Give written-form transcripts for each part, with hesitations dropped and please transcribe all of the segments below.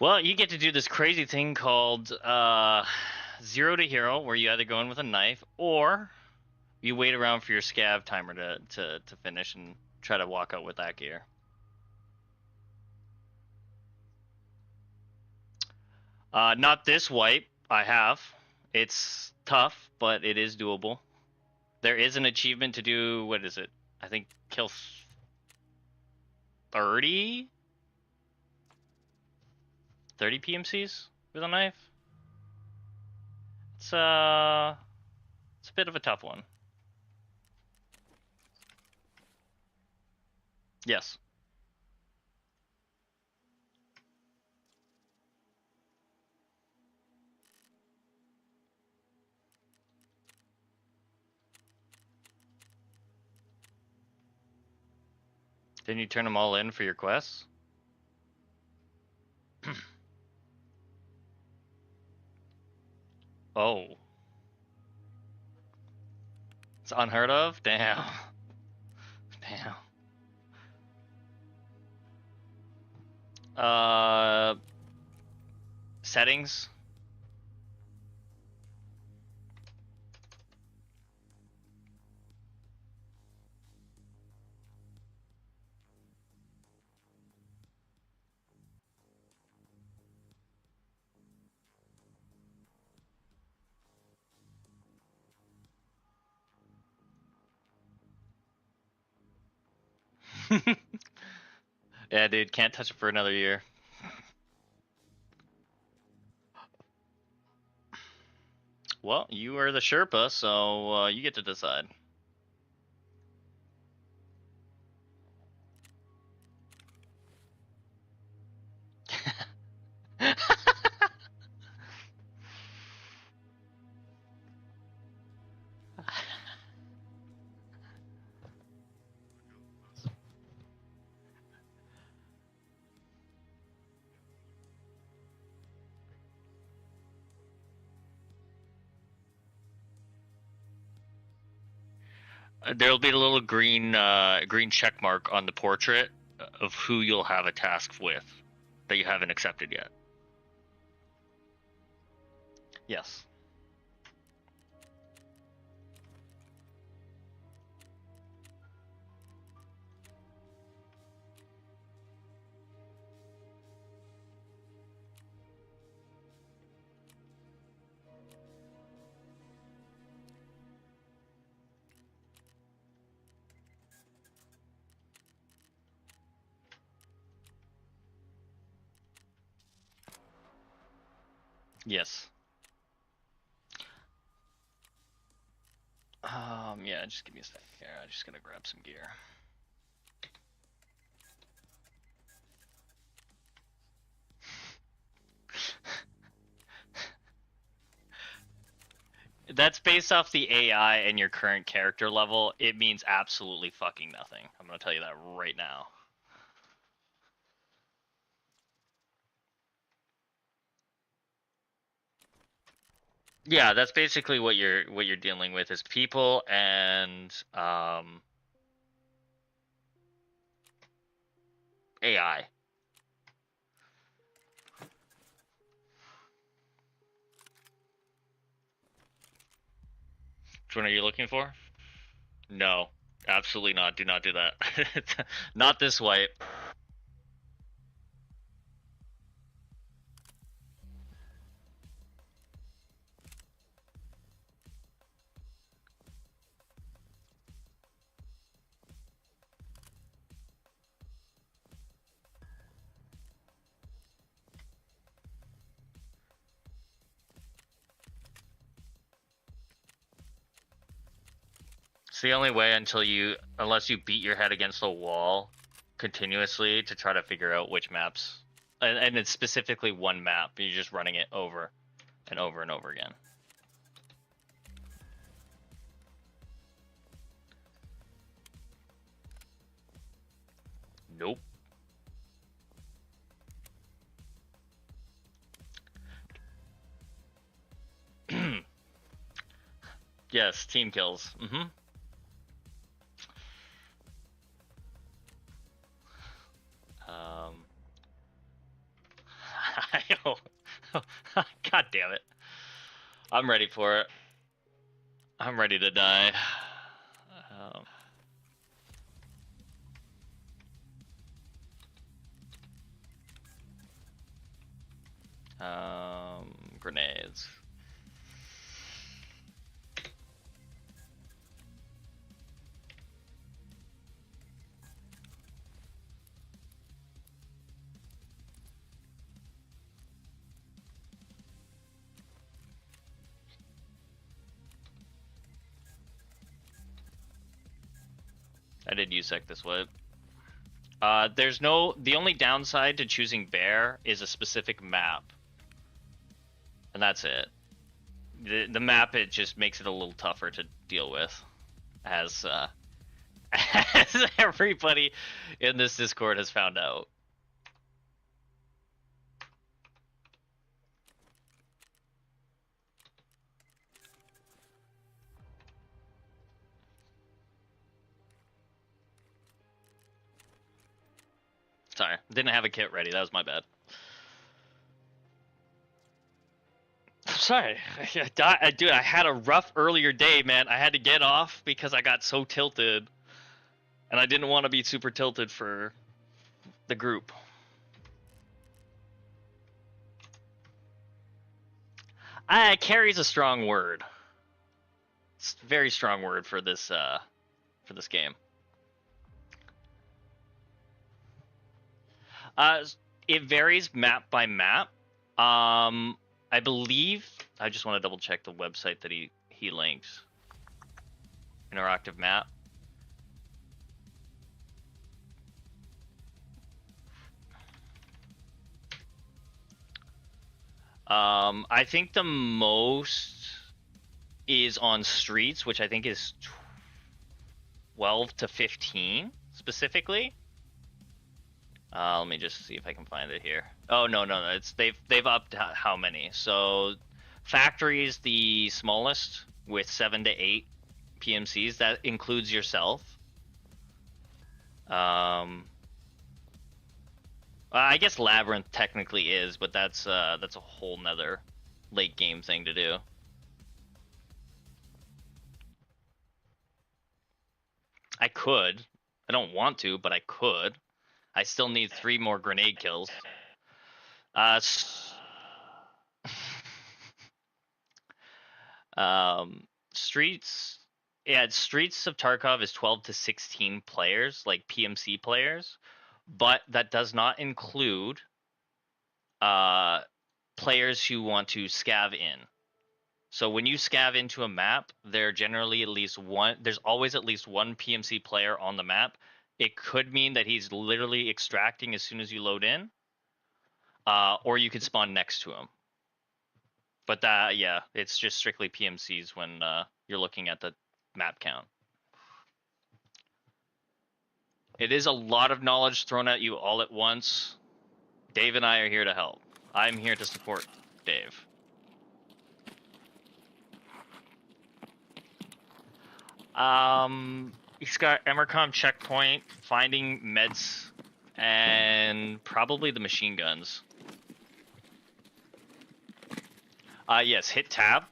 Well, you get to do this crazy thing called zero to hero, where you either go in with a knife or you wait around for your scav timer to finish and try to walk out with that gear. Not this wipe. I have. It's tough, but it is doable. There is an achievement to do. What is it? I think kill 30 PMCs with a knife. It's a bit of a tough one. Yes. Didn't you turn them all in for your quests? Oh. It's unheard of? Damn. Damn. Settings. Yeah, dude, can't touch it for another year. Well, you are the Sherpa, so you get to decide. There'll be a little green check mark on the portrait of who you'll have a task with that you haven't accepted yet. Yes. Yes. Yeah, just give me a second here. I just gotta grab some gear. That's based off the AI and your current character level. It means absolutely fucking nothing. I'm gonna tell you that right now. Yeah, that's basically what you're dealing with is people and AI. Which one are you looking for? No, absolutely not. Do not do that. Not this wipe. It's the only way unless you beat your head against the wall continuously to try to figure out which maps, and it's specifically one map. You're just running it over and over and over again. Nope. Yes, team kills. Mm-hmm. God damn it. I'm ready for it. I'm ready to die. Grenades. I did USEC this way. The only downside to choosing bear is a specific map. And that's it. The map, it just makes it a little tougher to deal with. As, as everybody in this Discord has found out. Sorry, didn't have a kit ready. That was my bad. Sorry, dude. I had a rough earlier day, man. I had to get off because I got so tilted, and I didn't want to be super tilted for the group. Carry's a strong word. It's a very strong word for this game. It varies map by map. I believe, I just want to double check the website that he links. Interactive map. I think the most is on streets, which I think is 12 to 15 specifically. Let me just see if I can find it here. Oh no, it's they've upped how many. So factory is the smallest with 7 to 8 PMCs. That includes yourself. I guess Labyrinth technically is, but that's a whole nother late game thing to do. I could. I don't want to, but I could. I still need 3 more grenade kills. Streets. Yeah, Streets of Tarkov is 12 to 16 players, like PMC players, but that does not include players who want to scav in. So when you scav into a map, there's always at least one PMC player on the map. It could mean that he's literally extracting as soon as you load in, or you could spawn next to him. But yeah, it's just strictly PMCs when you're looking at the map count. It is a lot of knowledge thrown at you all at once. Dave and I are here to help. I'm here to support Dave. He's got Emercom checkpoint, finding meds, and probably the machine guns. Yes, hit tab.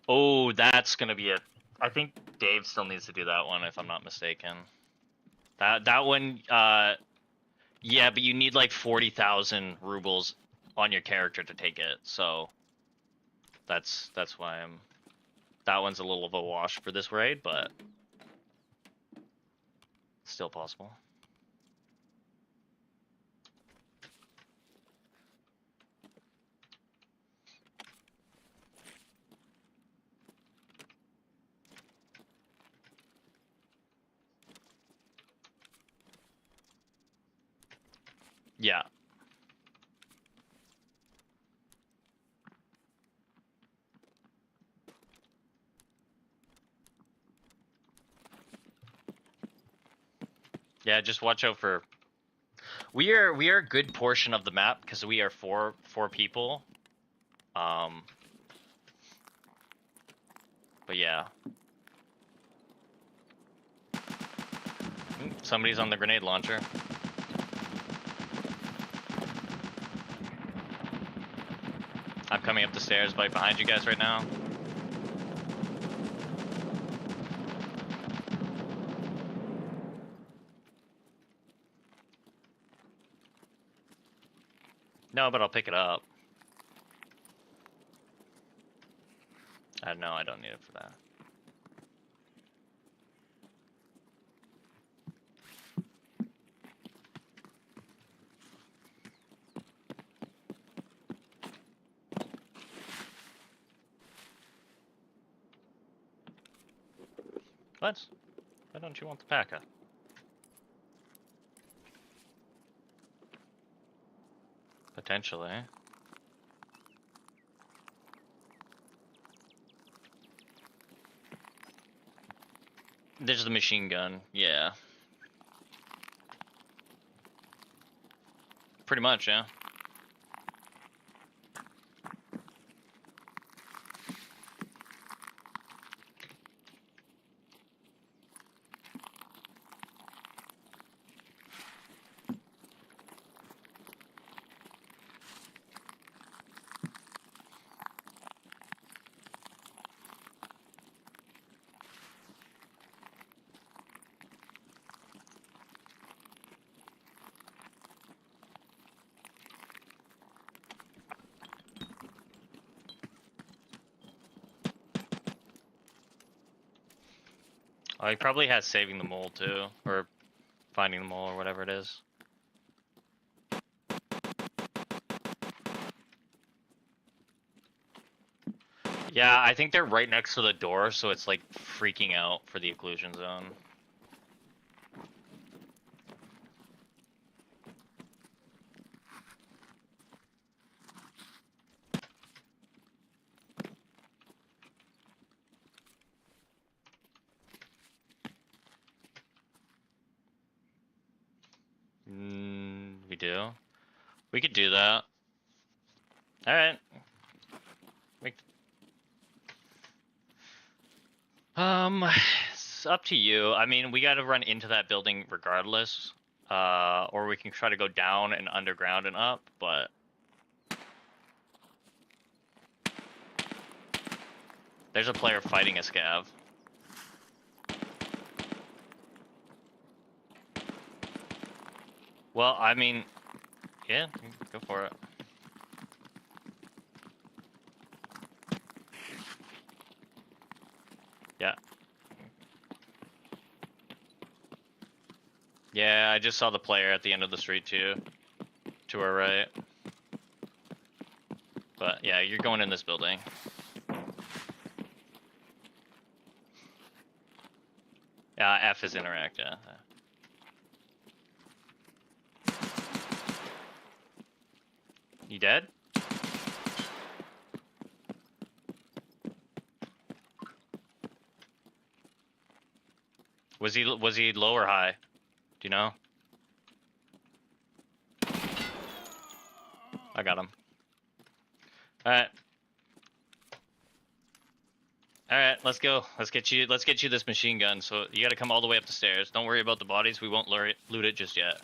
Oh, that's gonna be it. I think Dave still needs to do that one, if I'm not mistaken. That one, yeah, but you need like 40,000 rubles on your character to take it, so that's why that one's a little of a wash for this raid, but still possible. Yeah. Yeah, just watch out for. We are a good portion of the map because we are four people. But yeah. Somebody's on the grenade launcher. I'm coming up the stairs right behind you guys right now. No, but I'll pick it up. No, I don't need it for that. What? Why don't you want the P.A.K.A.? Potentially. There's the machine gun, yeah. Pretty much, yeah. Oh, he probably has saving the mole too, or finding the mole or whatever it is. Yeah, I think they're right next to the door, so it's like freaking out for the occlusion zone. We do. We could do that. All right. It's up to you. I mean, we got to run into that building regardless, or we can try to go down and underground and up. But there's a player fighting a scav. Well, I mean, yeah, go for it. Yeah. Yeah, I just saw the player at the end of the street too, to our right. But yeah, you're going in this building. F is interact, yeah. You dead? Was he low or high? Do you know? I got him. Alright. Alright, let's go. Let's get you this machine gun. So you gotta come all the way up the stairs. Don't worry about the bodies, we won't loot it just yet.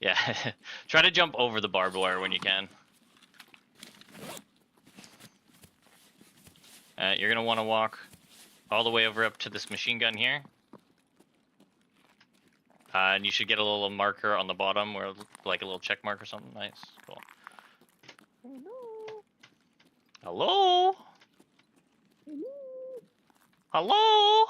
Yeah. Try to jump over the barbed wire when you can. You're gonna wanna walk all the way over up to this machine gun here. And you should get a little marker on the bottom, where like a little check mark or something. Nice, cool. Hello? Hello?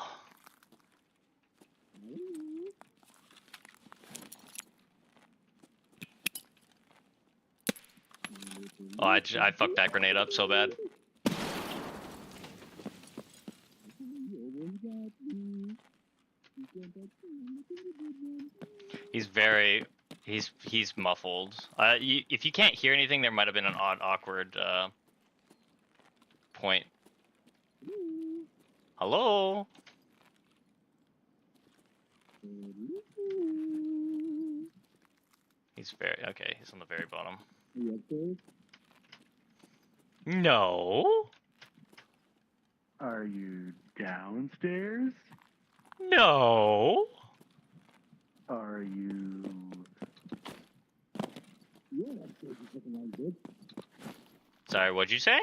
Oh, I fucked that grenade up so bad. He's muffled. If you can't hear anything, there might have been an awkward point Hello? He's very okay. He's on the very bottom. Are you upstairs? No. Are you downstairs? No. Are you... You're upstairs, you fucking lying bitch. Sorry, what'd you say?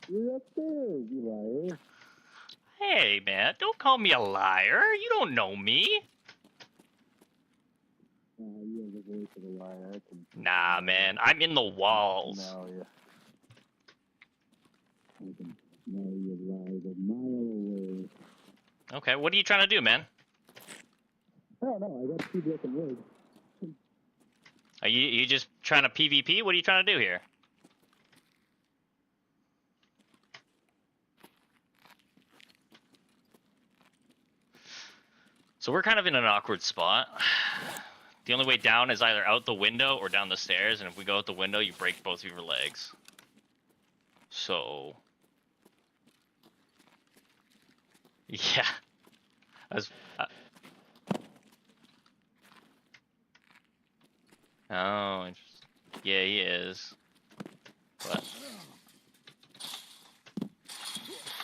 You're upstairs, you liar. Hey, man, don't call me a liar. You don't know me. You have the voice of a liar. I can Nah, man, I'm in the walls. smell you. I can smell your lies a mile away. Okay, what are you trying to do, man? I don't know, I got 2 broken legs. Are you just trying to PvP? What are you trying to do here? So we're kind of in an awkward spot. The only way down is either out the window or down the stairs, and if we go out the window, you break both of your legs. So... yeah. Oh, interesting. Yeah, he is. But...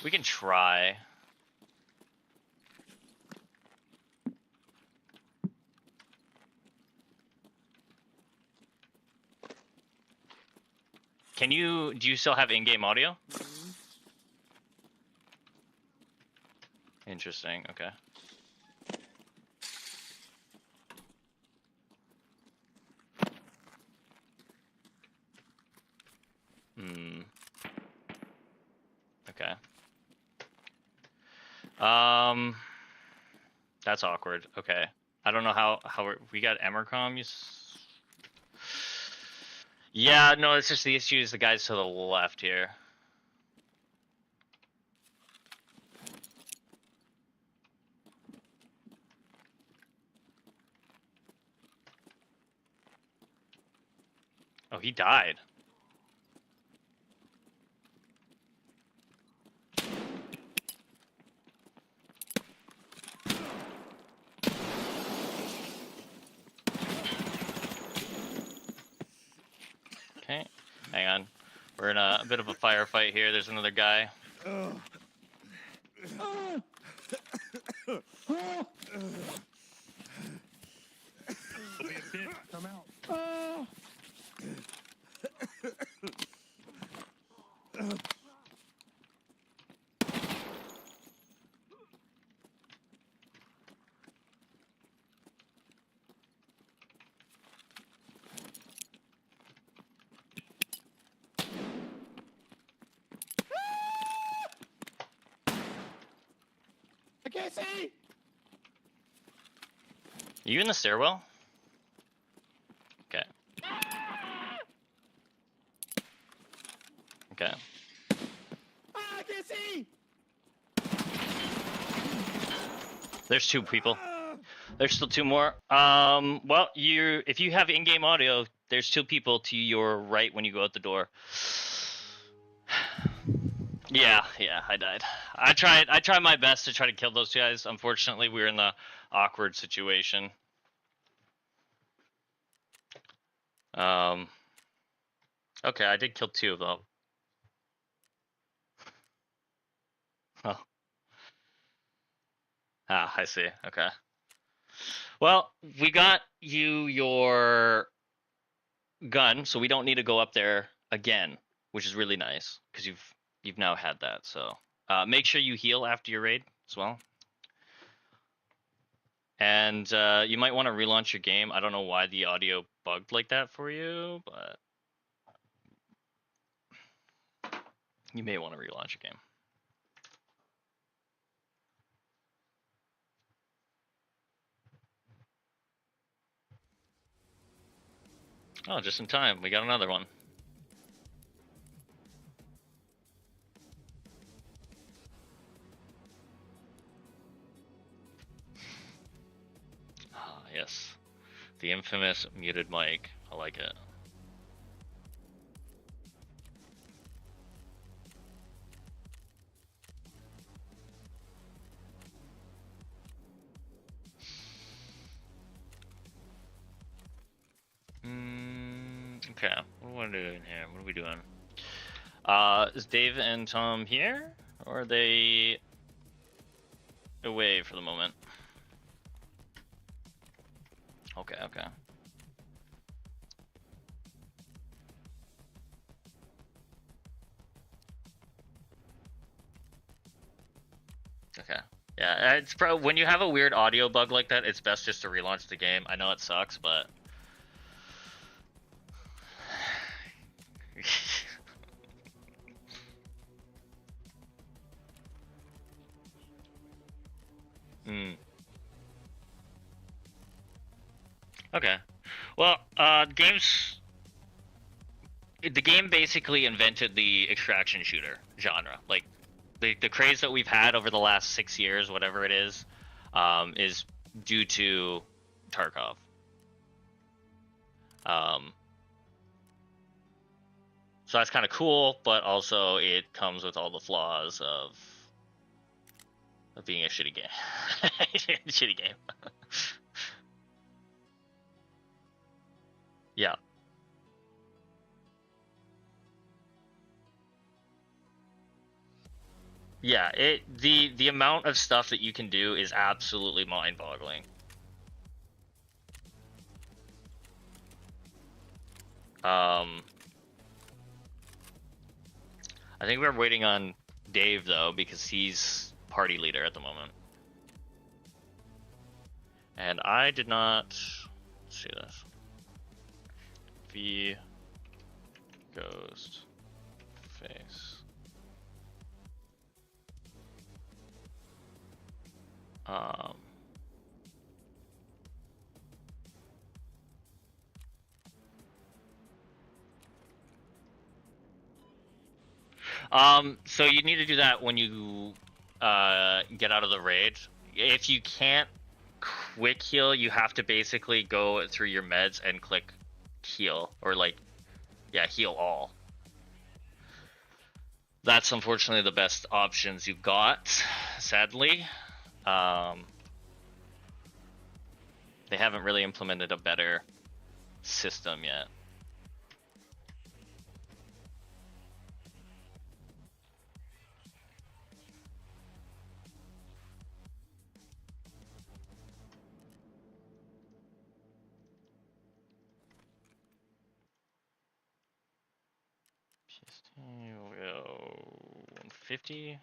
we can try. Do you still have in-game audio? Interesting, okay. Okay. That's awkward. Okay. I don't know how we got Emercom. Yeah, no, it's just the issue is the guys to the left here. Oh, he died. Okay, hang on. We're in a bit of a firefight here. There's another guy. Come out. I can't see! Are you in the stairwell? Okay. Okay. I can't see! There's 2 people. There's still 2 more. Well, if you have in-game audio, there's 2 people to your right when you go out the door. Yeah, I died. I tried my best to try to kill those guys. Unfortunately, we were in the awkward situation. Okay, I did kill 2 of them. Oh. Ah, I see. Okay. Well, we got you your gun, so we don't need to go up there again, which is really nice because you've now had that. So make sure you heal after your raid as well. And you might want to relaunch your game. I don't know why the audio bugged like that for you, but you may want to relaunch your game. Oh, just in time. We got another one. Ah, yes. The infamous muted mic. I like it. Okay, what are we doing here? What are we doing? Is Dave and Tom here? Or are they away for the moment? Okay, okay. Okay. Yeah, it's probably when you have a weird audio bug like that, it's best just to relaunch the game. I know it sucks, but Hmm. Okay. Well, the game basically invented the extraction shooter genre. Like, the craze that we've had over the last 6 years, whatever it is due to Tarkov. So that's kind of cool, but also it comes with all the flaws of being a shitty game. Shitty game. Yeah. Yeah, the amount of stuff that you can do is absolutely mind-boggling. I think we're waiting on Dave though because he's party leader at the moment. And I did not see this. V ghost face. So you need to do that when you get out of the raid. If you can't quick heal, you have to basically go through your meds and click heal, or like, yeah, heal all. That's unfortunately the best options you've got, sadly. They haven't really implemented a better system yet. PST will 150.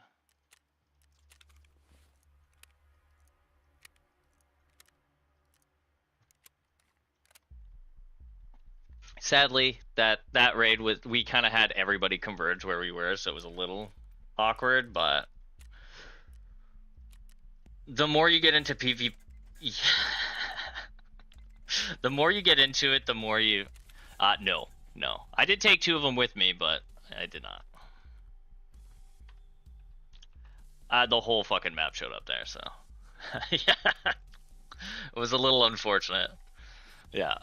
Sadly, that raid was, we kind of had everybody converge where we were, so it was a little awkward. But the more you get into PvP, the more you get into it, the more you. No, I did take 2 of them with me, but I did not. The whole fucking map showed up there, so yeah, it was a little unfortunate. Yeah.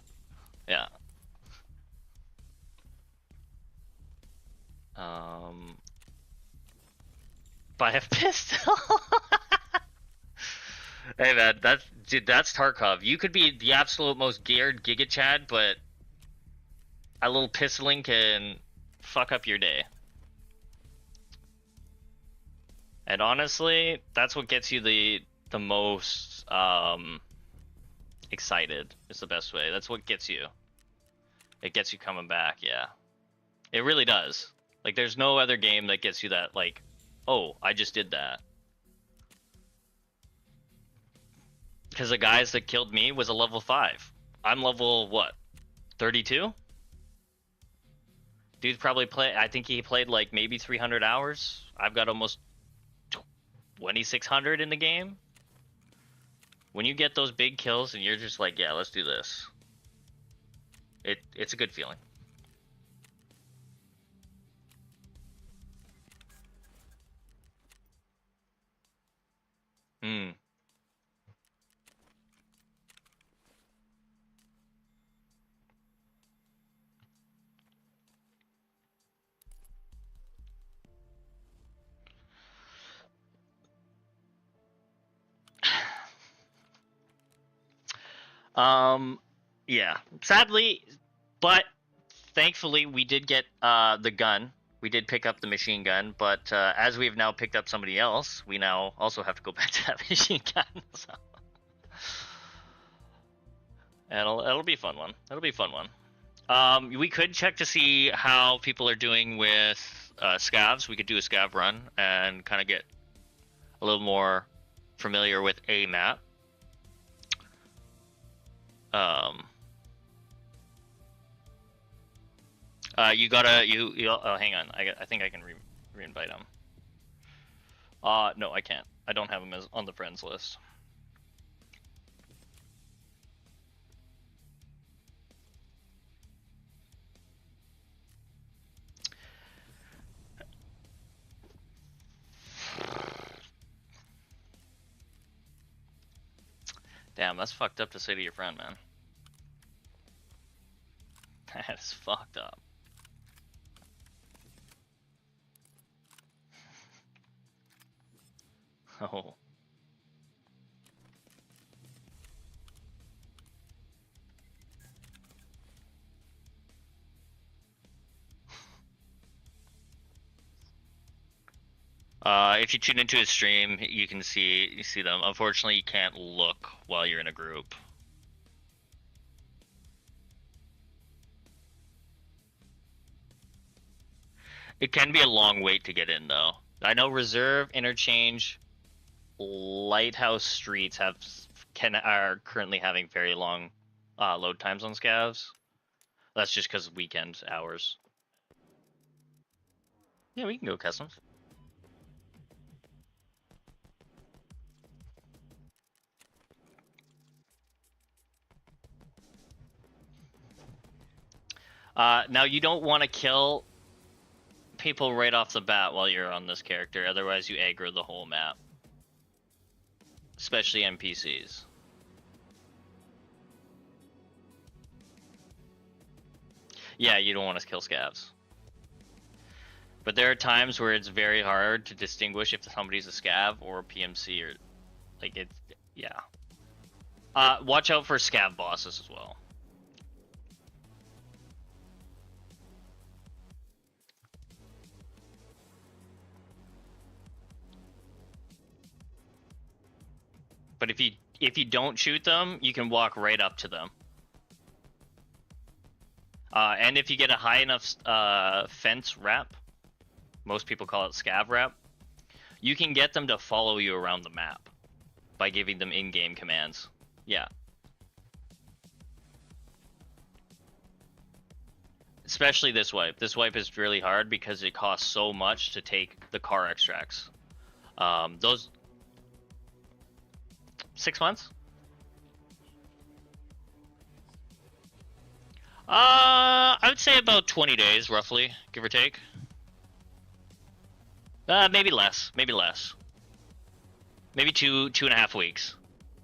Buy a pistol. Hey man, that's Tarkov. You could be the absolute most geared Giga Chad, but a little pistoling can fuck up your day. And honestly, that's what gets you the most excited. Is the best way. That's what gets you. It gets you coming back. Yeah, it really does. Like, there's no other game that gets you that. Like, oh, I just did that. Because the guys that killed me was a level 5. I'm level what? 32. Dude's probably I think he played like maybe 300 hours. I've got almost 2,600 in the game. When you get those big kills and you're just like, yeah, let's do this. It's a good feeling. Hmm. Yeah. Sadly, but thankfully, we did get the gun. We did pick up the machine gun, but as we've now picked up somebody else, we now also have to go back to that machine gun. So. It'll be a fun one. It'll be a fun one. We could check to see how people are doing with scavs. We could do a scav run and kind of get a little more familiar with a map. You gotta oh, hang on. I think I can re-invite him. No, I can't. I don't have him as on the friends list. Damn, that's fucked up to say to your friend, man. That is fucked up. Oh. If you tune into his stream, you can see them. Unfortunately, you can't look while you're in a group. It can be a long wait to get in, though. I know Reserve, Interchange, Lighthouse Streets are currently having very long load times on scavs. That's just because of weekend hours. Yeah, we can go customs. Now you don't want to kill people right off the bat while you're on this character, otherwise you aggro the whole map. Especially NPCs. Yeah, you don't want to kill scavs. But there are times where it's very hard to distinguish if somebody's a scav or a PMC or like it's yeah. Watch out for scav bosses as well. But if you don't shoot them, you can walk right up to them. And if you get a high enough fence wrap, most people call it scav wrap, you can get them to follow you around the map by giving them in-game commands. Yeah. Especially this wipe. This wipe is really hard because it costs so much to take the car extracts. Those 6 months? I would say about 20 days, roughly, give or take. Maybe less. Maybe less. Maybe 2.5 weeks.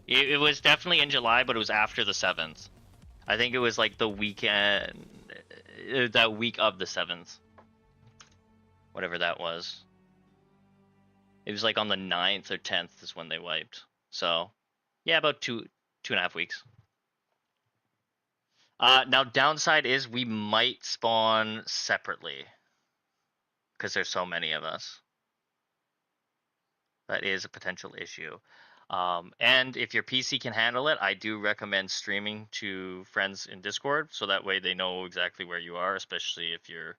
It was definitely in July, but it was after the 7th. I think it was like the weekend, that week of the 7th. Whatever that was. It was like on the 9th or 10th is when they wiped. So, yeah, about 2.5 weeks. Now, downside is we might spawn separately. Because there's so many of us. That is a potential issue. And if your PC can handle it, I do recommend streaming to friends in Discord, so that way they know exactly where you are, especially if you're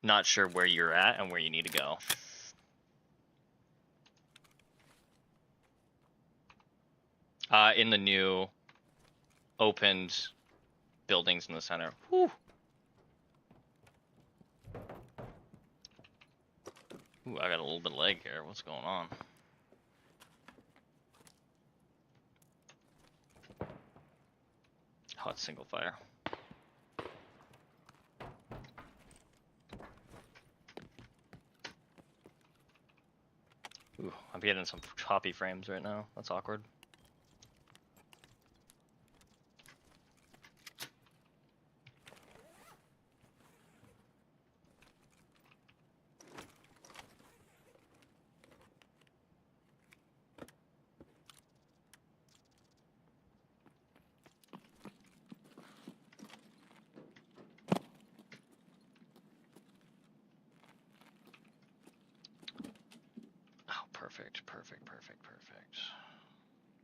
not sure where you're at and where you need to go. In the new opened buildings in the center. Whew. Ooh, I got a little bit of lag here. What's going on? Oh, it's single fire. Ooh, I'm getting some choppy frames right now. That's awkward. Perfect.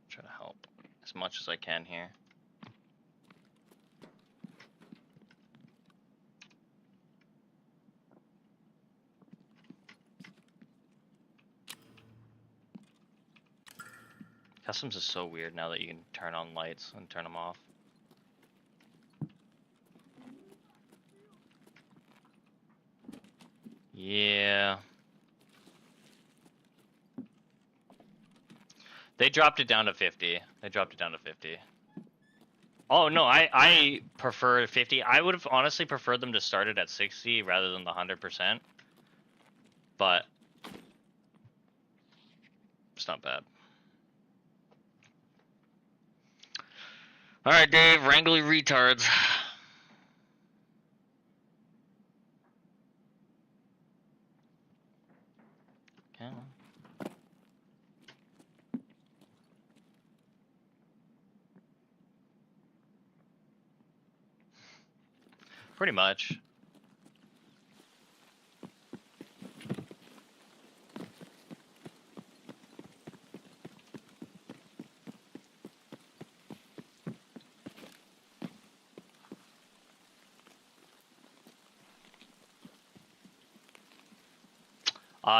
Try to help as much as I can here. Customs is so weird now that you can turn on lights and turn them off. Yeah. They dropped it down to 50. Oh no, I prefer 50. I would have honestly preferred them to start it at 60 rather than the 100%. But it's not bad. All right, Dave, wrangle your retards. Okay. Pretty much.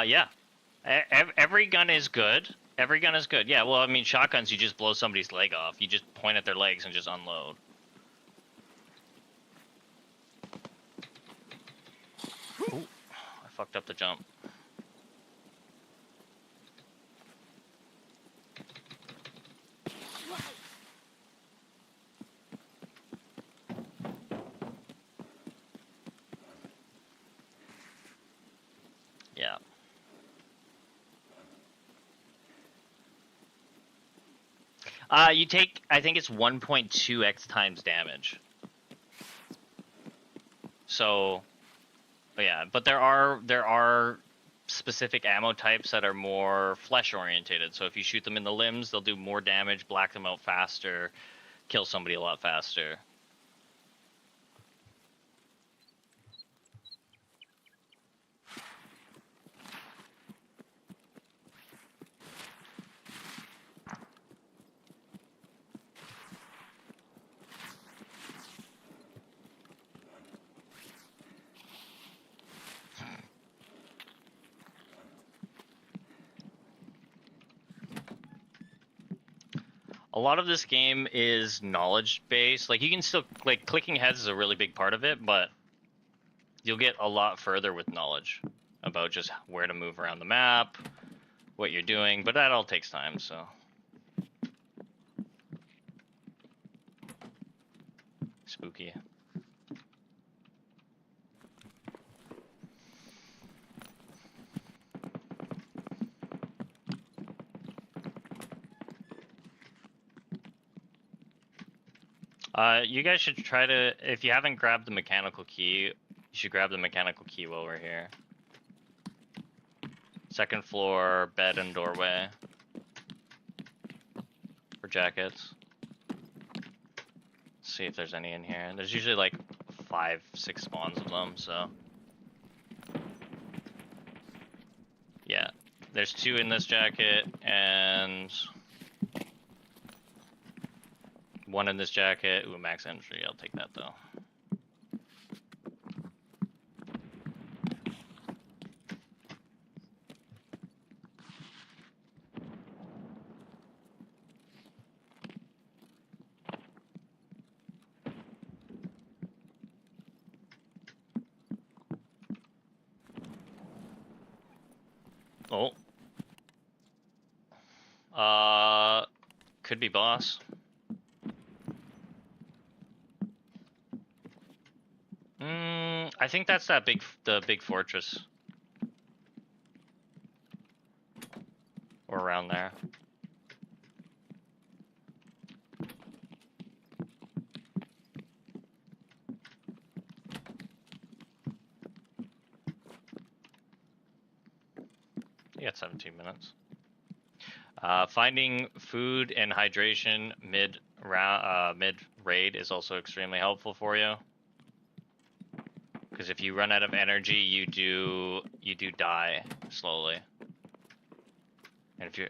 Yeah. Every gun is good. Every gun is good. Yeah, well, I mean, shotguns, you just blow somebody's leg off. You just point at their legs and just unload. Ooh, I fucked up the jump. Yeah. You take, I think it's 1.2x times damage. So, yeah, but there are specific ammo types that are more flesh orientated. So if you shoot them in the limbs, they'll do more damage, black them out faster, kill somebody a lot faster. A lot of this game is knowledge based. Like, you can still, like, clicking heads is a really big part of it, but you'll get a lot further with knowledge about just where to move around the map, what you're doing, but that all takes time, so. Spooky. You guys should try to, if you haven't grabbed the mechanical key, you should grab the mechanical key while we're here. Second floor, bed and doorway. For jackets. See if there's any in here. There's usually like 5, 6 spawns of them, so. Yeah, there's 2 in this jacket, and 1 in this jacket. Ooh, max entry, I'll take that though. Oh. Could be boss. I think that's the big fortress. Or around there. You got 17 minutes. Finding food and hydration mid raid is also extremely helpful for you. Because if you run out of energy, you do die slowly. And if you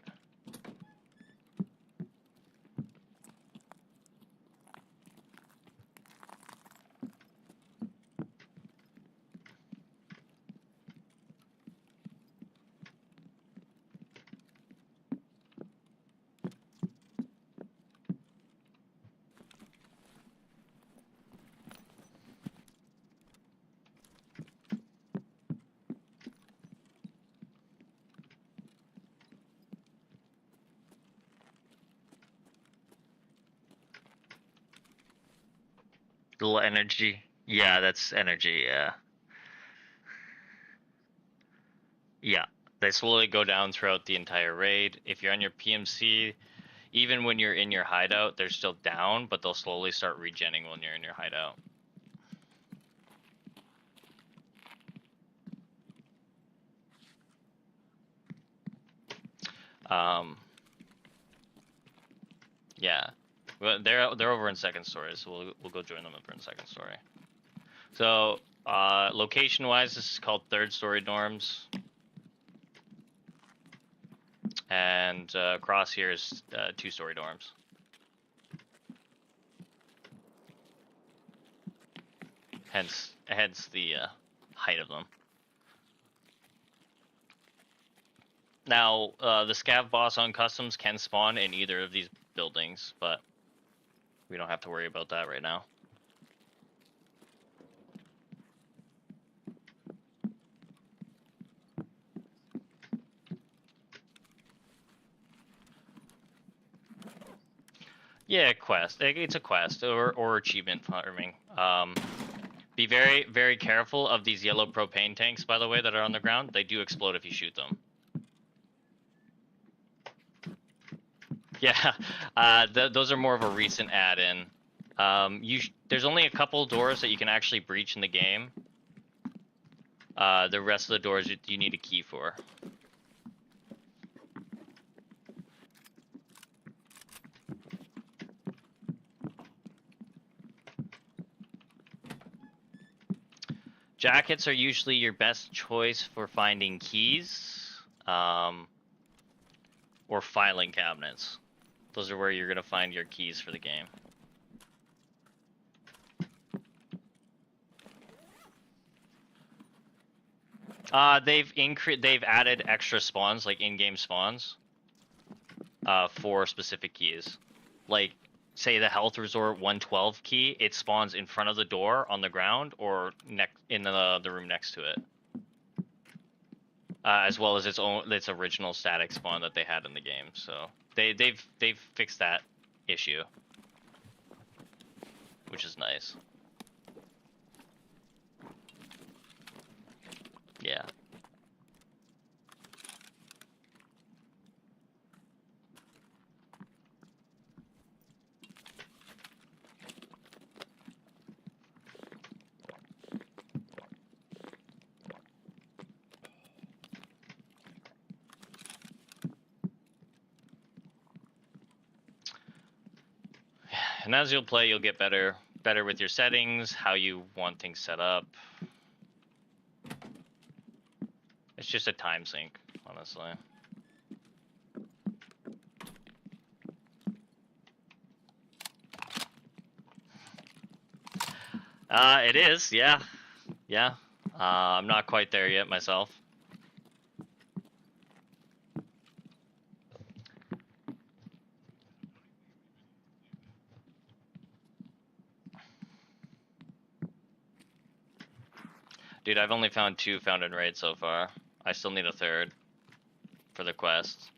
little energy. Yeah, that's energy, yeah. Yeah. They slowly go down throughout the entire raid. If you're on your PMC, even when you're in your hideout, they're still down, but they'll slowly start regenning when you're in your hideout. Yeah. Well, they're over in second story, so we'll go join them over in second story. So, location-wise, this is called third story dorms. And across here is two-story dorms. Hence the height of them. Now, the scav boss on customs can spawn in either of these buildings, but we don't have to worry about that right now. Yeah, quest. It's a quest or achievement farming. Be very, very careful of these yellow propane tanks, by the way, that are on the ground. They do explode if you shoot them. Yeah, those are more of a recent add-in. There's only a couple doors that you can actually breach in the game. The rest of the doors you need a key for. Jackets are usually your best choice for finding keys, or filing cabinets. Those are where you're gonna find your keys for the game. They've added extra spawns, like in-game spawns, for specific keys. Like, say the Health Resort 112 key, it spawns in front of the door on the ground or in the room next to it. As well as its original static spawn that they had in the game. So they've fixed that issue, which is nice. Yeah. And as you'll play, you'll get better with your settings, how you want things set up. It's just a time sink, honestly. It is, yeah. Yeah. I'm not quite there yet myself. Dude, I've only found 2 found in raid so far. I still need a 3rd for the quest.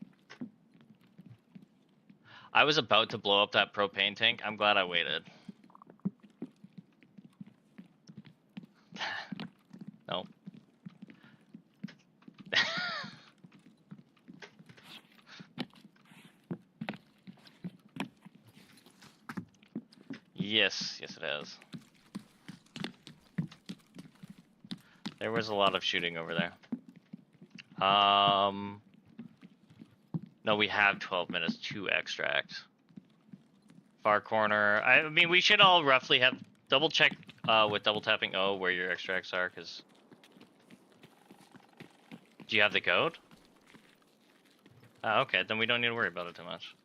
I was about to blow up that propane tank. I'm glad I waited. Nope. Yes, it has. There was a lot of shooting over there. No, we have 12 minutes to extract. Far corner. I mean, we should all roughly have double check with double tapping O where your extracts are, because. Do you have the code? Okay, then we don't need to worry about it too much.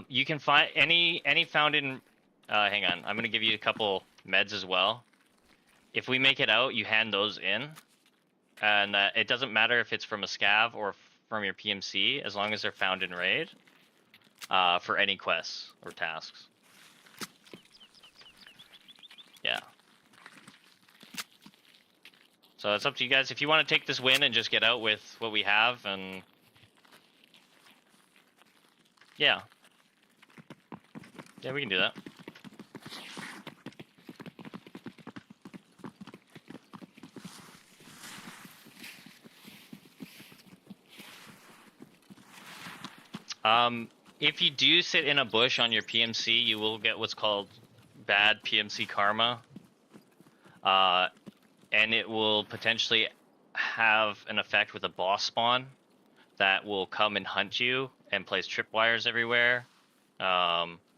You can find any found in. Hang on, I'm gonna give you a couple meds as well. If we make it out, you hand those in, and it doesn't matter if it's from a scav or from your PMC, as long as they're found in raid. For any quests or tasks. Yeah. So it's up to you guys. If you want to take this win and just get out with what we have, and yeah, we can do that. If you do sit in a bush on your PMC, you will get what's called bad PMC karma. And it will potentially have an effect with a boss spawn that will come and hunt you and place tripwires everywhere. Yeah.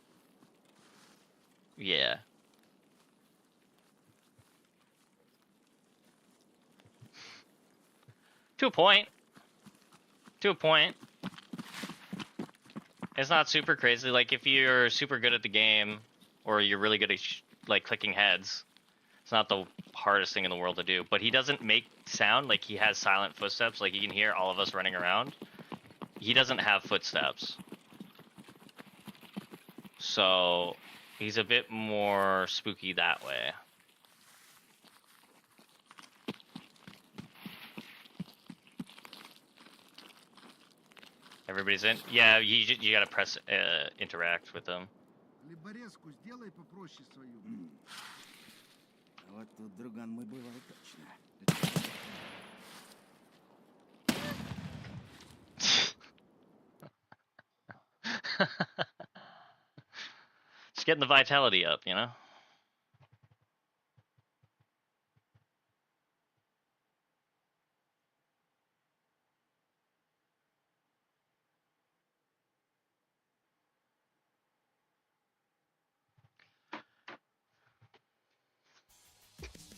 To a point. To a point. It's not super crazy. Like, if you're super good at the game, or you're really good at, like, clicking heads, it's not the hardest thing in the world to do. But he doesn't make sound. Like, he has silent footsteps. Like, you can hear all of us running around. He doesn't have footsteps. So, he's a bit more spooky that way. Everybody's in? Yeah, you gotta press interact with them. Либорезку сделай попроще свою. Вот тут, друган, мы бывали точно. Just getting the vitality up, you know?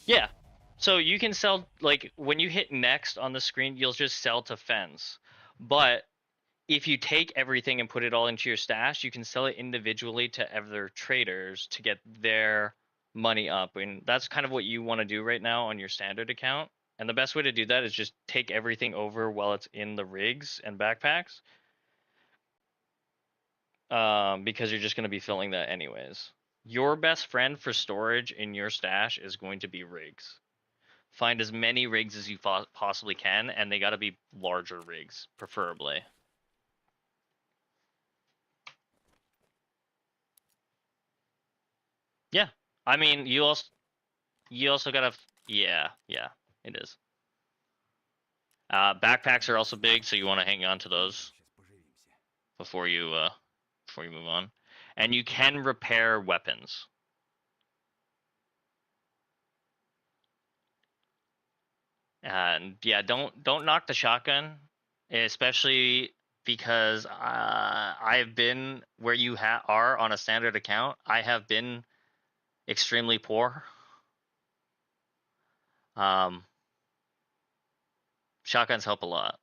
Yeah. So you can sell, like, when you hit next on the screen, you'll just sell to fence. But if you take everything and put it all into your stash, you can sell it individually to other traders to get their money up. And that's kind of what you want to do right now on your standard account. And the best way to do that is just take everything over while it's in the rigs and backpacks. Because you're just going to be filling that anyways. Your best friend for storage in your stash is going to be rigs. Find as many rigs as you possibly can, and they got to be larger rigs, preferably. Yeah, I mean, you also gotta, yeah, it is. Backpacks are also big, so you want to hang on to those before you move on. And you can repair weapons. And yeah, don't knock the shotgun, especially because I've been where you are on a standard account. I have been extremely poor. Shotguns help a lot.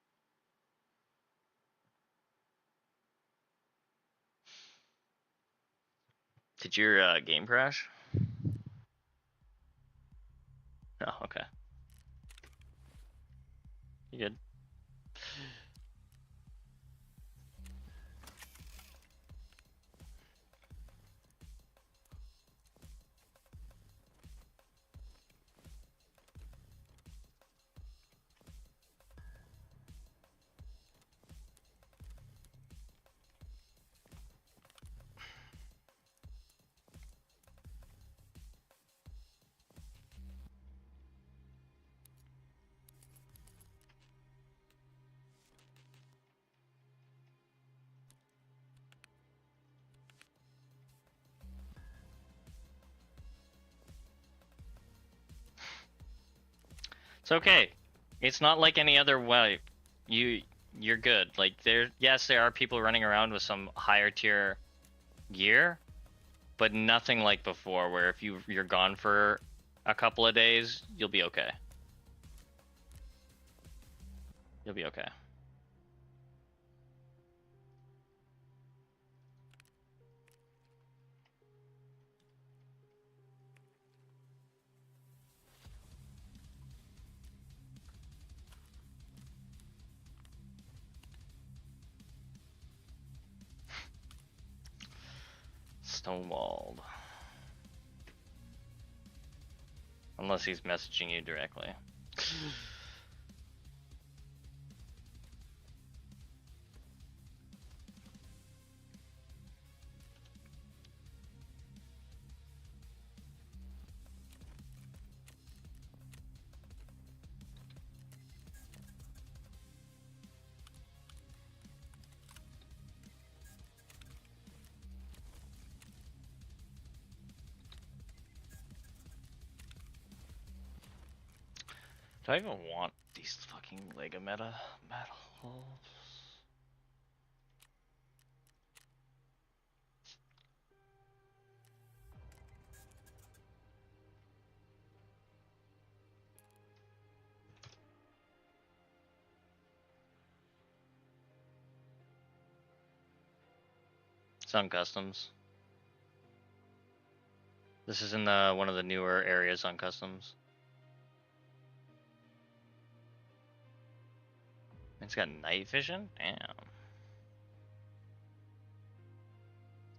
Did your game crash? Oh, okay. You good? It's okay. It's not like any other way. You're good. Like, yes, there are people running around with some higher tier gear, but nothing like before, where if you're gone for a couple of days, you'll be okay. You'll be okay. stonewalled. Unless he's messaging you directly. Do I even want these fucking Lego metals? It's on customs. This is in the one of the newer areas on customs. It's got night vision? Damn.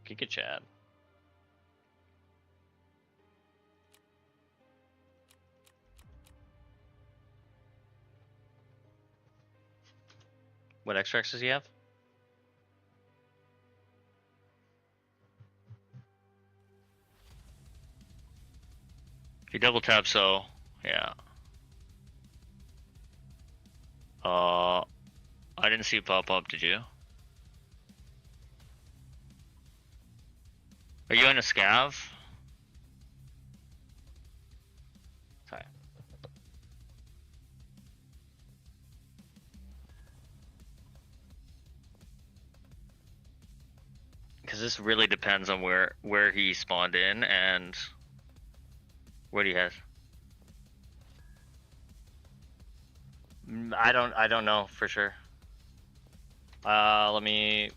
Giga Chad. What extracts does he have? If you double tap, so yeah. I didn't see it pop up, did you? Are you in a scav? Sorry. Because this really depends on where he spawned in and what he has. I don't know for sure. Let me.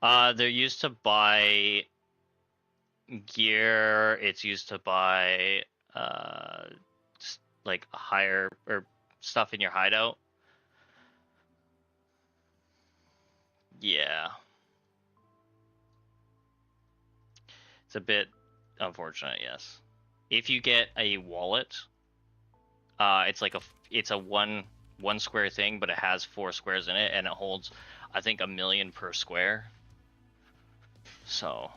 They're used to buy gear. It's used to buy like higher or stuff in your hideout. Yeah. It's a bit unfortunate, yes. If you get a wallet, it's like it's a one square thing, but it has 4 squares in it, and it holds, I think, 1 million per square. So.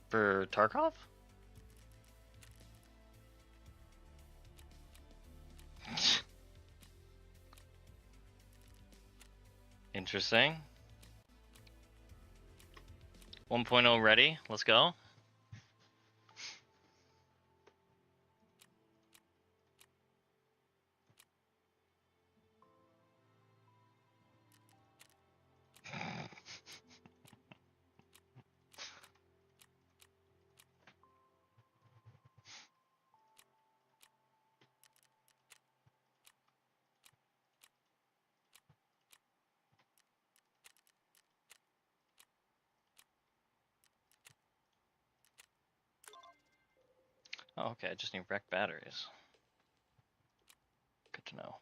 For Tarkov? Interesting. 1.0 ready. Let's go. Oh, okay, I just need wrecked batteries. Good to know.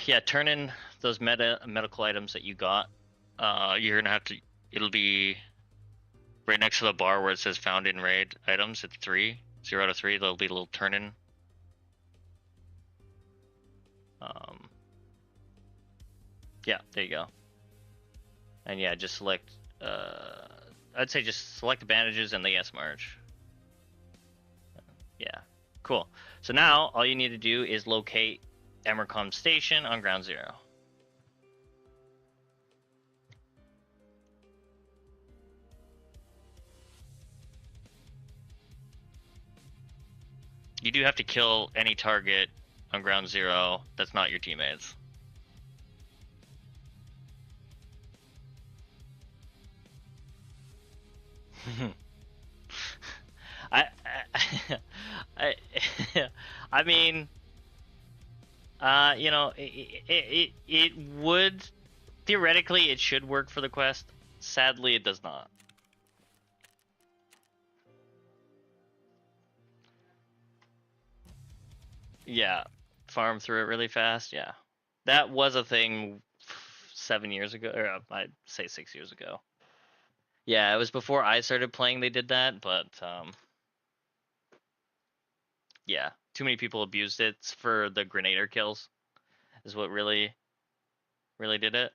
Yeah, turn in those medical items that you got. You're gonna have to. It'll be right next to the bar where it says found in raid items. It's 3, 0 out of 3. There'll be a little turn in. Yeah, there you go. And yeah, just select. I'd say just select the bandages and the yes march. Yeah, cool. So now all you need to do is locate Emercom Station on Ground Zero. You do have to kill any target on Ground Zero that's not your teammates. I, I, I mean, you know, it would theoretically it should work for the quest. Sadly, it does not. Yeah, farm through it really fast. Yeah, that was a thing 7 years ago, or I'd say 6 years ago. Yeah, it was before I started playing. They did that, but yeah, too many people abused it for the grenader kills. Is what really did it.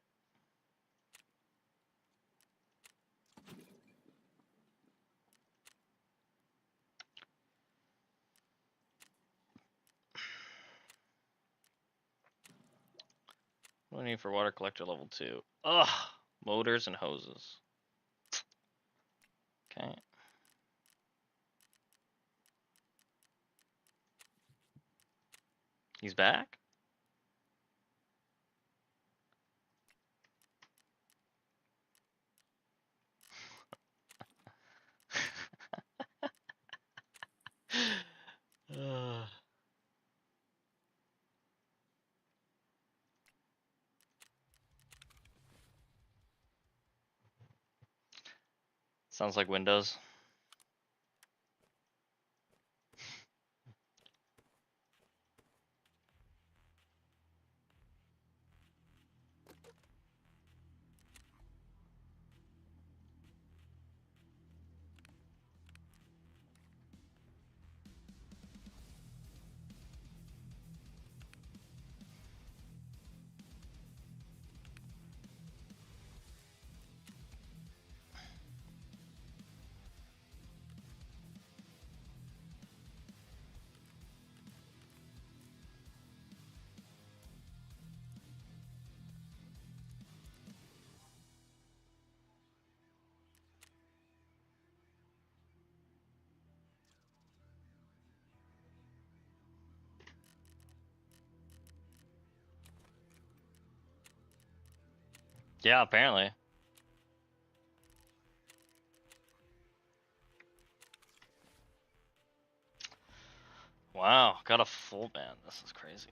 What do I need for water collector level 2? Ugh, motors and hoses. Okay. He's back? Sounds like Windows. Yeah, apparently. Wow, got a full ban. This is crazy.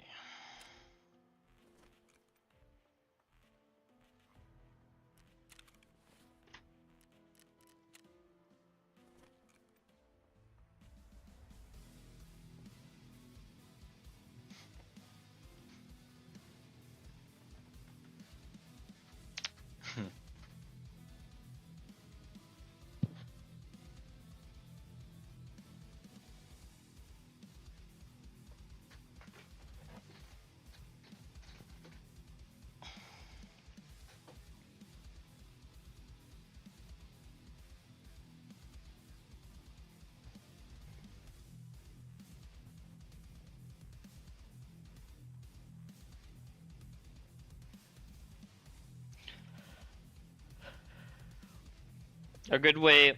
A good way,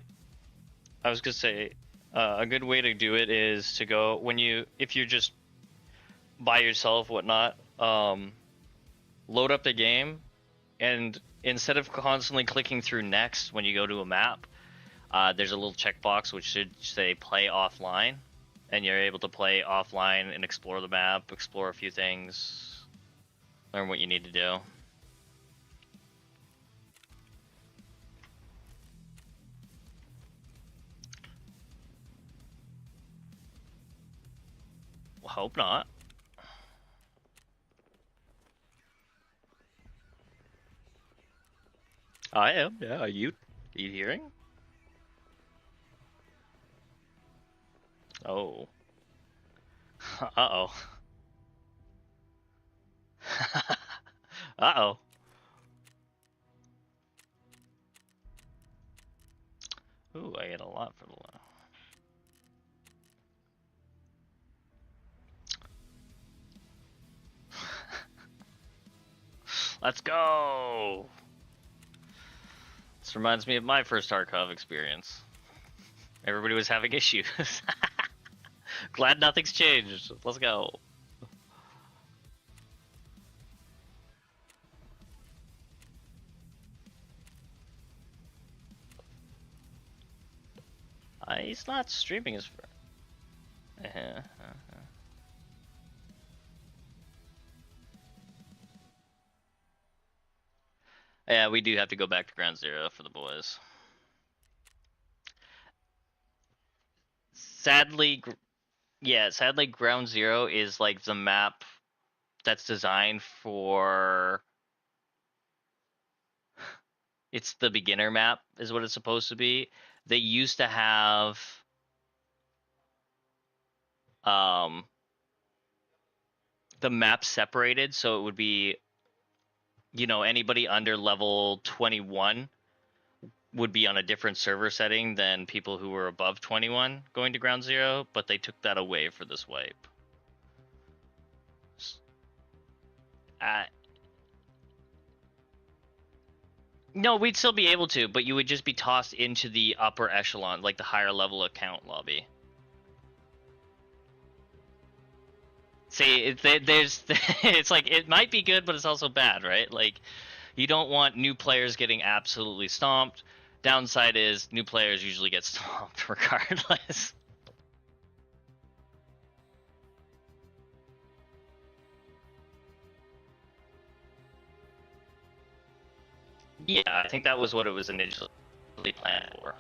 I was gonna say, a good way to do it is to go if you're just by yourself, whatnot, load up the game, and instead of constantly clicking through next when you go to a map, there's a little checkbox which should say play offline, and you're able to play offline and explore the map, explore a few things, learn what you need to do. Well, hope not. I am. Yeah. Are you hearing? Oh. Uh-oh. Uh-oh. Ooh, I get a lot for the low. Let's go! This reminds me of my first Tarkov experience. Everybody was having issues. Glad nothing's changed. Let's go. He's not streaming his. Yeah, we do have to go back to Ground Zero for the boys. Sadly, sadly, Ground Zero is like the map that's designed for. It's the beginner map, is what it's supposed to be. They used to have the map separated, so it would be, anybody under level 21 would be on a different server setting than people who were above 21 going to Ground Zero, but they took that away for this wipe. No, we'd still be able to, but you would just be tossed into the upper echelon, like the higher level account lobby. See, there's, it's like, it might be good, but it's also bad, right? Like, you don't want new players getting absolutely stomped. Downside is new players usually get stomped regardless. Yeah, I think that was what it was initially planned for.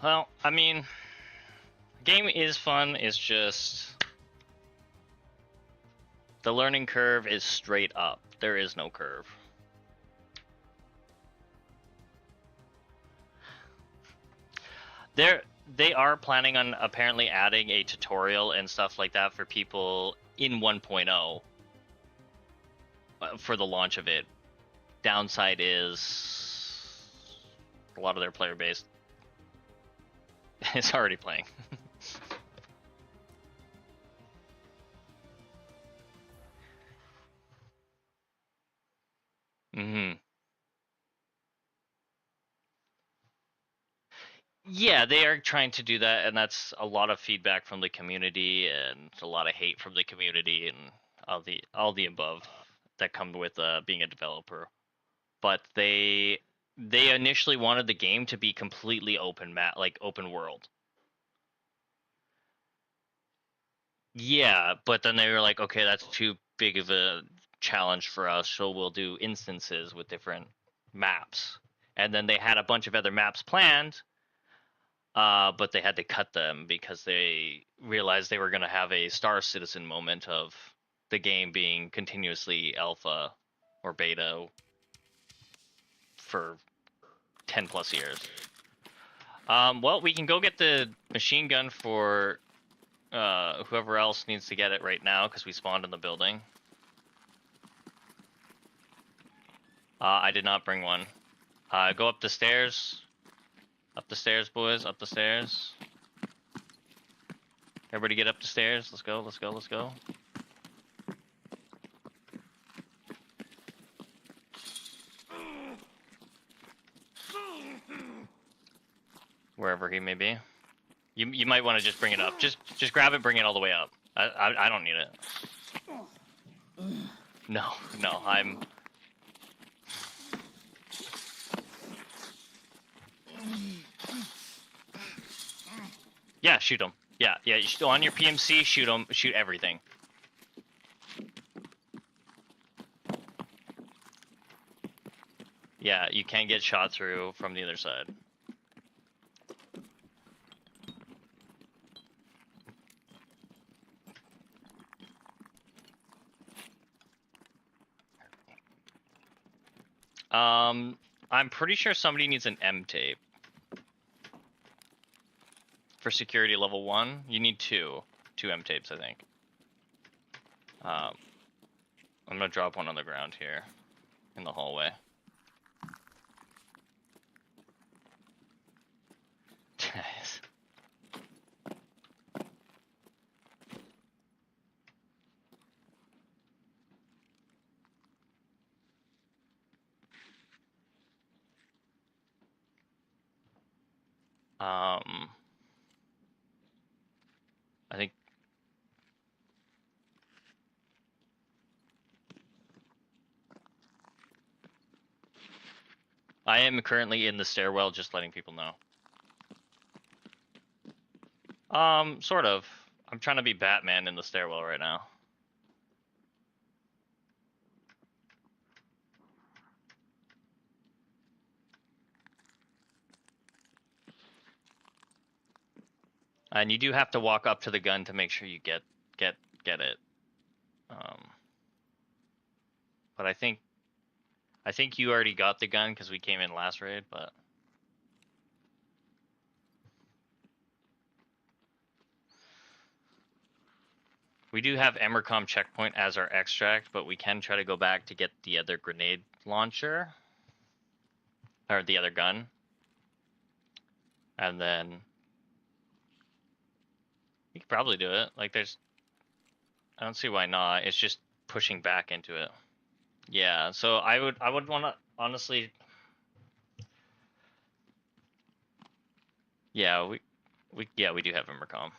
Well, I mean, game is fun. It's just the learning curve is straight up. There is no curve. They are planning on apparently adding a tutorial and stuff like that for people in 1.0 for the launch of it. Downside is a lot of their player base is already playing. Mm-hmm. Yeah, they are trying to do that, and that's a lot of feedback from the community and a lot of hate from the community and all the above that come with being a developer. But they initially wanted the game to be completely like open world. Yeah, but then they were like, okay, that's too big of a challenge for us, so we'll do instances with different maps. And then they had a bunch of other maps planned, but they had to cut them because they realized they were going to have a Star Citizen moment of the game being continuously alpha or beta for 10 plus years. Well, we can go get the machine gun for whoever else needs to get it right now because we spawned in the building. I did not bring one. Go up the stairs. Up the stairs, boys. Up the stairs. Everybody get up the stairs. Let's go, let's go, let's go. Wherever he may be. You might want to just bring it up. Just grab it, bring it all the way up. I don't need it. No, I'm... Yeah, shoot him. Yeah, on your PMC, shoot him. Shoot everything. Yeah, you can get shot through from the other side. I'm pretty sure somebody needs an M tape. For security level 1, you need two M tapes, I think. I'm gonna drop one on the ground here in the hallway. I think I am currently in the stairwell, just letting people know. Sort of. I'm trying to be Batman in the stairwell right now. And you do have to walk up to the gun to make sure you get it. But I think you already got the gun because we came in last raid, but we do have Emercom checkpoint as our extract, but we can try to go back to get the other grenade launcher or the other gun. And then you could probably do it. Like I don't see why not. It's just pushing back into it. Yeah, so I would want to honestly. Yeah, we do have Emercom.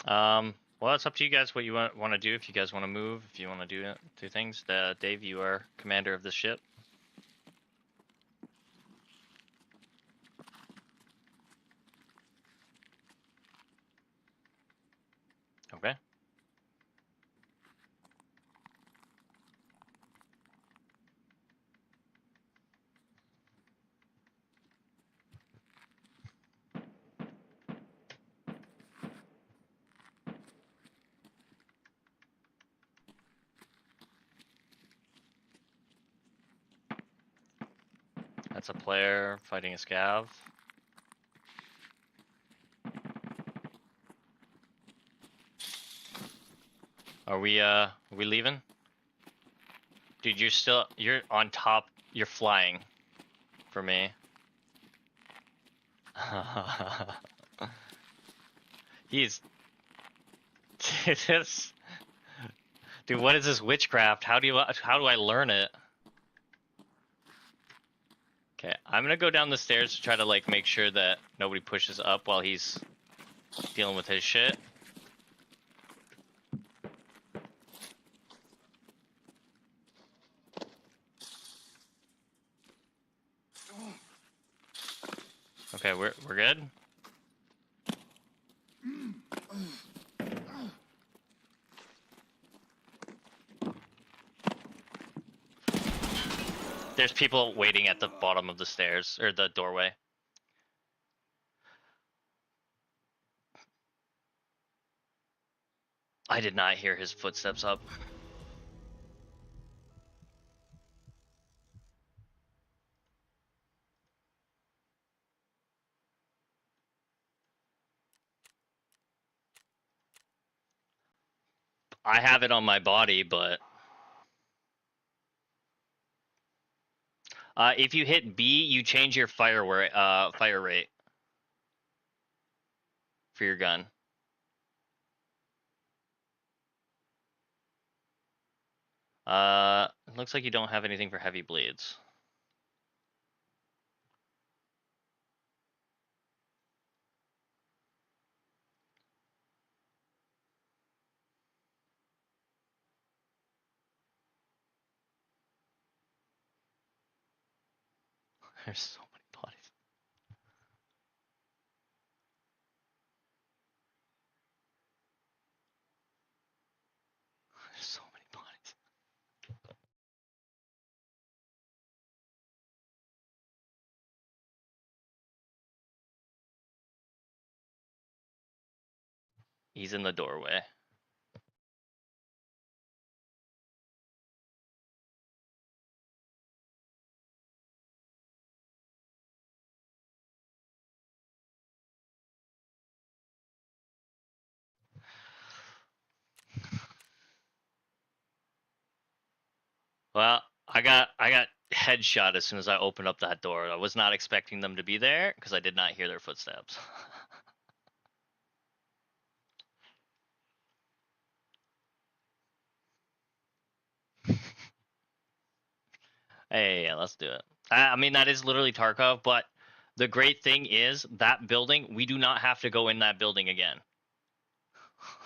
Well, it's up to you guys what you want to do. If you guys want to move, if you want to do things. Dave, you are commander of the ship. Okay. That's a player fighting a scav. Are we leaving? Dude, you're on top, you're flying for me. He's this dude, what is this witchcraft? How do I learn it? Okay, I'm gonna go down the stairs to try to like make sure that nobody pushes up while he's dealing with his shit. Okay, we're good. There's people waiting at the bottom of the stairs or the doorway. I did not hear his footsteps up. I have it on my body, but if you hit B, you change your fire rate for your gun. It looks like you don't have anything for heavy bleeds. There's so many bodies. There's so many bodies. He's in the doorway. Well, I got headshot as soon as I opened up that door. I was not expecting them to be there because I did not hear their footsteps. Hey, yeah, let's do it. I mean, that is literally Tarkov, but the great thing is that building, we do not have to go in that building again.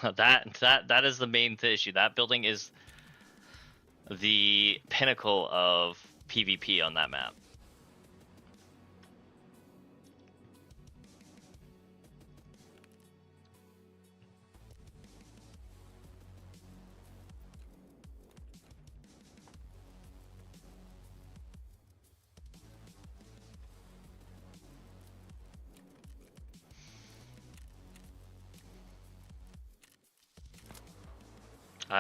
That is the main issue. That building is the pinnacle of PvP on that map.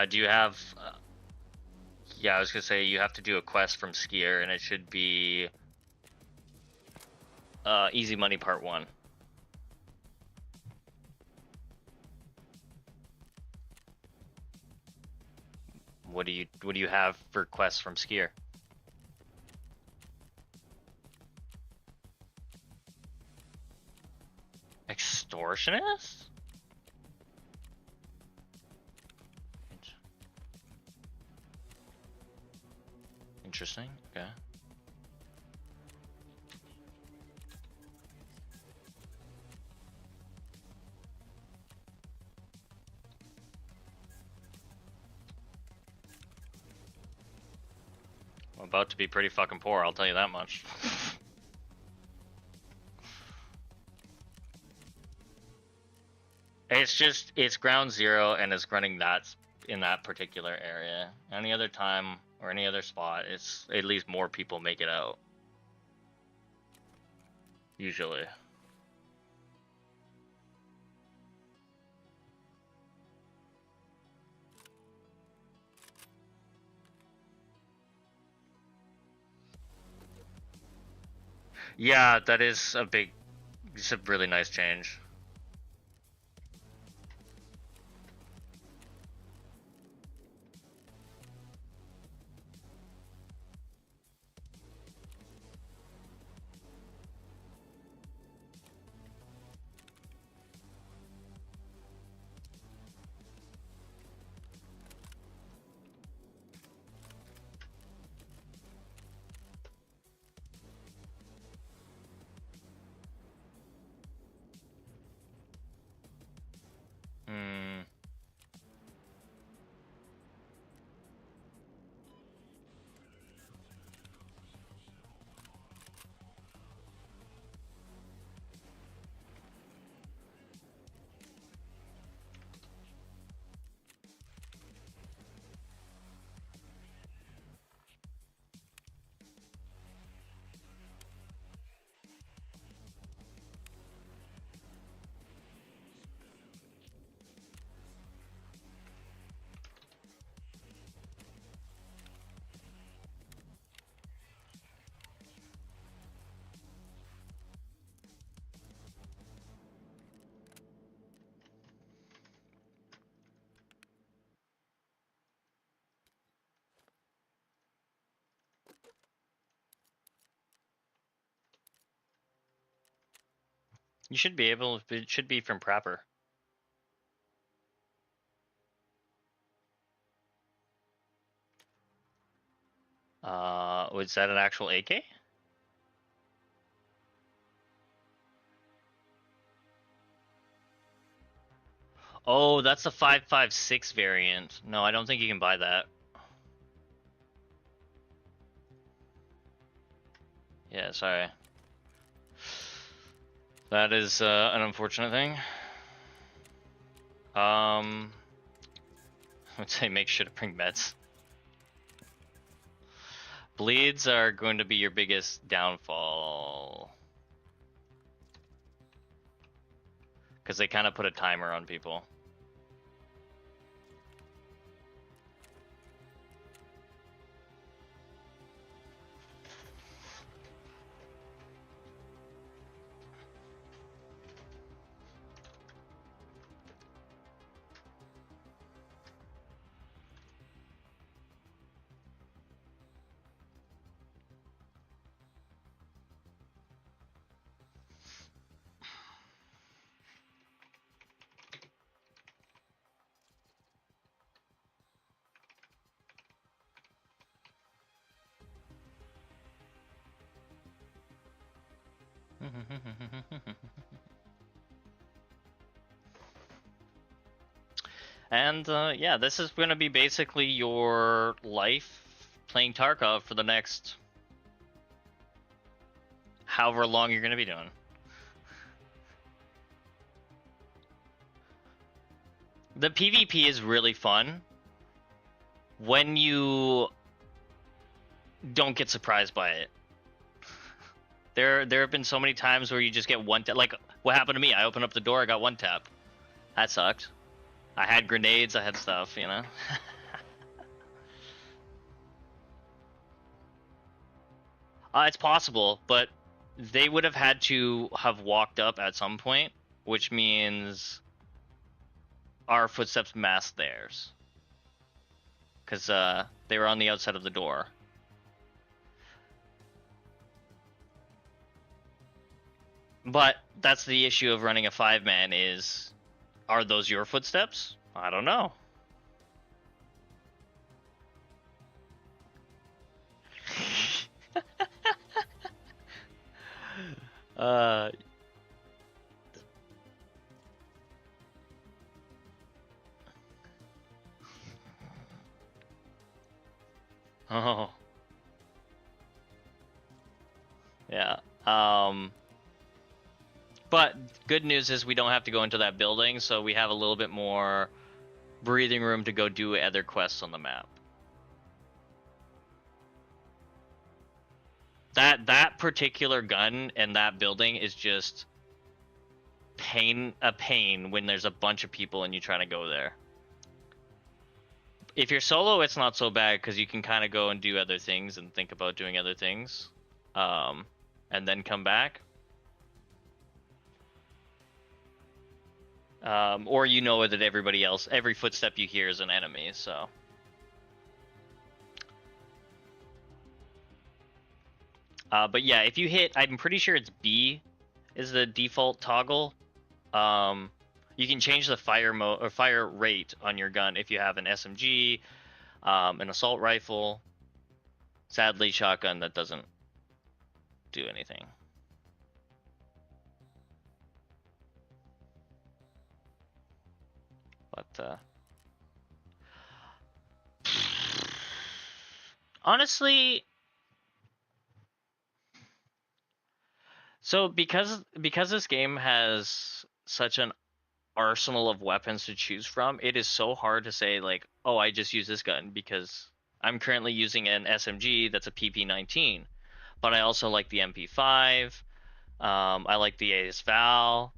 Do you have? Yeah, I was gonna say you have to do a quest from Skier, and it should be Easy Money Part 1. What do you have for quests from Skier? Extortionist? Interesting. Okay. About to be pretty fucking poor, I'll tell you that much. It's ground zero and it's running that in that particular area. Any other time or any other spot, it's at least more people make it out. Usually. Yeah, that is it's a really nice change. Hmm. You should be able, it should be from Prapor. Was that an actual AK? Oh, that's the 5.56 variant. No, I don't think you can buy that. Yeah, sorry. That is an unfortunate thing. I would say make sure to bring meds. Bleeds are going to be your biggest downfall. Because they kind of put a timer on people. And yeah, this is going to be basically your life playing Tarkov for the next however long you're going to be doing. The PvP is really fun when you don't get surprised by it. There have been so many times where you just get one tap. Like what happened to me? I opened up the door, I got one tap. That sucked. I had grenades, I had stuff, you know. It's possible, but they would have had to have walked up at some point, which means our footsteps masked theirs. Because they were on the outside of the door. But that's the issue of running a 5-man is, are those your footsteps? I don't know. Oh. Yeah. But good news is we don't have to go into that building, so we have a little bit more breathing room to go do other quests on the map. That particular gun and that building is just a pain when there's a bunch of people and you try to go there. If you're solo, it's not so bad because you can kind of go and do other things and think about doing other things, and then come back. Or you know that every footstep you hear is an enemy, so. But yeah, if you hit, I'm pretty sure it's B is the default toggle. You can change the fire mode or fire rate on your gun if you have an SMG, an assault rifle. Sadly, shotgun, that doesn't do anything. But honestly, so because this game has such an arsenal of weapons to choose from, it is so hard to say like, oh, I just use this gun because I'm currently using an SMG that's a PP19, but I also like the MP5. I like the AS Val,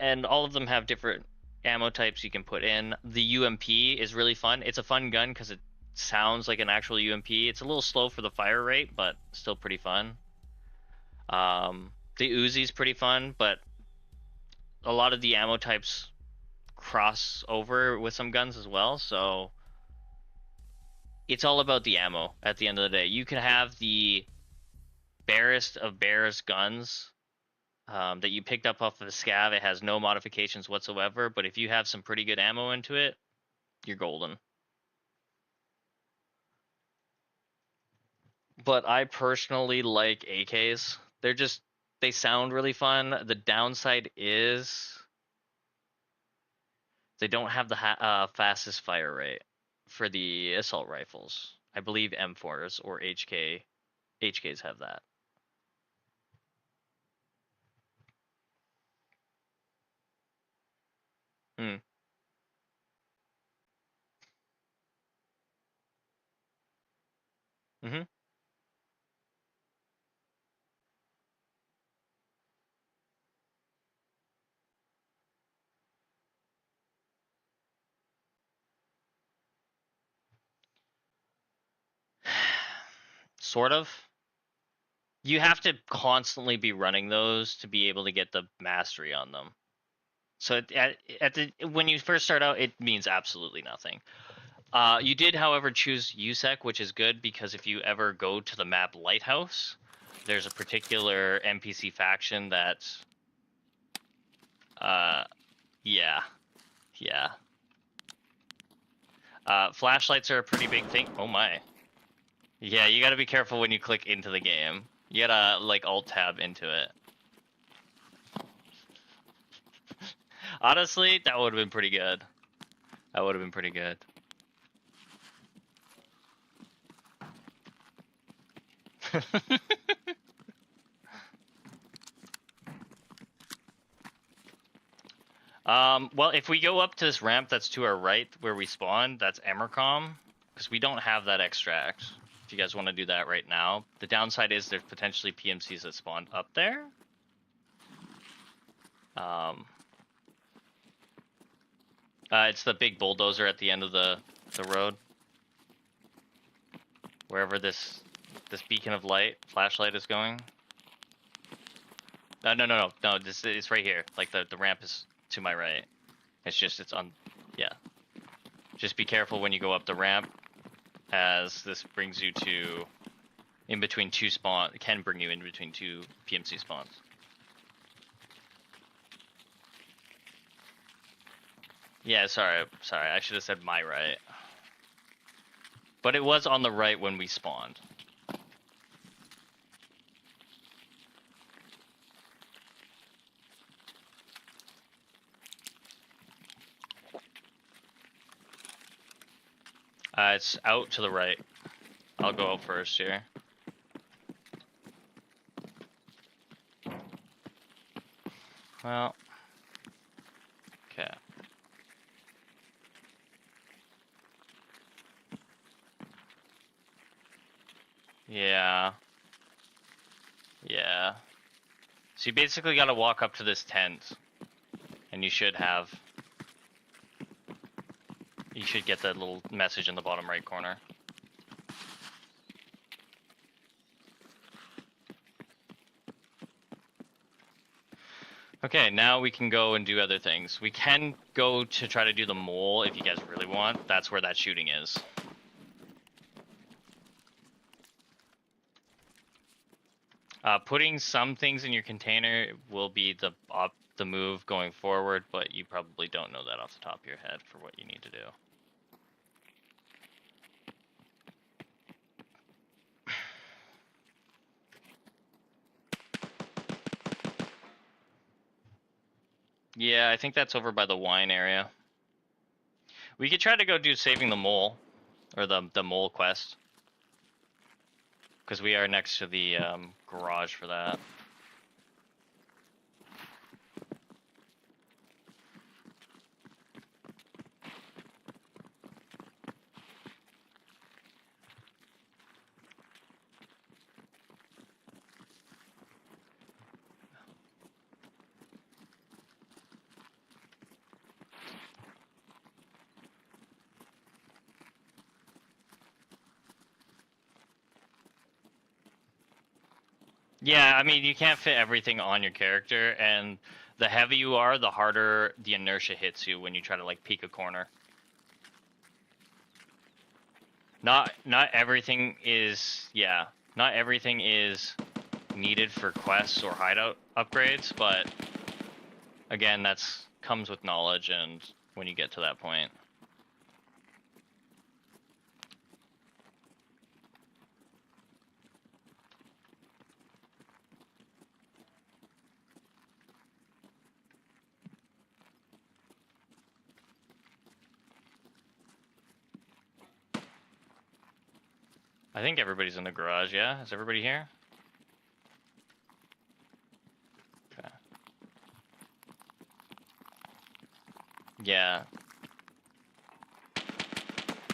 and all of them have different ammo types you can put in. The UMP is really fun. It's a fun gun because it sounds like an actual UMP. It's a little slow for the fire rate, but still pretty fun. The Uzi's pretty fun, but a lot of the ammo types cross over with some guns as well, so it's all about the ammo at the end of the day. You can have the barest of barest guns that you picked up off of the scav. It has no modifications whatsoever, but if you have some pretty good ammo into it, you're golden. But I personally like AKs. They sound really fun. The downside is they don't have the fastest fire rate for the assault rifles. I believe M4s or HKs have that. Hmm. Mm-hmm. Sort of. You have to constantly be running those to be able to get the mastery on them. So when you first start out, it means absolutely nothing. You did, however, choose USEC, which is good because if you ever go to the map Lighthouse, there's a particular NPC faction that, yeah. Flashlights are a pretty big thing. Oh my. Yeah, you gotta be careful when you click into the game. You gotta, like, alt-tab into it. Honestly, that would have been pretty good. That would have been pretty good. Well, if we go up to this ramp that's to our right where we spawned, that's Emercom, because we don't have that extract. If you guys want to do that right now. The downside is there's potentially PMCs that spawned up there. It's the big bulldozer at the end of the road. Wherever this beacon of light, flashlight is going. No. This is right here. Like the ramp is to my right. It's on, yeah. Just be careful when you go up the ramp, as this brings you to in between two spawns. It can bring you in between two PMC spawns. Yeah, sorry. I should have said my right. But it was on the right when we spawned. It's out to the right. I'll go out first here. Well. Okay. Yeah. Yeah. So you basically gotta walk up to this tent. And you should have... You should get that little message in the bottom right corner. Okay, now we can go and do other things. We can go to try to do the mole if you guys really want. That's where that shooting is. Putting some things in your container will be the move going forward, but you probably don't know that off the top of your head for what you need to do. Yeah, I think that's over by the wine area. We could try to go do saving the mole, or the mole quest, because we are next to the garage for that. Yeah, I mean, you can't fit everything on your character, and the heavier you are, the harder the inertia hits you when you try to, like, peek a corner. Not everything is, yeah, not everything is needed for quests or hideout upgrades, but again, that's comes with knowledge and when you get to that point. I think everybody's in the garage, yeah? Is everybody here? Okay. Yeah.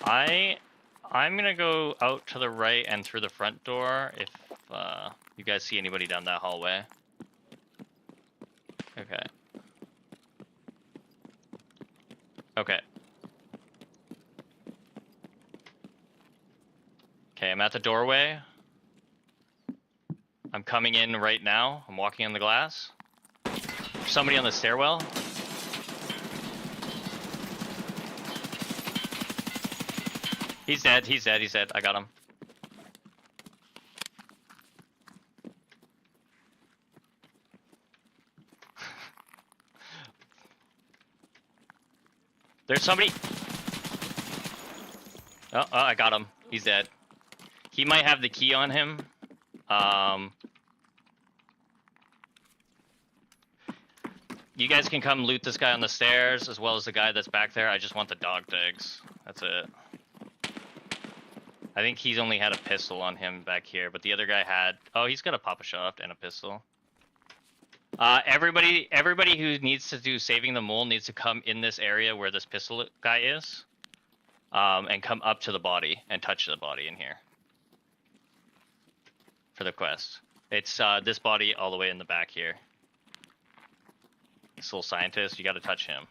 I'm gonna go out to the right and through the front door if you guys see anybody down that hallway. Okay. Okay. Okay, I'm at the doorway. I'm coming in right now. I'm walking on the glass. There's somebody on the stairwell. He's dead, he's dead, he's dead. I got him. There's somebody. Oh, I got him. He's dead. He might have the key on him. You guys can come loot this guy on the stairs as well as the guy that's back there. I just want the dog tags. That's it. I think he's only had a pistol on him back here, but the other guy had... Oh, he's got a pop-a-shot and a pistol. Everybody who needs to do saving the mole needs to come in this area where this pistol guy is. And come up to the body and touch the body in here. For the quest. It's this body all the way in the back here. This little scientist, you gotta touch him.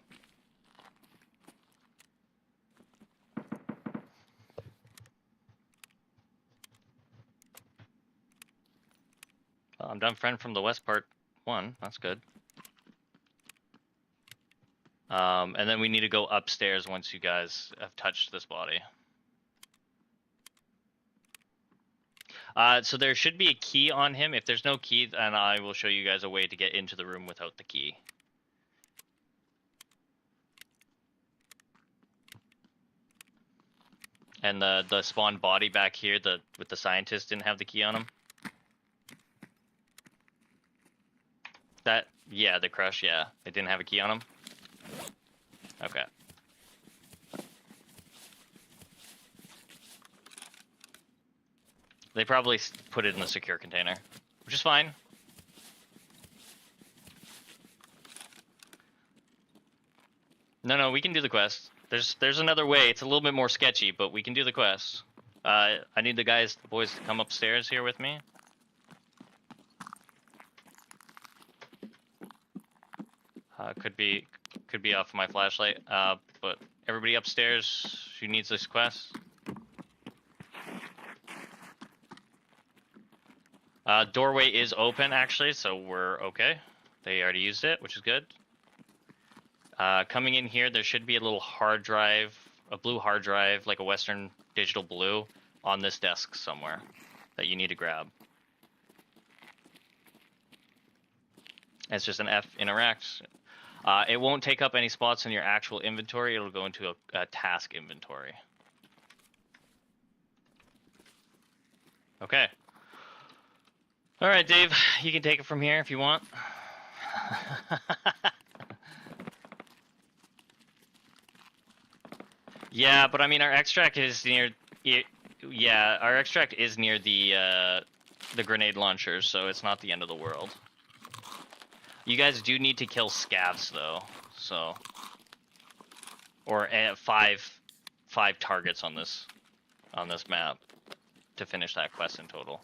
Well, I'm done friend from the west part 1, that's good. And then we need to go upstairs once you guys have touched this body. So there should be a key on him. If there's no key, then I will show you guys a way to get into the room without the key. And the spawn body back here, with the scientist didn't have the key on him. Yeah, the crush, yeah. It didn't have a key on him? Okay. They probably put it in the secure container, which is fine. No, we can do the quest. There's another way. It's a little bit more sketchy, but we can do the quest. I need the boys to come upstairs here with me. Could be off my flashlight. But everybody upstairs who needs this quest. Doorway is open actually, so we're okay. They already used it, which is good. Coming in here, there should be a little hard drive, a blue hard drive, like a Western Digital blue, on this desk somewhere that you need to grab. It's just an F interact. It won't take up any spots in your actual inventory. It'll go into a task inventory. Okay. All right, Dave, you can take it from here if you want. Yeah, but I mean, our extract is near. Yeah, our extract is near the grenade launchers, so it's not the end of the world. You guys do need to kill scavs though, so or five targets on this map to finish that quest in total.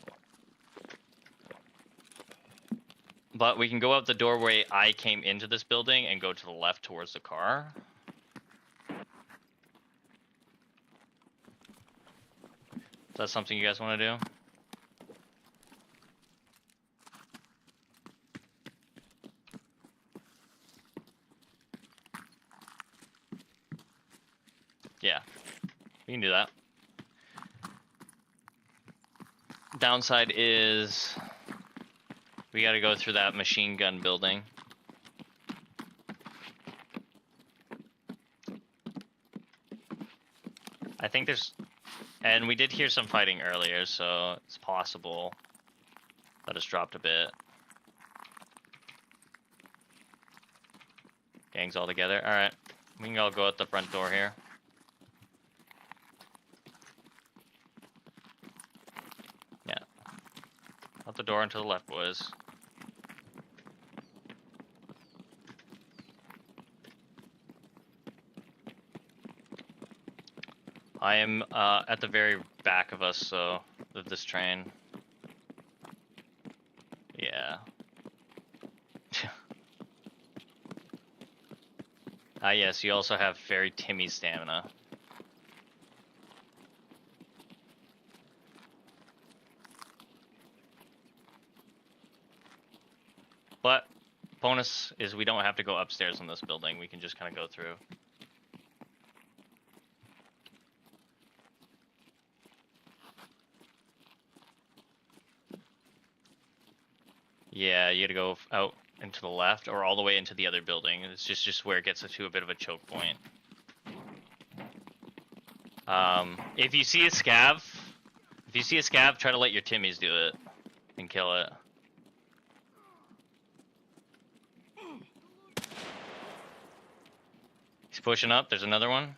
But we can go out the doorway I came into this building and go to the left towards the car. Is that something you guys want to do? Yeah, we can do that. Downside is we got to go through that machine gun building. I think there's... And we did hear some fighting earlier, so it's possible that it's dropped a bit. Gangs all together. Alright, we can all go out the front door here. Yeah. Out the door and to the left, boys. I am at the very back of us, so of this train. Yeah. Yes, you also have very Timmy stamina. But bonus is we don't have to go upstairs in this building. We can just kind of go through. Yeah, you gotta go out into the left or all the way into the other building. It's just where it gets to a bit of a choke point. If you see a scav, try to let your Timmies do it and kill it. He's pushing up. There's another one.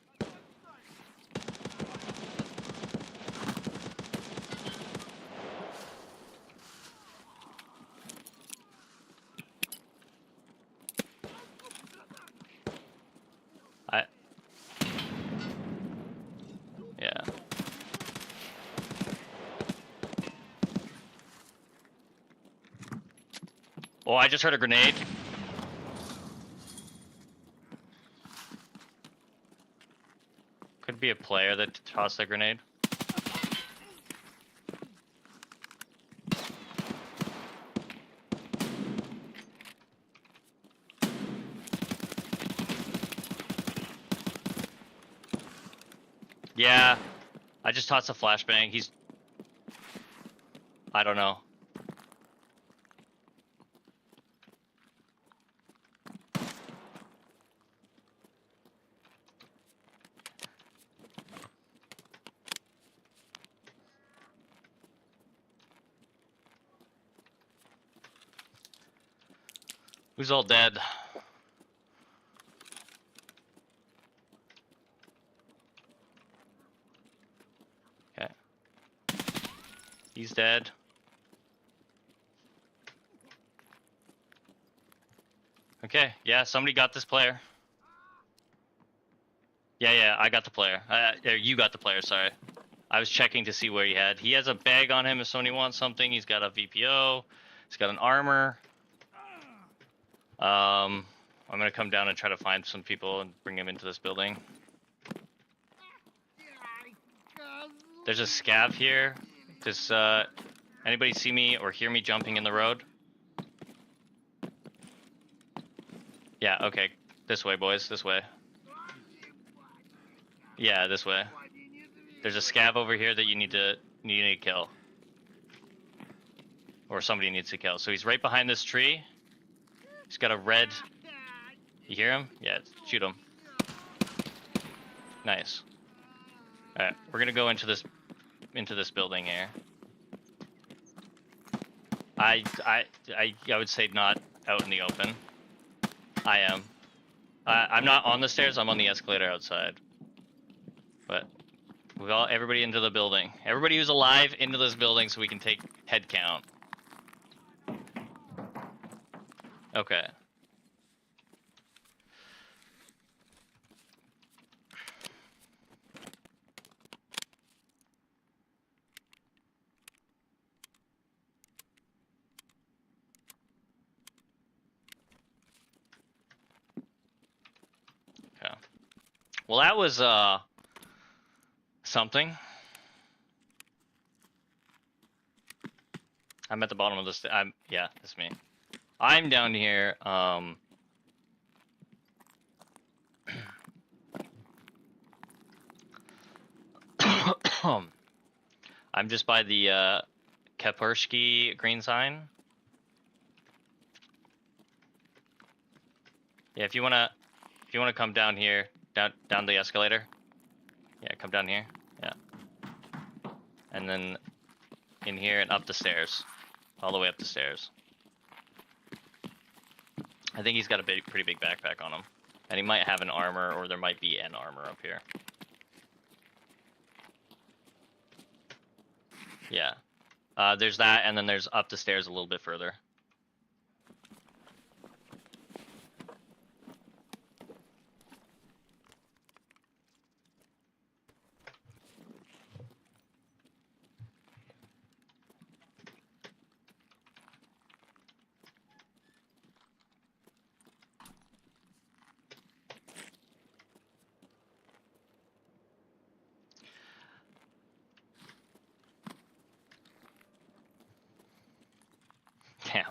Yeah. Oh, I just heard a grenade. Could be a player that tossed a grenade. Yeah, I just tossed a flashbang. He's... I don't know. Who's all dead? Okay. He's dead. Okay, yeah, somebody got this player. Yeah, I got the player. You got the player, sorry. I was checking to see where he had. He has a bag on him if somebody wants something. He's got a VPO. He's got an armor. I'm gonna come down and try to find some people and bring him into this building. There's a scav here. Does anybody see me or hear me jumping in the road? Yeah, okay. This way, boys. This way. Yeah, this way. There's a scav over here that you need to kill. Or somebody needs to kill. So he's right behind this tree. He's got a red... You hear him? Yeah, shoot him. Nice. Alright, we're gonna go into this building here. I would say not out in the open. I am. I'm not on the stairs, I'm on the escalator outside. But everybody into the building. Everybody who's alive into this building so we can take head count. Okay. Okay. Well, that was something. I'm at the bottom of this. Yeah, that's me. I'm down here. I'm just by the Kaspersky green sign. Yeah, if you wanna come down here, down the escalator. Yeah, come down here. Yeah. And then in here and up the stairs. All the way up the stairs. I think he's got a pretty big backpack on him. And he might have an armor, or there might be an armor up here. Yeah. There's that, and then there's up the stairs a little bit further. Damn.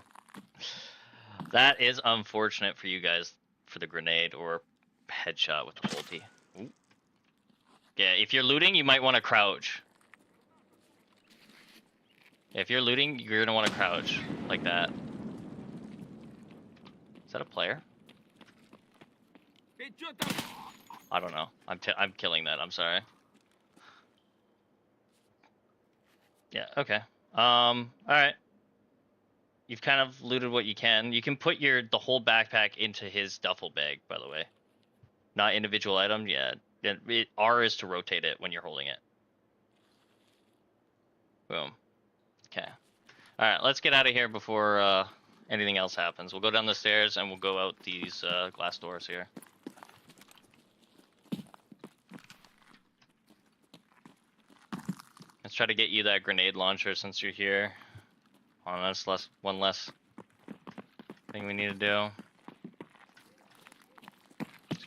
That is unfortunate for you guys for the grenade or headshot with the ulti. Ooh. Yeah, if you're looting, you might want to crouch. If you're looting, you're gonna want to crouch like that. Is that a player? I don't know. I'm killing that. I'm sorry. Yeah. Okay. All right. You've kind of looted what you can. You can put the whole backpack into his duffel bag, by the way. Not individual item. Yeah. R is to rotate it when you're holding it. Boom. Okay. All right. Let's get out of here before anything else happens. We'll go down the stairs and we'll go out these glass doors here. Let's try to get you that grenade launcher since you're here. Oh, that's one less thing we need to do.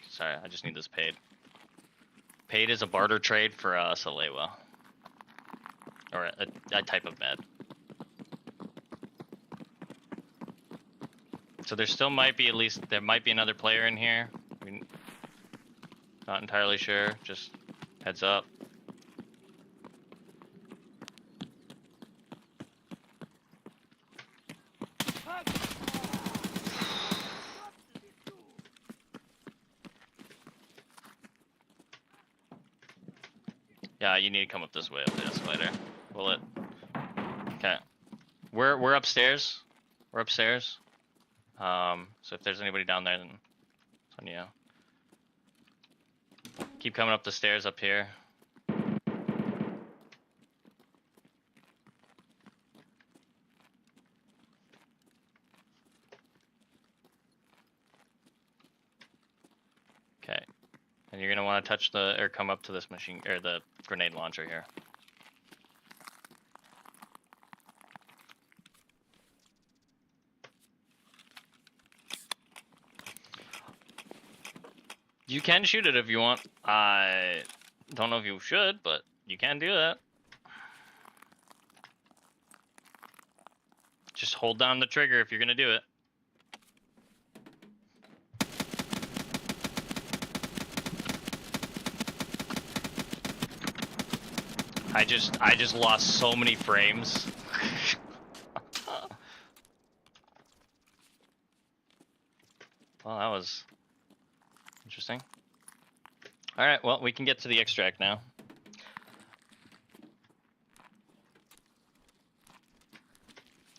Sorry, I just need this paid. Paid is a barter trade for Salewa. Or a type of med. So there still might be there might be another player in here. Not entirely sure, just heads up. Yeah, you need to come up this way up the escalator. Will it? Okay. We're upstairs. We're upstairs. So if there's anybody down there, then it's on you. Keep coming up the stairs up here. Okay. And you're gonna want to touch the or come up to this machine or the grenade launcher here. You can shoot it if you want. I don't know if you should, but you can do that. Just hold down the trigger if you're gonna do it. I just lost so many frames. Well, that was interesting. All right, well, we can get to the extract now.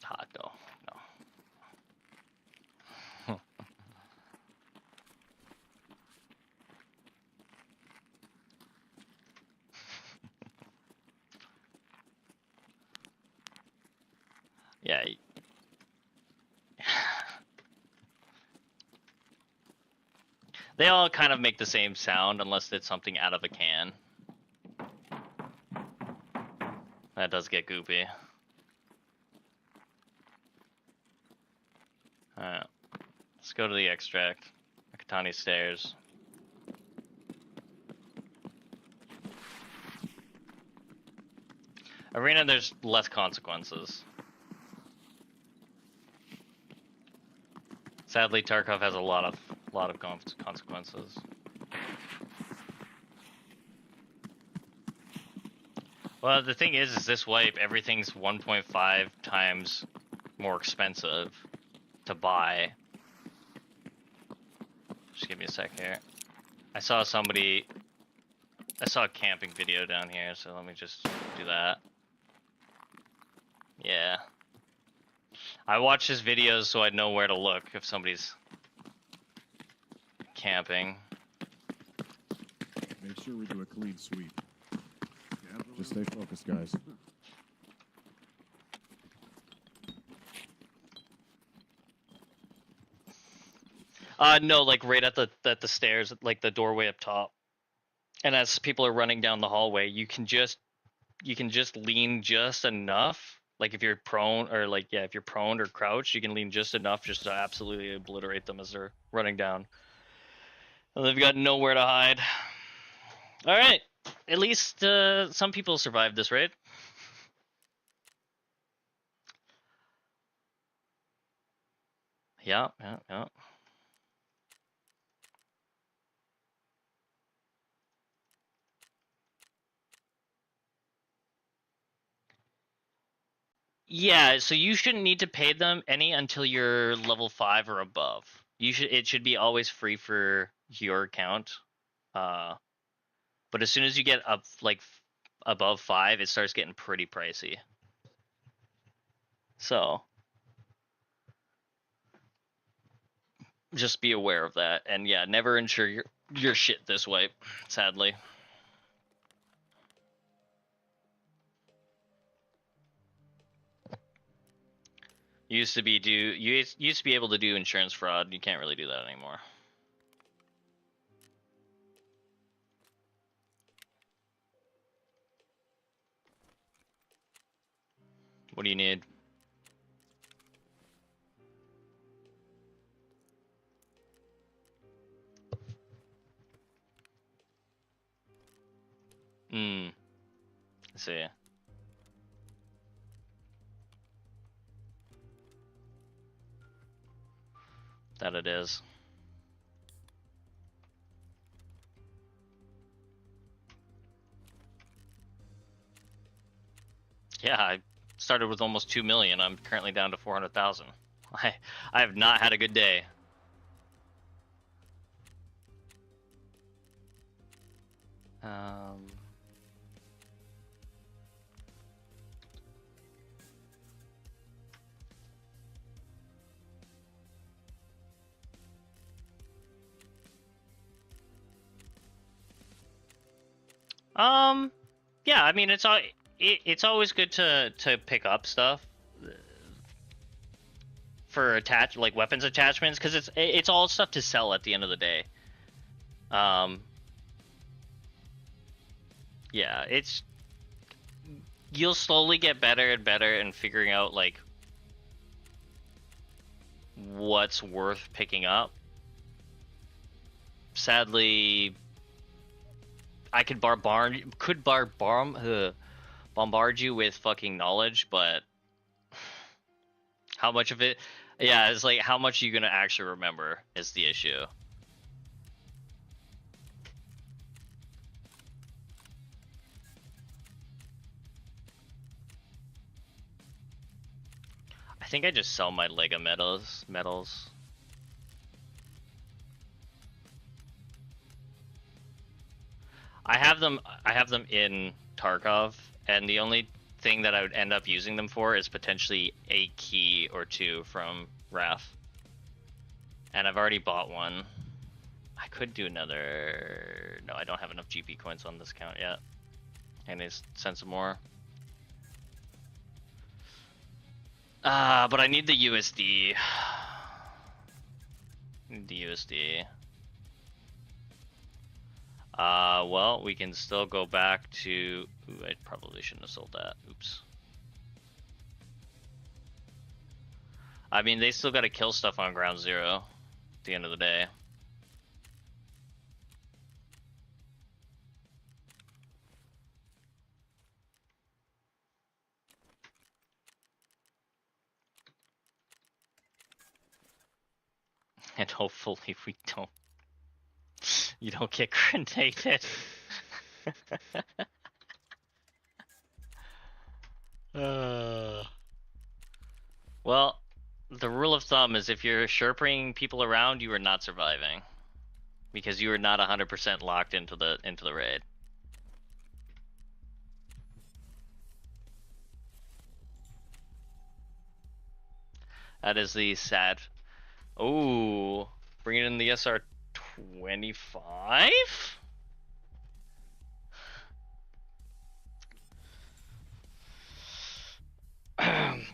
Hot though, no. Yeah. They all kind of make the same sound unless it's something out of a can. That does get goopy. Alright. Let's go to the extract. Akatani stairs. Arena, there's less consequences. Sadly, Tarkov has a lot of consequences. Well, the thing is this wipe, everything's 1.5 times more expensive to buy. Just give me a sec here. I saw a camping video down here, so let me just do that. Yeah. I watch his videos so I know where to look if somebody's camping. Make sure we do a clean sweep. Just stay focused, guys. No, like right at the stairs, like the doorway up top. And as people are running down the hallway, you can just lean just enough. Like if you're prone or like yeah, if you're prone or crouched, you can lean just enough just to absolutely obliterate them as they're running down. And they've got nowhere to hide. All right, at least some people survived this raid. Yeah. Yeah, so you shouldn't need to pay them any until you're level 5 or above. It should be always free for your account. But as soon as you get up like above 5, it starts getting pretty pricey. So just be aware of that. And yeah, never insure your shit this way, sadly. You used to be able to do insurance fraud. You can't really do that anymore. What do you need? Let's see. That it is. Yeah, I started with almost 2 million. I'm currently down to 400,000. I have not had a good day. Yeah, I mean it's always good to pick up stuff for like weapons attachments because it's all stuff to sell at the end of the day. Yeah, you'll slowly get better and better in figuring out like what's worth picking up. Sadly, I could bombard you with fucking knowledge, but how much of it? Yeah, it's like how much are you gonna actually remember is the issue. I think I just sell my Lego medals. I have them in Tarkov, and the only thing that I would end up using them for is potentially a key or two from Wrath. And I've already bought one. I could do another... No, I don't have enough GP coins on this account yet. I need to send some more. But I need the USD. Need the USD. Well, we can still go back to... Ooh, I probably shouldn't have sold that. Oops. I mean, they still gotta kill stuff on ground zero at the end of the day. And hopefully we don't... You don't get grenaded. Well, the rule of thumb is if you're sherping people around, you are not surviving. Because you are not 100% locked into the raid. That is the sad... Ooh, bringing in the SR-25?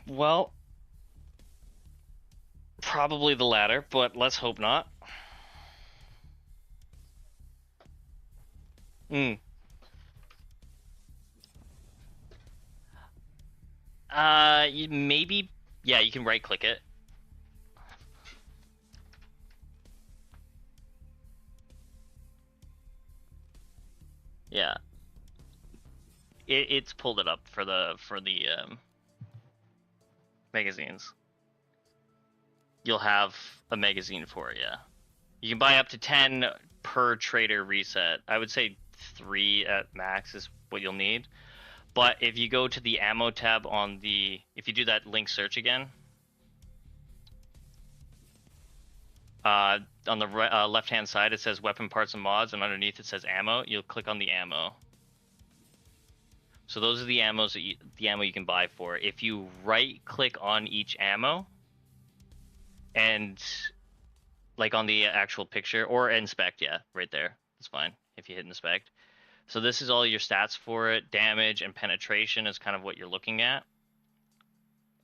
Well, probably the latter, but let's hope not. Maybe, yeah, you can right click it. Yeah. It's pulled it up for the magazines. You'll have a magazine for it, yeah. You can buy up to 10 per trader reset. I would say 3 at max is what you'll need. But if you go to the ammo tab on if you do that link search again, on the left-hand side it says weapon parts and mods, and underneath it says ammo. You'll click on the ammo. So those are the ammos the ammo you can buy for. If you right-click on each ammo, and like on the actual picture, or inspect, yeah, right there. That's fine if you hit inspect. So this is all your stats for it. Damage and penetration is kind of what you're looking at.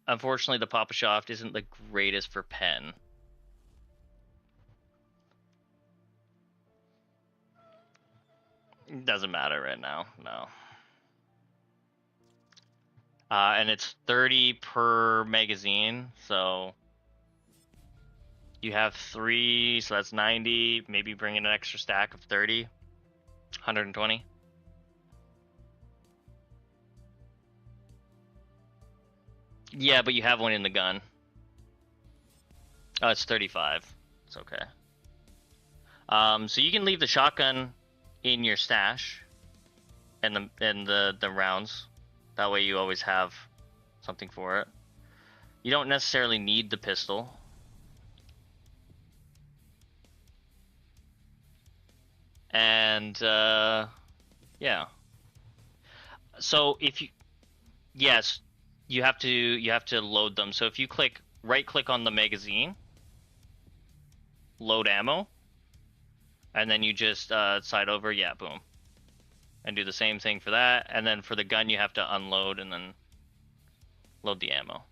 Unfortunately, the Papa Shaft isn't the greatest for pen. Doesn't matter right now, no. And it's 30 per magazine, so you have 3, so that's 90. Maybe bring in an extra stack of 30, 120. Yeah, but you have one in the gun. Oh, it's 35. It's okay. So you can leave the shotgun in your stash and the rounds. That way you always have something for it. You don't necessarily need the pistol. And yeah. So if you, yes, you have to load them. So if you right click on the magazine, load ammo, and then you just side over, yeah, boom. And do the same thing for that, and then for the gun you have to unload and then load the ammo.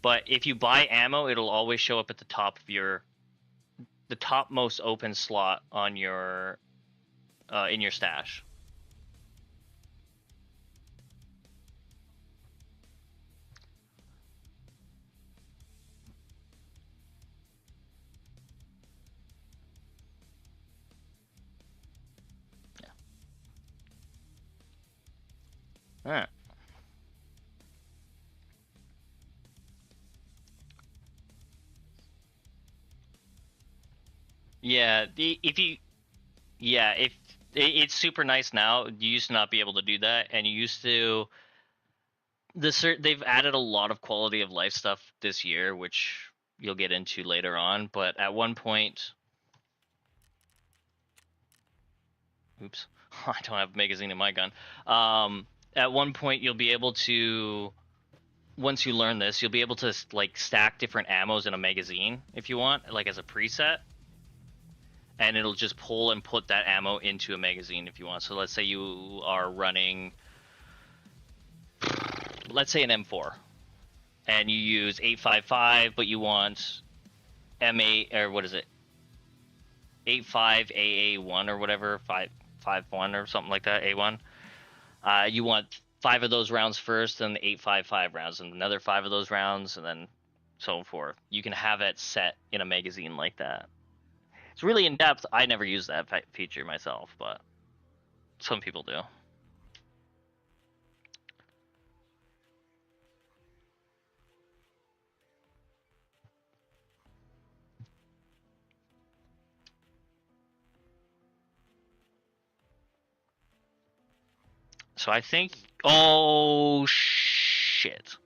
But if you buy ammo, it'll always show up at the top of the topmost open slot on your in your stash. Yeah, if you, yeah, if it's super nice now. You used to not be able to do that, and you used to. They've added a lot of quality of life stuff this year, which you'll get into later on. But at one point, oops, I don't have a magazine in my gun. At one point, you'll be able to. Once you learn this, you'll be able to like stack different ammos in a magazine if you want, like as a preset, and it'll just pull and put that ammo into a magazine if you want. So let's say you are running, let's say an M4, and you use 855, but you want M8 or what is it, 85 AA1 or whatever, 551 or something like that, A1. You want 5 of those rounds first, then the 855 rounds, and another 5 of those rounds, and then so forth. You can have it set in a magazine like that. It's really in depth. I never use that feature myself, but some people do. So I think. Oh shit!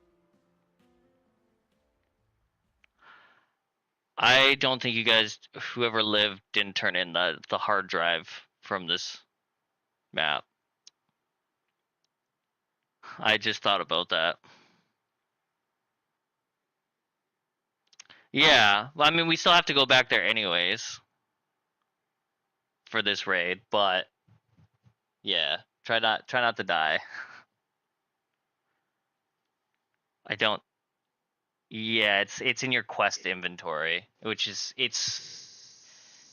I don't think you guys, whoever lived, didn't turn in the hard drive from this map. I just thought about that. Yeah, I mean, we still have to go back there anyways for this raid, but yeah, try not to die. I don't. Yeah, it's in your quest inventory, which is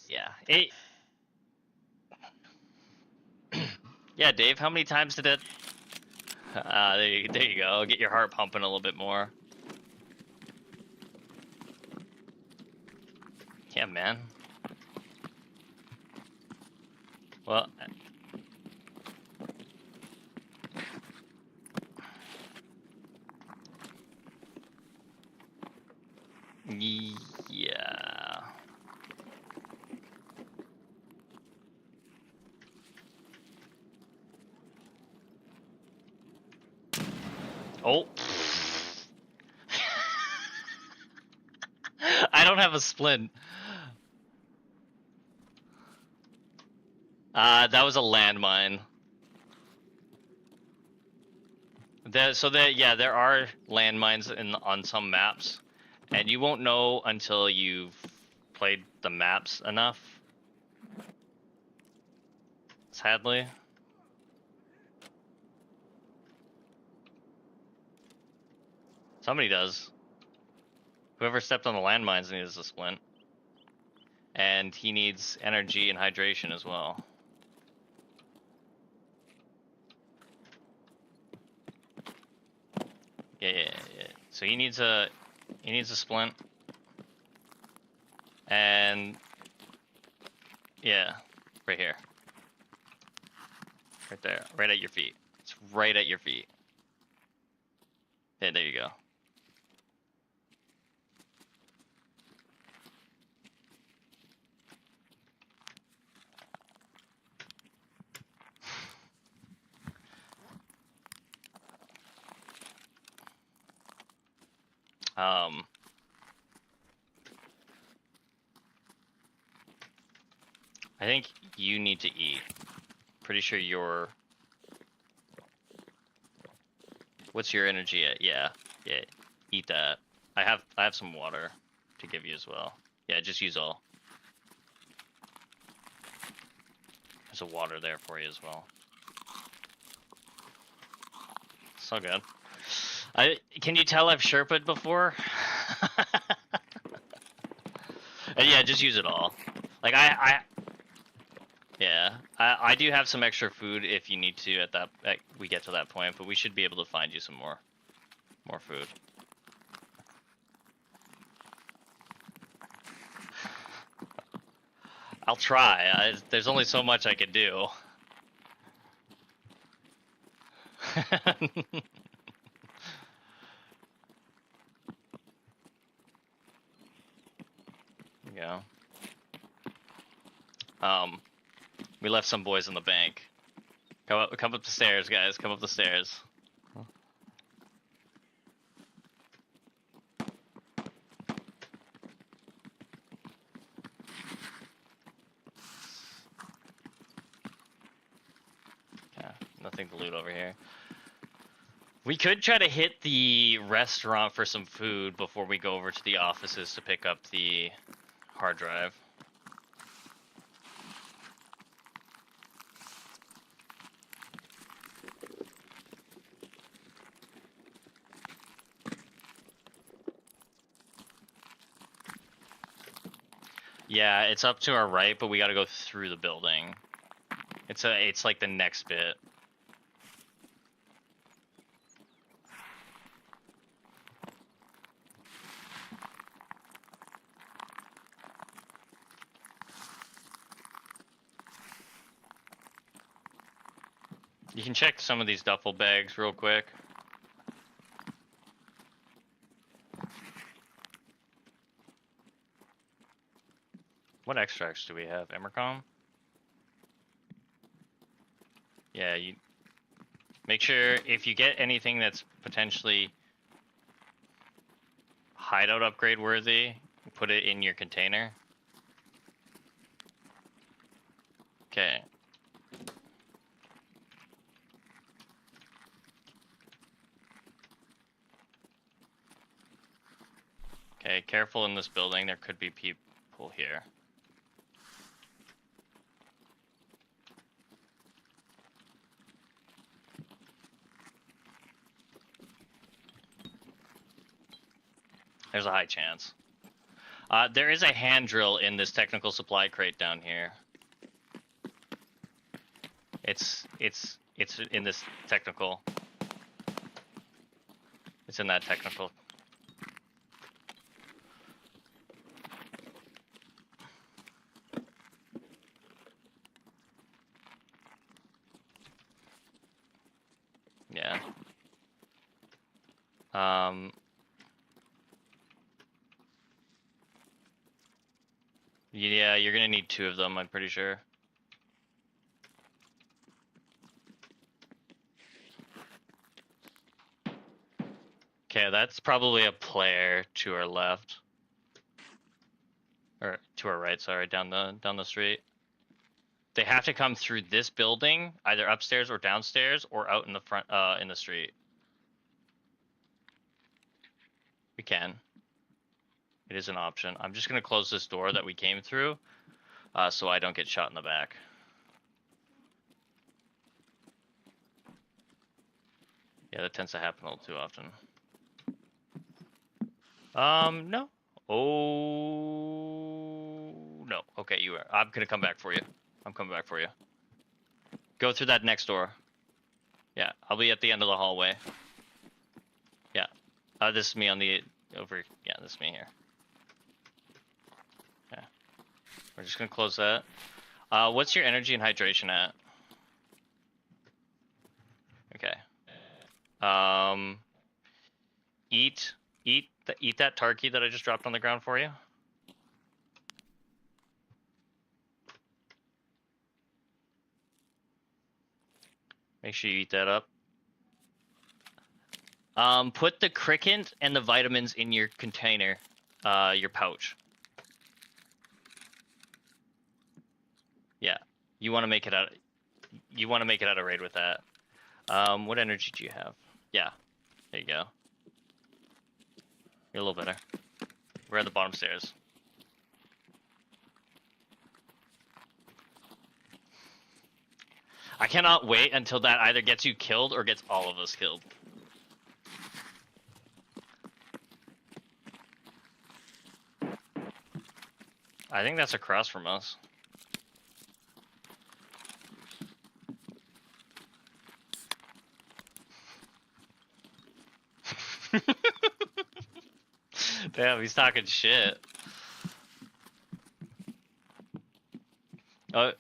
yeah. Yeah, Dave, how many times did it? There you go. Get your heart pumping a little bit more. Yeah, man. Well, yeah. Oh. I don't have a splint. That was a landmine. Yeah, there are landmines on some maps, and you won't know until you've played the maps enough. Sadly. Somebody does. Whoever stepped on the landmines needs a splint. And he needs energy and hydration as well. Yeah. So he needs a splint. And yeah, right here. Right there. Right at your feet. It's right at your feet. Yeah, there you go. I think you need to eat. Pretty sure you're. What's your energy at? Yeah. Eat that. I have some water to give you as well. Yeah, just use all. There's a water there for you as well. So good. Can you tell I've Sherpa'd before? Yeah, just use it all. Like yeah, I do have some extra food if you need to we get to that point, but we should be able to find you some more food. I'll try. There's only so much I can do. Yeah. We left some boys in the bank. Come up the stairs, guys. Come up the stairs. Yeah, nothing to loot over here. We could try to hit the restaurant for some food before we go over to the offices to pick up the hard drive. Yeah, it's up to our right, but we gotta go through the building. It's like the next bit. You can check some of these duffel bags real quick. What extracts do we have? Emercom? Yeah, you make sure if you get anything that's potentially hideout upgrade worthy, put it in your container. Okay. Okay, careful in this building. There could be people here. There's a high chance. There is a hand drill in this technical supply crate down here. It's in this technical. It's in that technical. Yeah. Yeah, you're gonna need 2 of them, I'm pretty sure. Okay, that's probably a player to our left. Or to our right, sorry, down the street. They have to come through this building, either upstairs or downstairs, or out in the front, in the street. We can. It is an option. I'm just gonna close this door that we came through, so I don't get shot in the back. Yeah, that tends to happen a little too often. No. Oh, no. Okay, you are. I'm gonna come back for you. I'm coming back for you. Go through that next door. Yeah, I'll be at the end of the hallway. Yeah. This is me on the, over, yeah, this is me here. Yeah. We're just gonna close that. What's your energy and hydration at? Okay. Eat that turkey that I just dropped on the ground for you. Make sure you eat that up. Put the cricket and the vitamins in your container, your pouch. Yeah, you want to make it out. You want to make it out of raid with that. What energy do you have? Yeah, there you go. You're a little better. We're at the bottom stairs. I cannot wait until that either gets you killed or gets all of us killed. I think that's across from us. Damn, he's talking shit. Oh.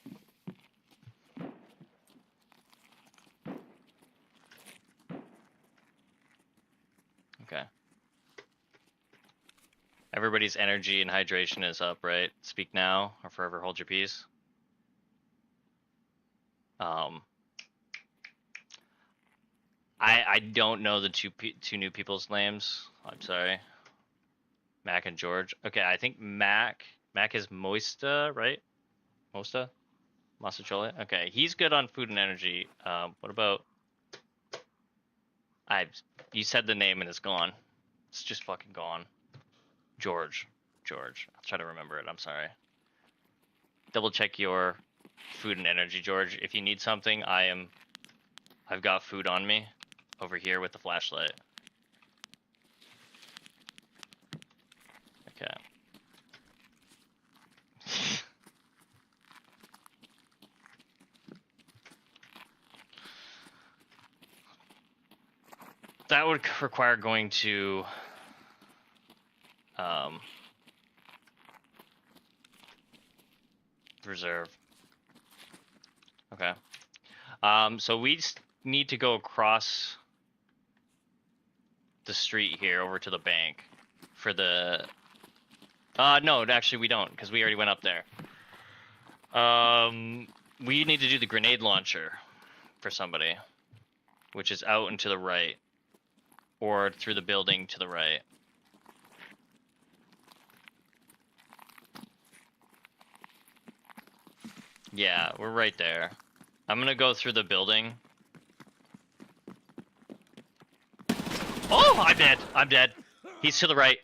Okay. Everybody's energy and hydration is up, right? Speak now or forever hold your peace. Um, I don't know the two new people's names. I'm sorry. Mac and George. Okay, I think Mac is Moista, right? Mosta? Masachole? Okay, he's good on food and energy. What about you said the name and it's gone. It's just fucking gone. George. I'll try to remember it. I'm sorry. Double check your food and energy, George. If you need something, I've got food on me over here with the flashlight. Okay. That would require going to reserve. Okay. So we just need to go across the street here over to the bank for the no, actually we don't, because we already went up there. We need to do the grenade launcher for somebody, which is out and to the right, or through the building to the right. Yeah, we're right there. I'm gonna go through the building. Oh, I'm dead. He's to the right.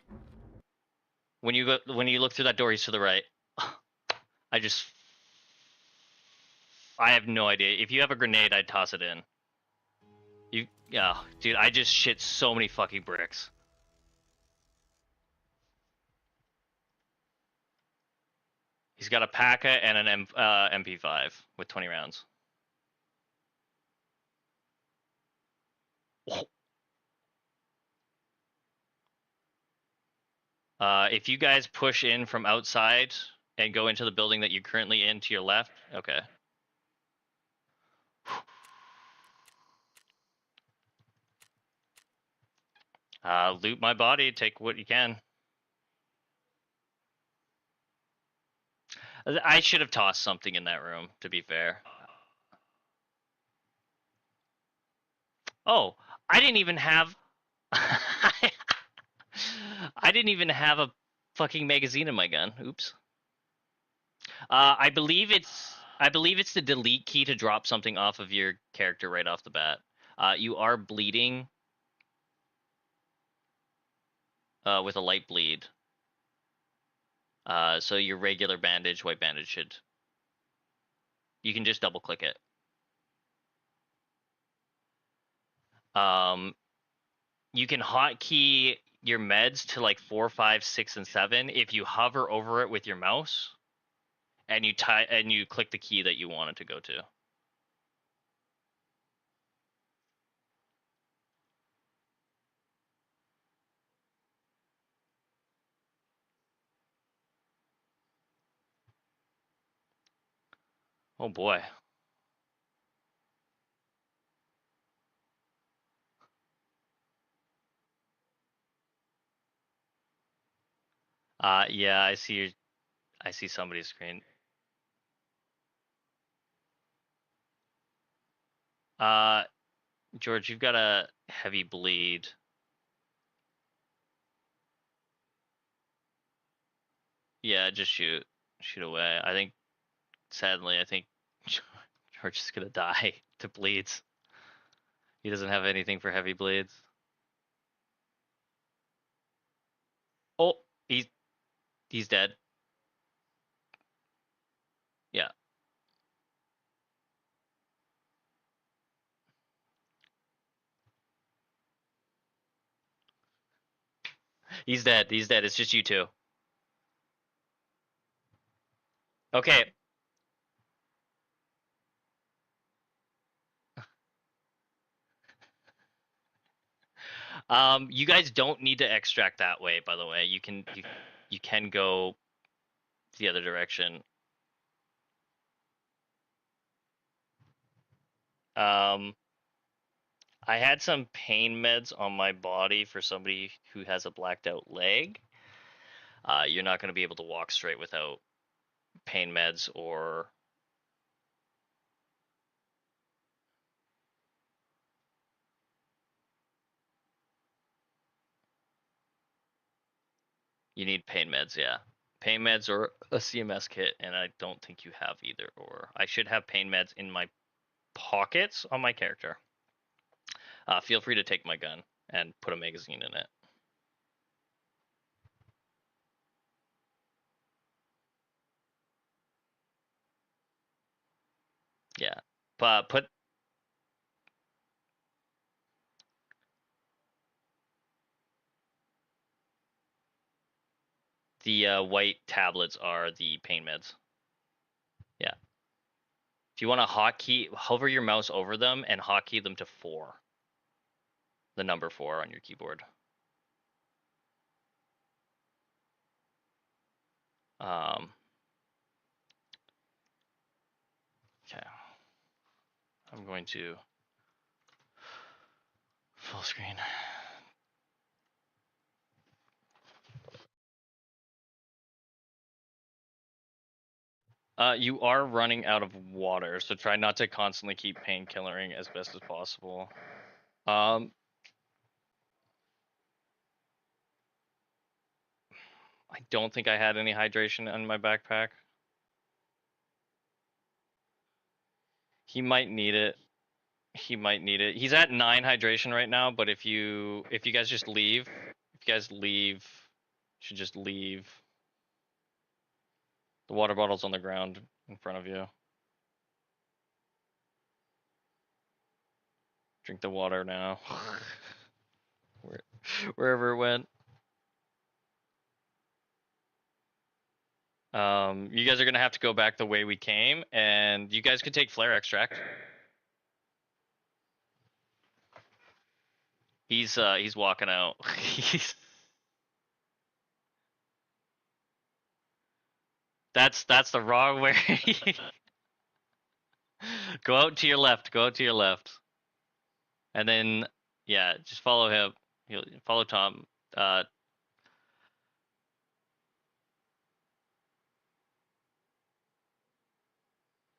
When you look through that door, he's to the right. I have no idea. If you have a grenade, I'd toss it in. Yeah, dude, I just shit so many fucking bricks. He's got a P.A.C.A and an MP5 with 20 rounds. If you guys push in from outside and go into the building that you're currently in to your left, okay. Loot my body, take what you can. I should have tossed something in that room, to be fair. Oh, I didn't even have... I didn't even have a fucking magazine in my gun. Oops. I believe it's the delete key to drop something off of your character right off the bat. You are bleeding with a light bleed. So your regular bandage, white bandage should... You can just double click it. You can hotkey your meds to like 4, 5, 6, and 7 if you hover over it with your mouse, and you click the key that you want it to go to. Oh boy. Yeah, I see somebody's screen. George, you've got a heavy bleed. Yeah, just shoot away. Sadly, I think George is gonna die to bleeds. He doesn't have anything for heavy bleeds. Oh, he's dead. Yeah. He's dead. It's just you two. Okay. You guys don't need to extract that way, by the way. You can go the other direction. I had some pain meds on my body for somebody who has a blacked out leg. You're not going to be able to walk straight without pain meds or You need pain meds, yeah. Pain meds or a CMS kit, and I don't think you have either. Or I should have pain meds in my pockets on my character. Feel free to take my gun and put a magazine in it. Yeah, but put the white tablets are the pain meds. Yeah. If you want to hotkey, hover your mouse over them and hotkey them to 4. The number 4 on your keyboard. Okay. I'm going to full screen. You are running out of water, so try not to constantly keep painkillering as best as possible. I don't think I had any hydration in my backpack. He might need it. He might need it. He's at 9 hydration right now, but if you guys just leave, you should just leave. The water bottle's on the ground in front of you. Drink the water now. Wherever it went. You guys are gonna have to go back the way we came, and you guys could take flare extract. He's walking out. That's the wrong way. Go out to your left. Go out to your left. And then yeah, just follow him. Follow Tom.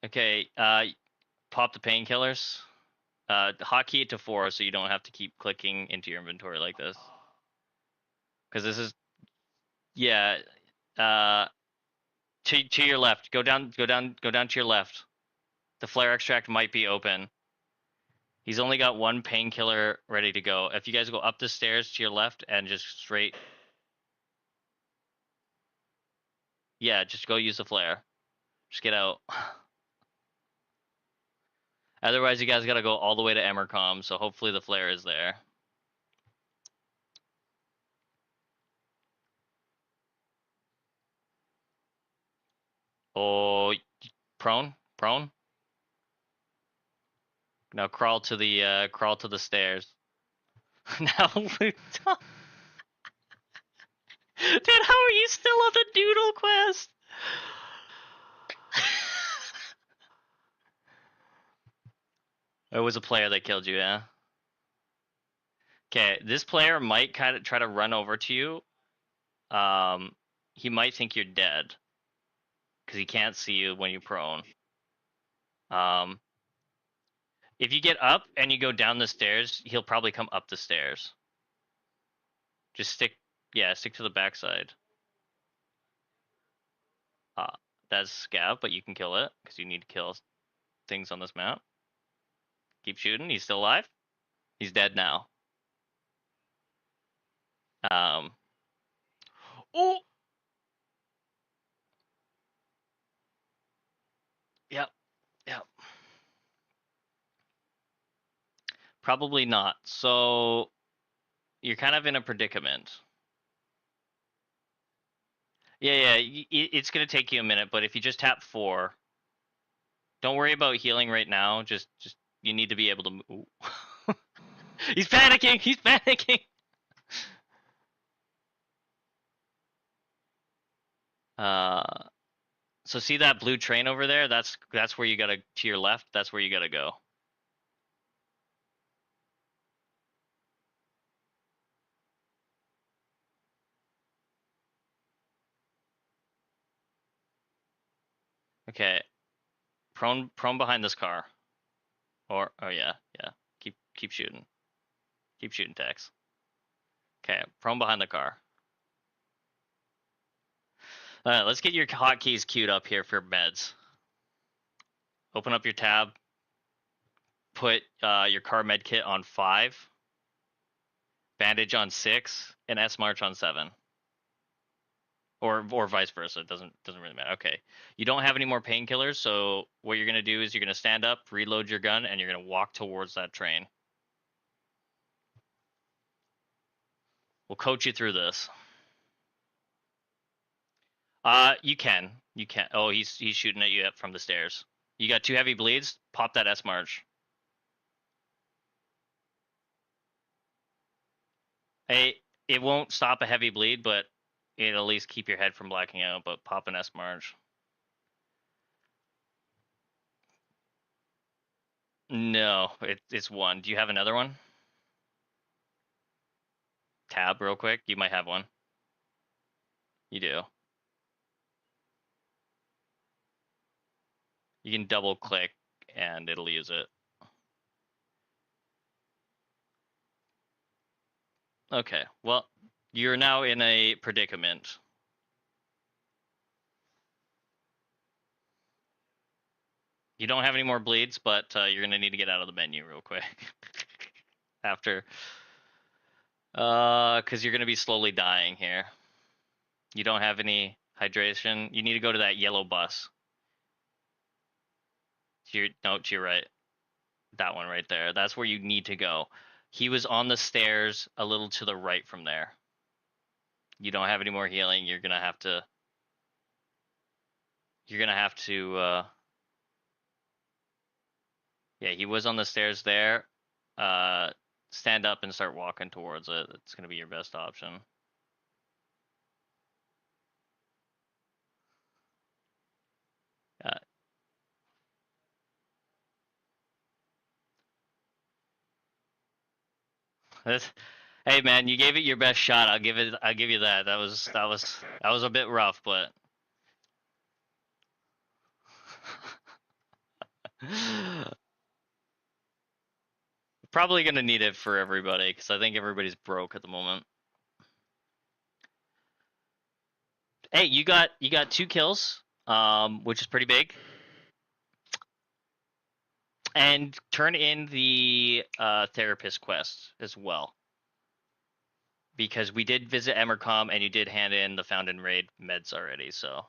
Okay, pop the painkillers. Hotkey it to 4 so you don't have to keep clicking into your inventory like this. Because this is, yeah, to your left. Go down to your left. The flare extract might be open. He's only got 1 painkiller ready to go. If you guys go up the stairs to your left and just straight, yeah, just go use the flare. Just get out. Otherwise, you guys gotta go all the way to Emercom, so hopefully the flare is there. Oh, prone. Now crawl to the stairs. Now loot up. Dude, how are you still on the doodle quest? It was a player that killed you, yeah? Okay, this player might kind of try to run over to you. He might think you're dead. Because he can't see you when you're prone. If you get up and you go down the stairs, he'll probably come up the stairs. Just stick to the backside. That's scav, but you can kill it because you need to kill things on this map. Keep shooting. He's still alive. He's dead now. Oh. Yep. Probably not. So you're kind of in a predicament. Yeah. It's gonna take you a minute, but if you just tap 4, don't worry about healing right now. Just you need to be able to move. He's panicking. So see that blue train over there? That's where you gotta, to your left. That's where you gotta go. Okay, prone behind this car. Or oh yeah. Keep shooting. Tex. Okay, prone behind the car. Alright, let's get your hotkeys queued up here for meds. Open up your tab. Put your car med kit on 5. Bandage on 6. And S-March on 7. Or vice versa. It doesn't really matter. Okay. You don't have any more painkillers, so what you're going to do is you're going to stand up, reload your gun, and you're going to walk towards that train. We'll coach you through this. You can. Oh, he's shooting at you up from the stairs. You got 2 heavy bleeds. Pop that S-March. Hey, it won't stop a heavy bleed, but it'll at least keep your head from blacking out. But pop an S-March. No, it's 1. Do you have another one? Tab real quick. You might have one. You do. You can double click and it'll use it. Okay, well, you're now in a predicament. You don't have any more bleeds, but you're going to need to get out of the menu real quick. After. Because you're going to be slowly dying here. You don't have any hydration. You need to go to that yellow bus. No, to your right. That one right there. That's where you need to go. He was on the stairs a little to the right from there. You don't have any more healing. You're gonna have to. Yeah, he was on the stairs there. Stand up and start walking towards it. It's gonna be your best option. Hey man, you gave it your best shot. I'll give you that. That was a bit rough, but probably gonna need it for everybody because I think everybody's broke at the moment. Hey, you got 2 kills, which is pretty big. And turn in the therapist quest as well. Because we did visit Emercom and you did hand in the Found and Raid meds already, so.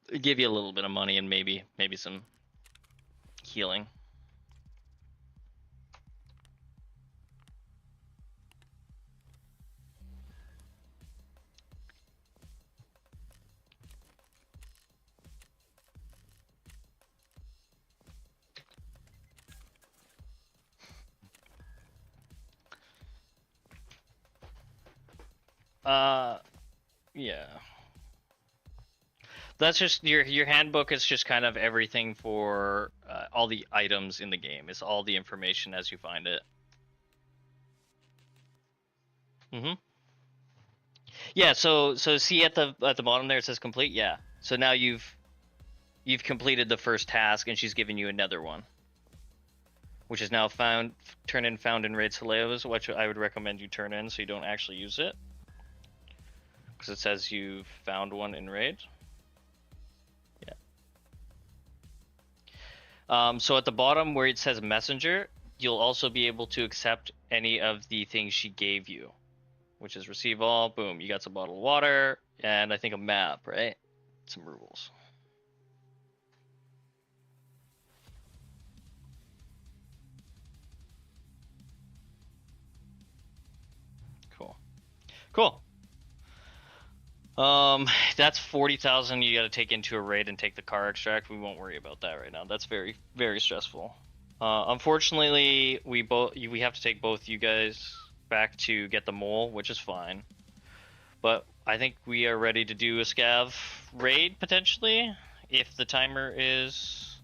It'll give you a little bit of money and maybe some healing. Yeah. That's just your handbook is just kind of everything for all the items in the game. It's all the information as you find it. Yeah, so see at the bottom there it says complete. Yeah. So now you've completed the first task and she's giving you another one. Which is now turn in Found and Raid Saleos, which I would recommend you turn in so you don't actually use it. Because it says you've found one in Raid. Yeah. So at the bottom where it says Messenger, you'll also be able to accept any of the things she gave you. Which is receive all, boom, you got some bottled water, and I think a map, right? Some rules. Cool. That's 40,000 you got to take into a raid and take the car extract. We won't worry about that right now. That's very, very stressful. Unfortunately, we have to take both you guys back to get the mole, which is fine. But I think we are ready to do a scav raid potentially if the timer is.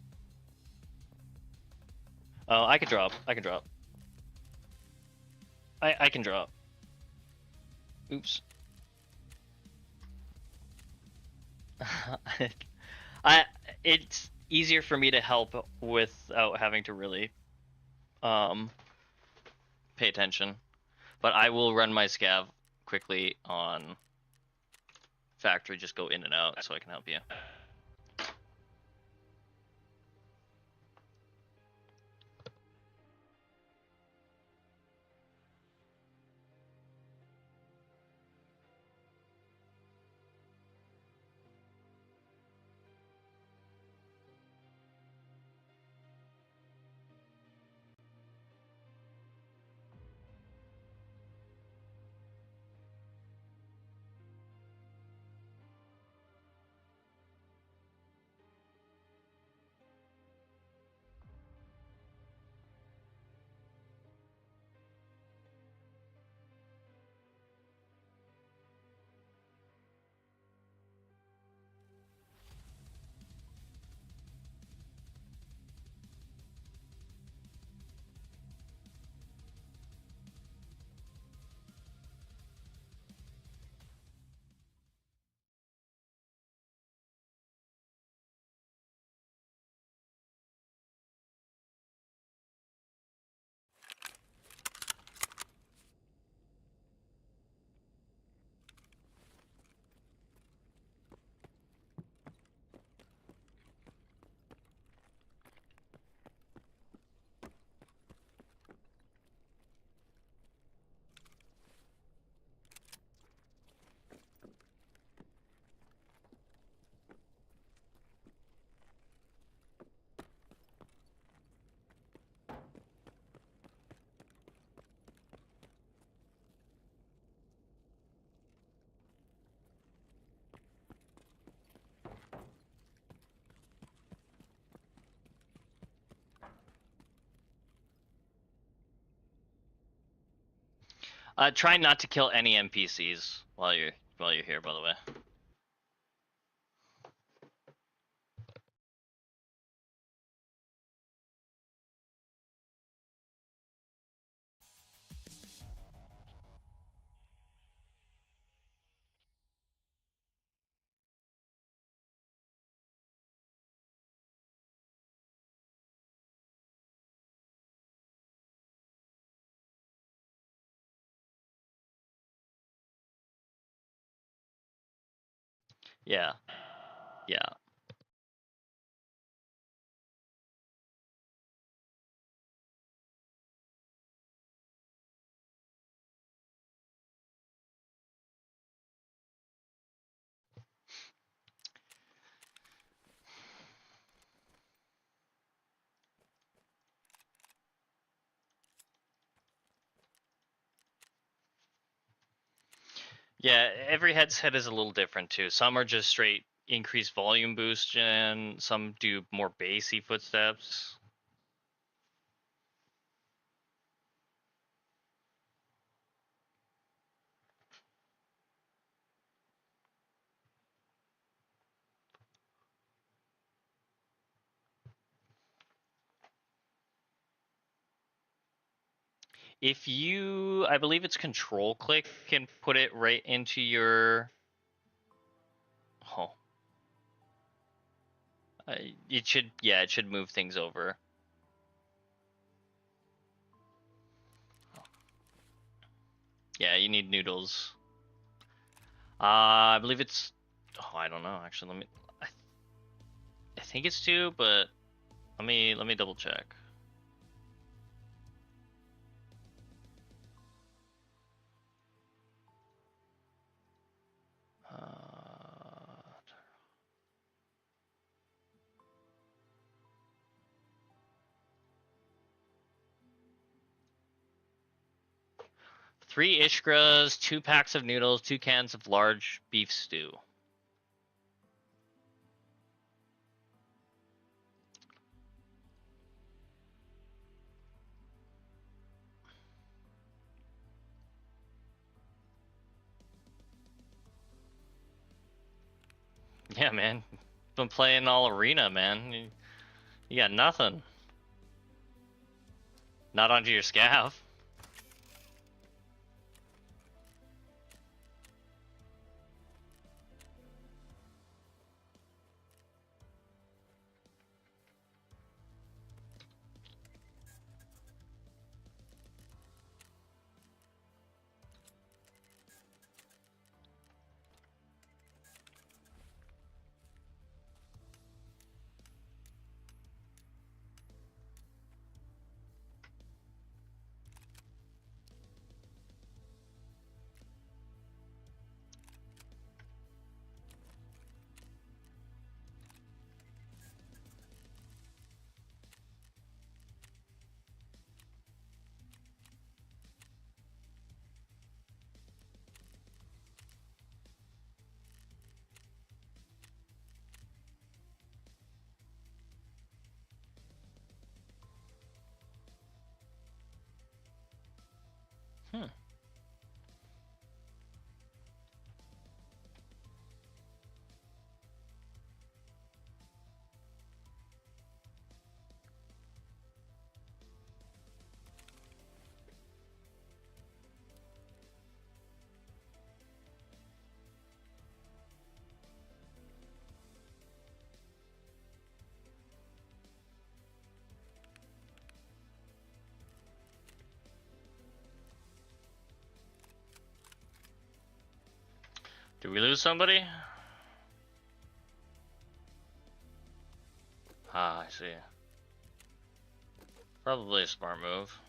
Oh, I can drop. I can drop. I can drop. Oops. It's easier for me to help without having to really pay attention. But I will run my scav quickly on factory, just go in and out so I can help you. Try not to kill any NPCs while you're here, by the way. Yeah. Yeah. Yeah, every headset is a little different too. Some are just straight increased volume boost, and some do more bassy footsteps. If you, I believe it's control click, can put it right into your. Oh. It should, yeah, it should move things over. Yeah, you need noodles. I believe it's. Oh, I don't know. Actually, let me. I think it's 2, but let me double check. Uh, 3 ishgras, 2 packs of noodles, 2 cans of large beef stew. Yeah, man. Been playing all arena, man. You got nothing. Not onto your scav. Hmm. Did we lose somebody? Ah, I see. Probably a smart move.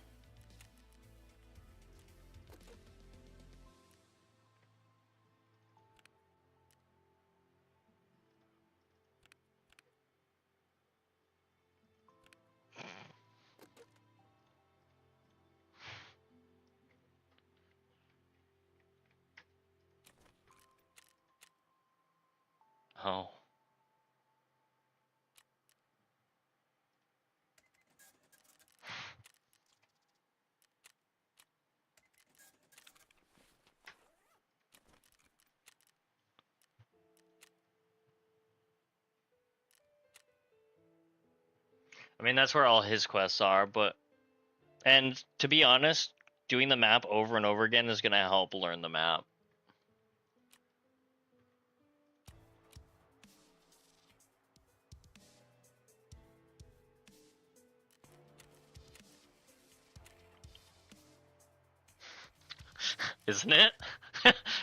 Oh. I mean, that's where all his quests are, but... And to be honest, doing the map over and over again is going to help learn the map. Isn't it?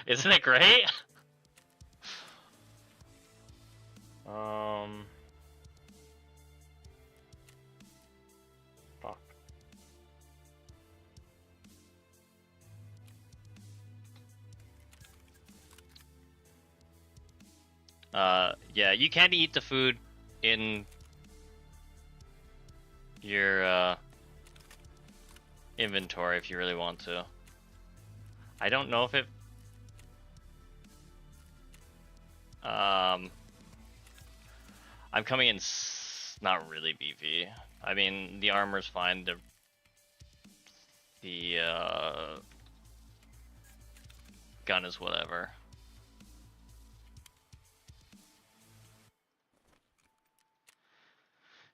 Isn't it great? Fuck. Yeah, you can eat the food in your inventory if you really want to. I don't know if it... I'm coming in not really beefy. I mean, the armor's fine. The gun is whatever.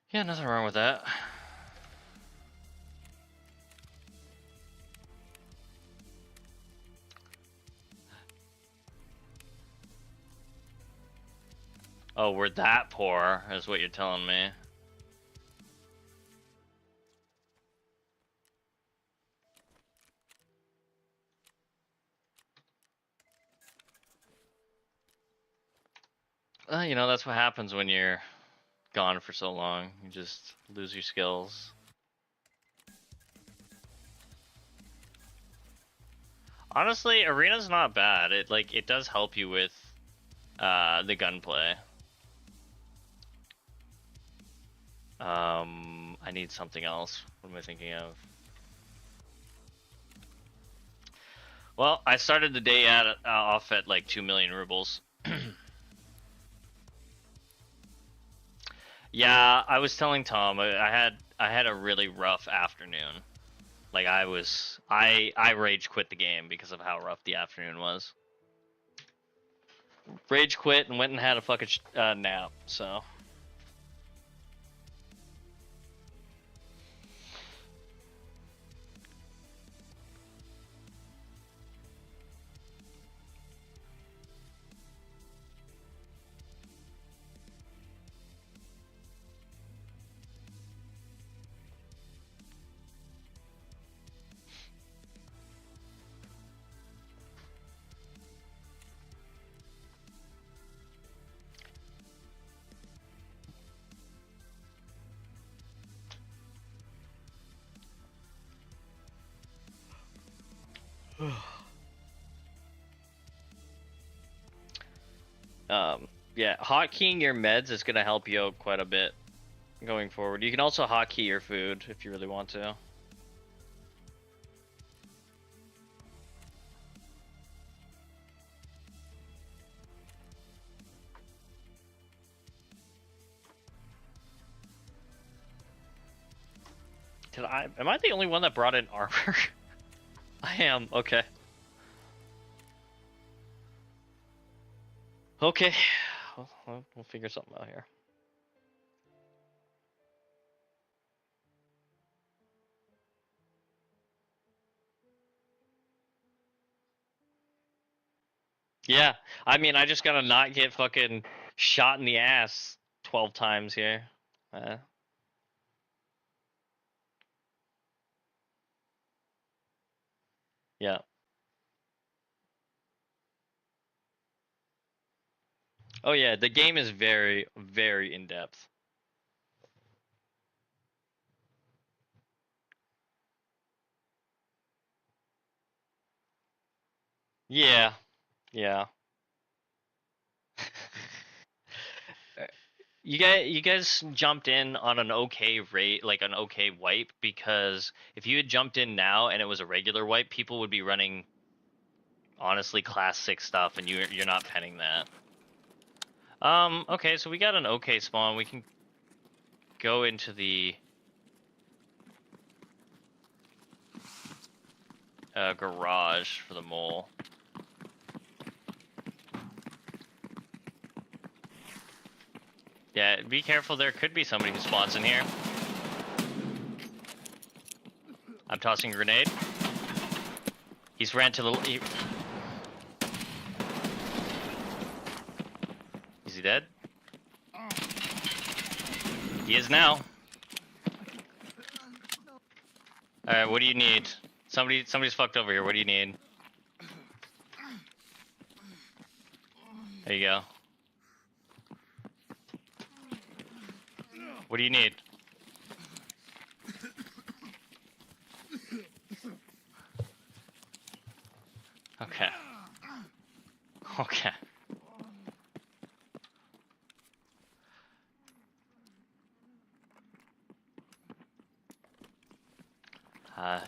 Yeah, nothing wrong with that. Oh, we're that poor, is what you're telling me. You know, that's what happens when you're gone for so long. You just lose your skills. Honestly, Arena's not bad. It does help you with the gunplay. I need something else. What am I thinking of? Well, I started the day off at like 2 million rubles. Yeah, I was telling Tom I had a really rough afternoon. Like I rage quit the game because of how rough the afternoon was. Rage quit and went and had a fucking nap. So. Yeah, hotkeying your meds is gonna help you out quite a bit going forward. You can also hotkey your food if you really want to. Am I the only one that brought in armor? I am. Okay. Okay. We'll figure something out here. Yeah, I mean, I just gotta not get fucking shot in the ass 12 times here. Yeah. Oh yeah, the game is very, very in depth. Yeah, yeah. You guys jumped in on an okay rate, like an okay wipe, because if you had jumped in now and it was a regular wipe, people would be running honestly class 6 stuff, and you're not penning that. Okay, so we got an okay spawn. We can go into the garage for the mole. Yeah, be careful. There could be somebody who spawns in here. I'm tossing a grenade. He's ran to the... Is he dead? He is now. Alright, what do you need? Somebody's fucked over here. What do you need? There you go. What do you need? Okay. Okay.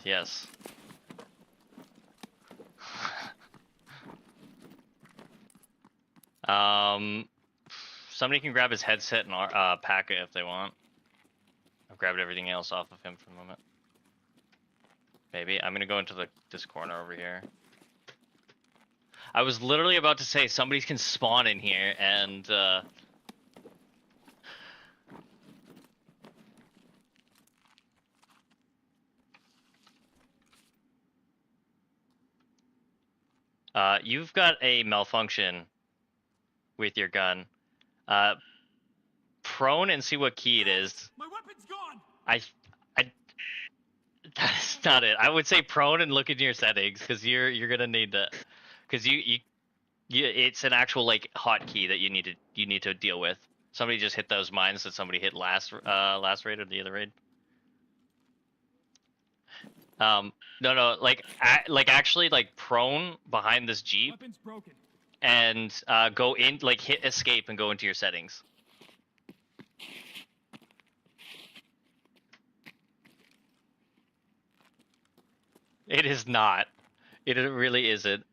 Yes. Somebody can grab his headset and pack it if they want. I've grabbed everything else off of him for the moment. Maybe. I'm gonna go into this corner over here. I was literally about to say somebody can spawn in here and you've got a malfunction with your gun. Prone and see what key it is. My weapon's gone. That's not it. I would say prone and look in your settings, because you're gonna need to, because you it's an actual like hotkey that you need to deal with. Somebody just hit those mines that somebody hit last raid or the other raid. No, like actually like prone behind this Jeep. Weapon's broken. And go in, like hit escape and go into your settings. It is not. It really isn't.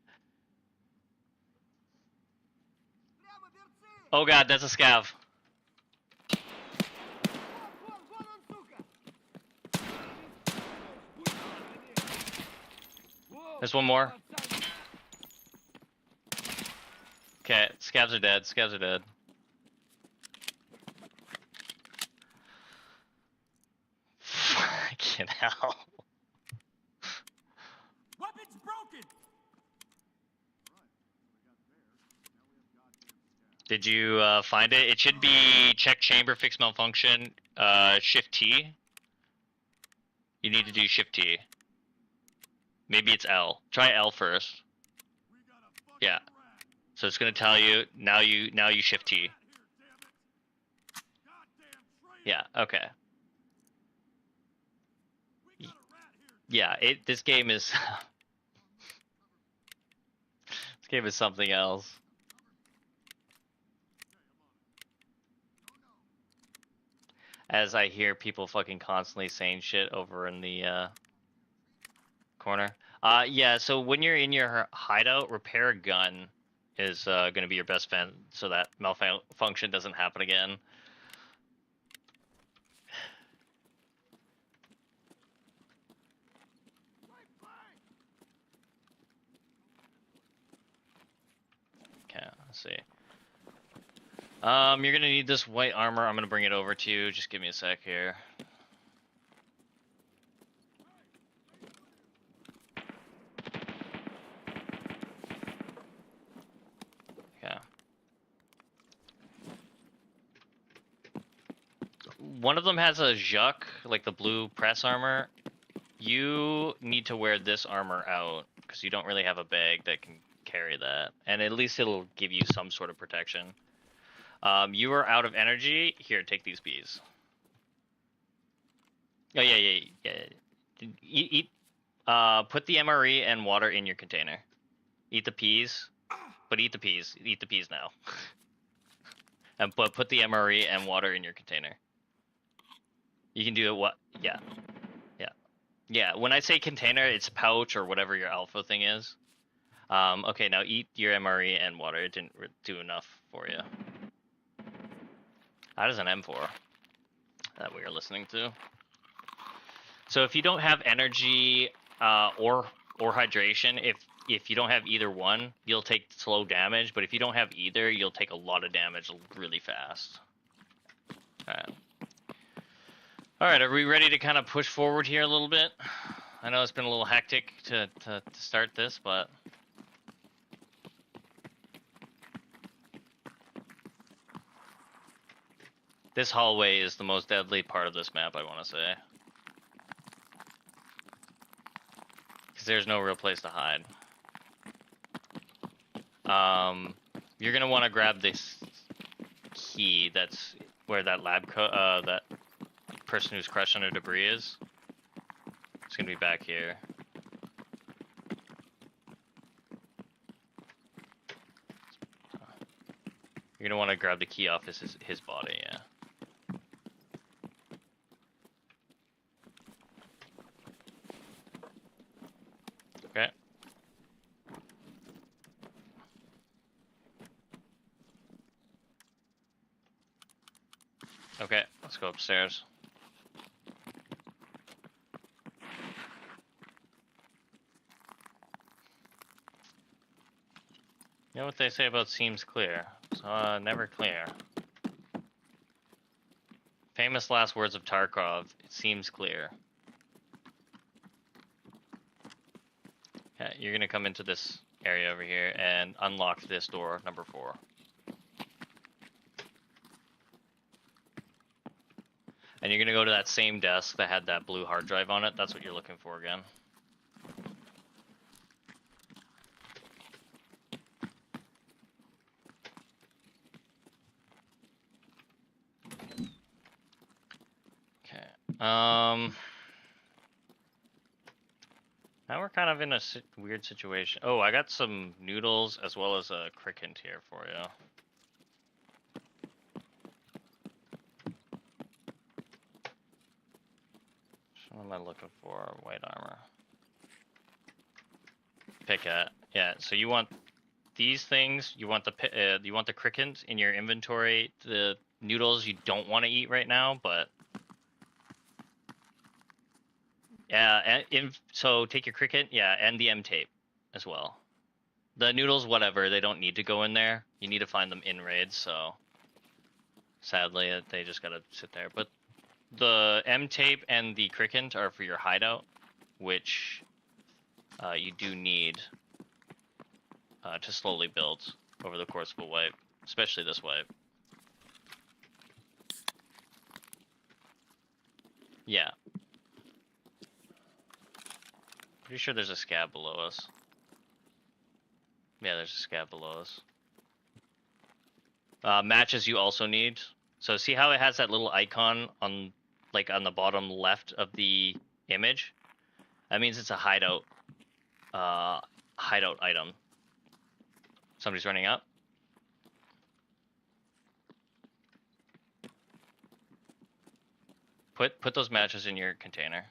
Oh god, that's a scav. There's one more. Okay, scavs are dead. Scavs are dead. Fucking hell. Weapon's broken. Did you find it? It should be check chamber, fix malfunction, shift T. You need to do shift T. Maybe it's L. Try L first. Yeah. So it's gonna tell you now you shift T. Yeah, okay. Yeah, this game is this game is something else. As I hear people fucking constantly saying shit over in the corner. Yeah, so when you're in your hideout, repair a gun is gonna be your best bet, so that malfunction doesn't happen again. Let's see. You're gonna need this white armor. I'm gonna bring it over to you. Just give me a sec here. Yeah. One of them has a Jacques, like the blue press armor. You need to wear this armor out because you don't really have a bag that can carry that, and at least it'll give you some sort of protection. You are out of energy. Here, take these bees. Oh yeah. Eat. Put the MRE and water in your container. Eat the peas, but eat the peas. Eat the peas now. And but put the MRE and water in your container. You can do it. What? Yeah. Yeah. When I say container, it's pouch or whatever your alpha thing is. Okay, now eat your MRE and water. It didn't do enough for you. How does an M4 that we are listening to? So if you don't have energy or hydration, if you don't have either one, you'll take slow damage. But if you don't have either, you'll take a lot of damage really fast. All right, are we ready to kind of push forward here a little bit? I know it's been a little hectic to start this, but this hallway is the most deadly part of this map, I want to say. Because there's no real place to hide. You're going to want to grab this key that's where that that person who's crushed under debris is. It's going to be back here. You're going to want to grab the key off his body, yeah. Okay. Okay, let's go upstairs. You know what they say about seems clear? It's never clear. Famous last words of Tarkov, it seems clear. Okay, you're gonna come into this area over here and unlock this door, number 4. And you're gonna go to that same desk that had that blue hard drive on it. That's what you're looking for again. Okay. Now we're kind of in a weird situation. Oh, I got some noodles as well as a cricket here for you. What am I looking for? White armor. Pick at. Yeah, so you want these things. You want the cricket in your inventory. The noodles you don't want to eat right now, but yeah. So take your cricket. Yeah, and the M tape as well. The noodles, whatever. They don't need to go in there. You need to find them in raids. So sadly, they just gotta sit there. But the M tape and the cricket are for your hideout, which you do need to slowly build over the course of a wipe, especially this wipe. Yeah. Pretty sure there's a scab below us. Yeah, there's a scab below us. Matches you also need. So see how it has that little icon on the bottom left of the image? That means it's a hideout item. Somebody's running up. Put those matches in your container.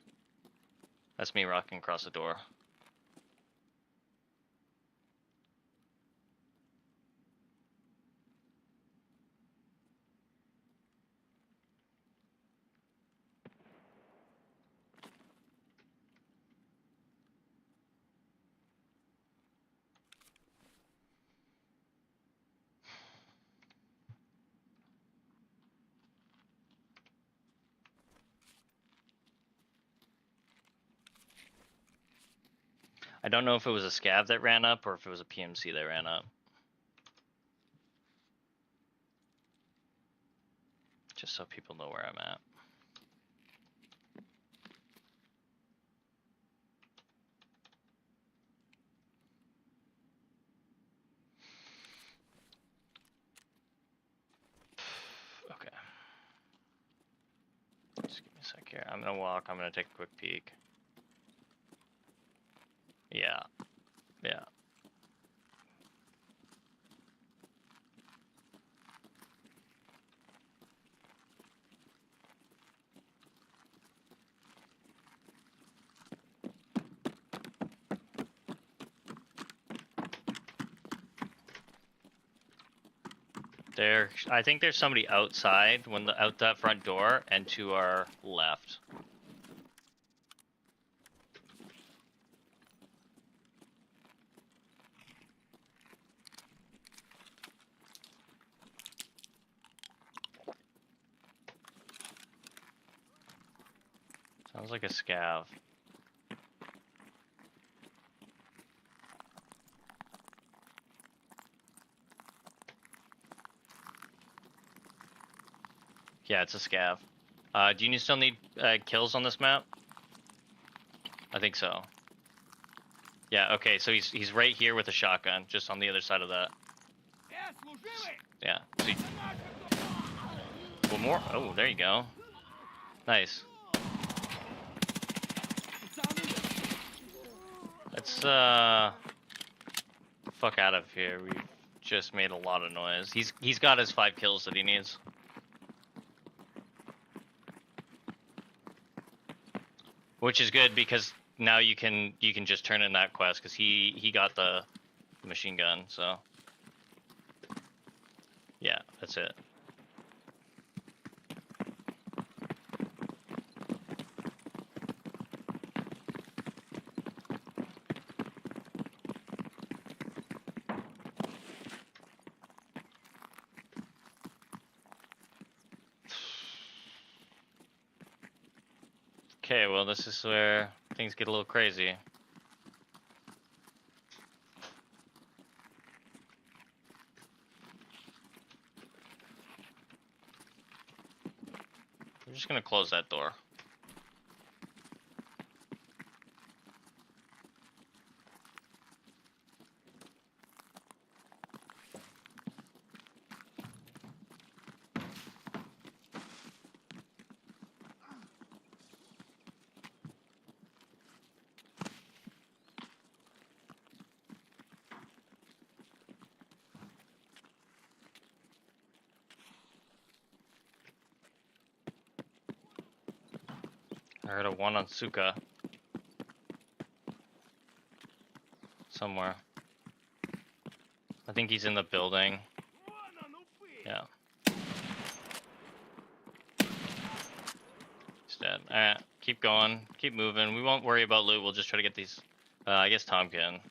That's me rocking across the door. I don't know if it was a scav that ran up or if it was a PMC that ran up. Just so people know where I'm at. Okay. Just give me a sec here. I'm gonna walk. I'm gonna take a quick peek. Yeah. Yeah. There, I think there's somebody outside out that front door and to our left. Sounds like a scav. Yeah, it's a scav. Do you still need kills on this map? I think so. Yeah, okay, so he's right here with a shotgun, just on the other side of that. Yeah. So one more? Oh, there you go. Nice. Let's fuck out of here. We've just made a lot of noise. He's got his 5 kills that he needs. Which is good because now you can just turn in that quest because he got the machine gun, so yeah, that's it. Okay, well this is where things get a little crazy. We're just gonna close that door. I heard a one on Suka. Somewhere. I think he's in the building. Yeah. He's dead. Alright, keep going. Keep moving. We won't worry about loot. We'll just try to get these. I guess Tom can.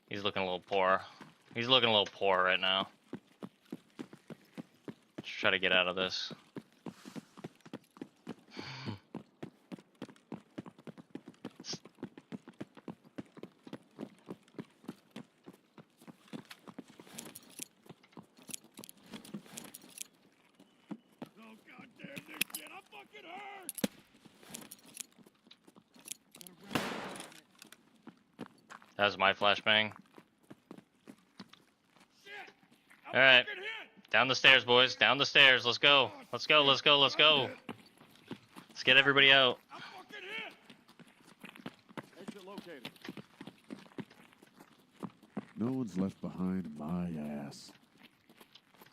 He's looking a little poor. He's looking a little poor right now. Let's try to get out of this. That was my flashbang. Alright. Down the stairs, boys. Down the stairs. Let's go. Let's go, let's go, let's go. Let's get everybody out. No one's left behind my ass.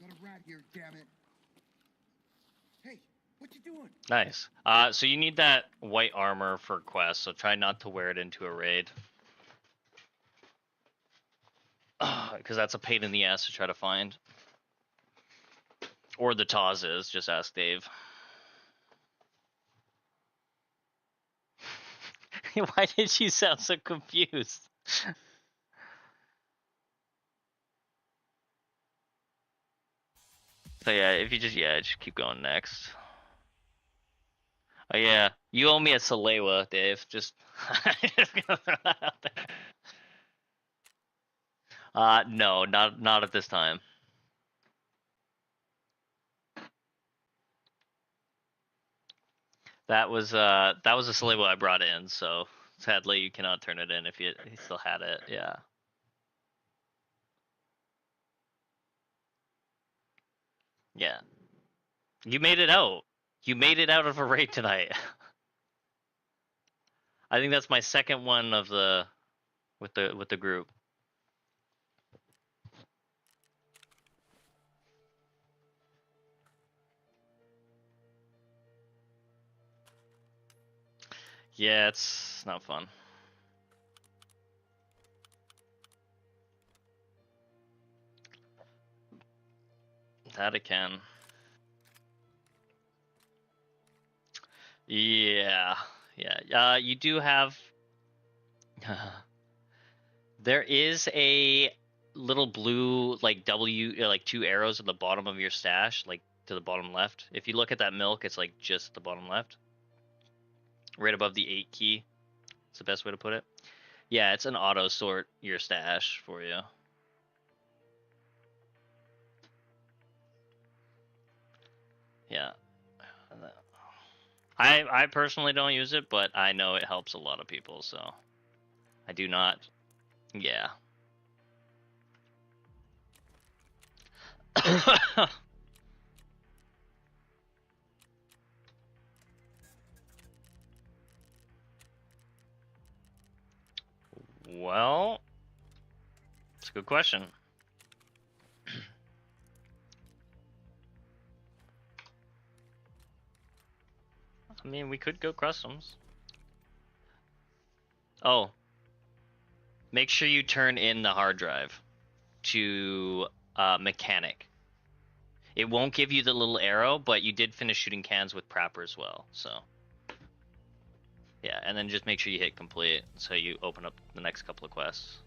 Got a rat here, damn it. Hey, what you doing? Nice. So you need that white armor for quest, so try not to wear it into a raid. Because that's a pain in the ass to try to find. Or the Taz is, just ask Dave. Why did you sound so confused? So yeah, if you just keep going next. Oh yeah, you owe me a Salewa, Dave. Just, just gonna throw that out there. No, not at this time. That was a Salewa I brought in, so sadly you cannot turn it in if you still had it. Yeah. Yeah. You made it out. You made it out of a raid tonight. I think that's my second one of the with the group. Yeah, it's not fun. That it can. Yeah. Yeah. You do have there is a little blue like W like 2 arrows at the bottom of your stash, like to the bottom left. If you look at that milk, it's like just at the bottom left. Right above the 8 key. It's the best way to put it. Yeah, it's an auto sort your stash for you. Yeah. I personally don't use it, but I know it helps a lot of people, so I do not. Yeah. Well, it's a good question. I mean, we could go customs. Oh, make sure you turn in the hard drive to mechanic. It won't give you the little arrow, but you did finish shooting cans with Prapper as well, so. Yeah, and then just make sure you hit complete, so you open up the next couple of quests.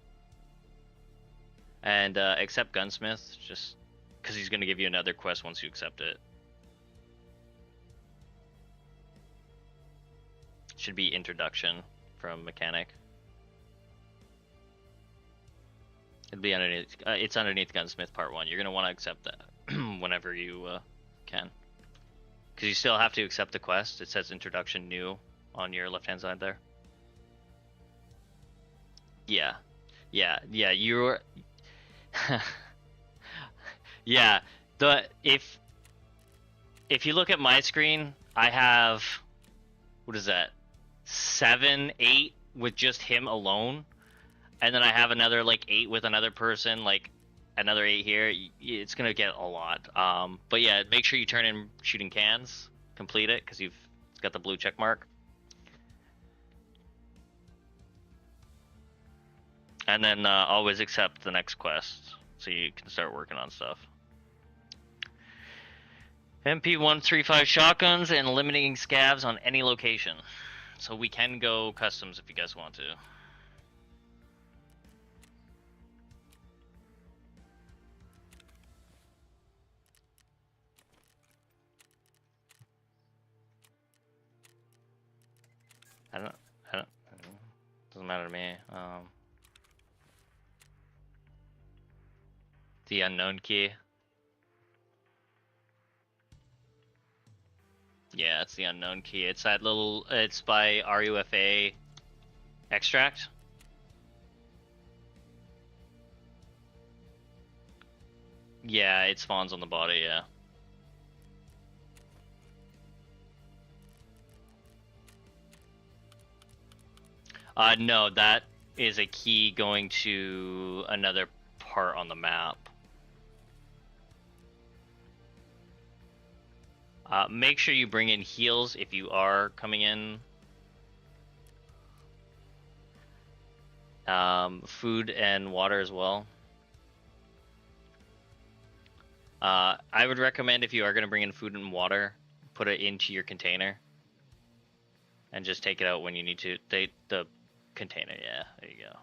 And accept Gunsmith, just because he's going to give you another quest once you accept it. Should be introduction from mechanic. It'll be underneath. It's underneath Gunsmith Part 1. You're going to want to accept that whenever you can. Because you still have to accept the quest. It says introduction new on your left-hand side there. Yeah. Yeah. You're... yeah. If you look at my screen, I have... What is that? 7, 8 with just him alone. And then I have another, like, 8 with another person, like, another 8 here. It's going to get a lot. But yeah, make sure you turn in shooting cans. Complete it, because you've got the blue check mark. And then always accept the next quest, so you can start working on stuff. MP135 shotguns and eliminating scavs on any location. So we can go customs if you guys want to. I don't doesn't matter to me. The unknown key. Yeah, it's the unknown key. It's that little, it's by RUFA extract. Yeah, it spawns on the body, yeah. No, that is a key going to another part on the map. Make sure you bring in heals if you are coming in. Food and water as well. I would recommend if you are going to bring in food and water, put it into your container. And just take it out when you need to. The container, yeah, there you go.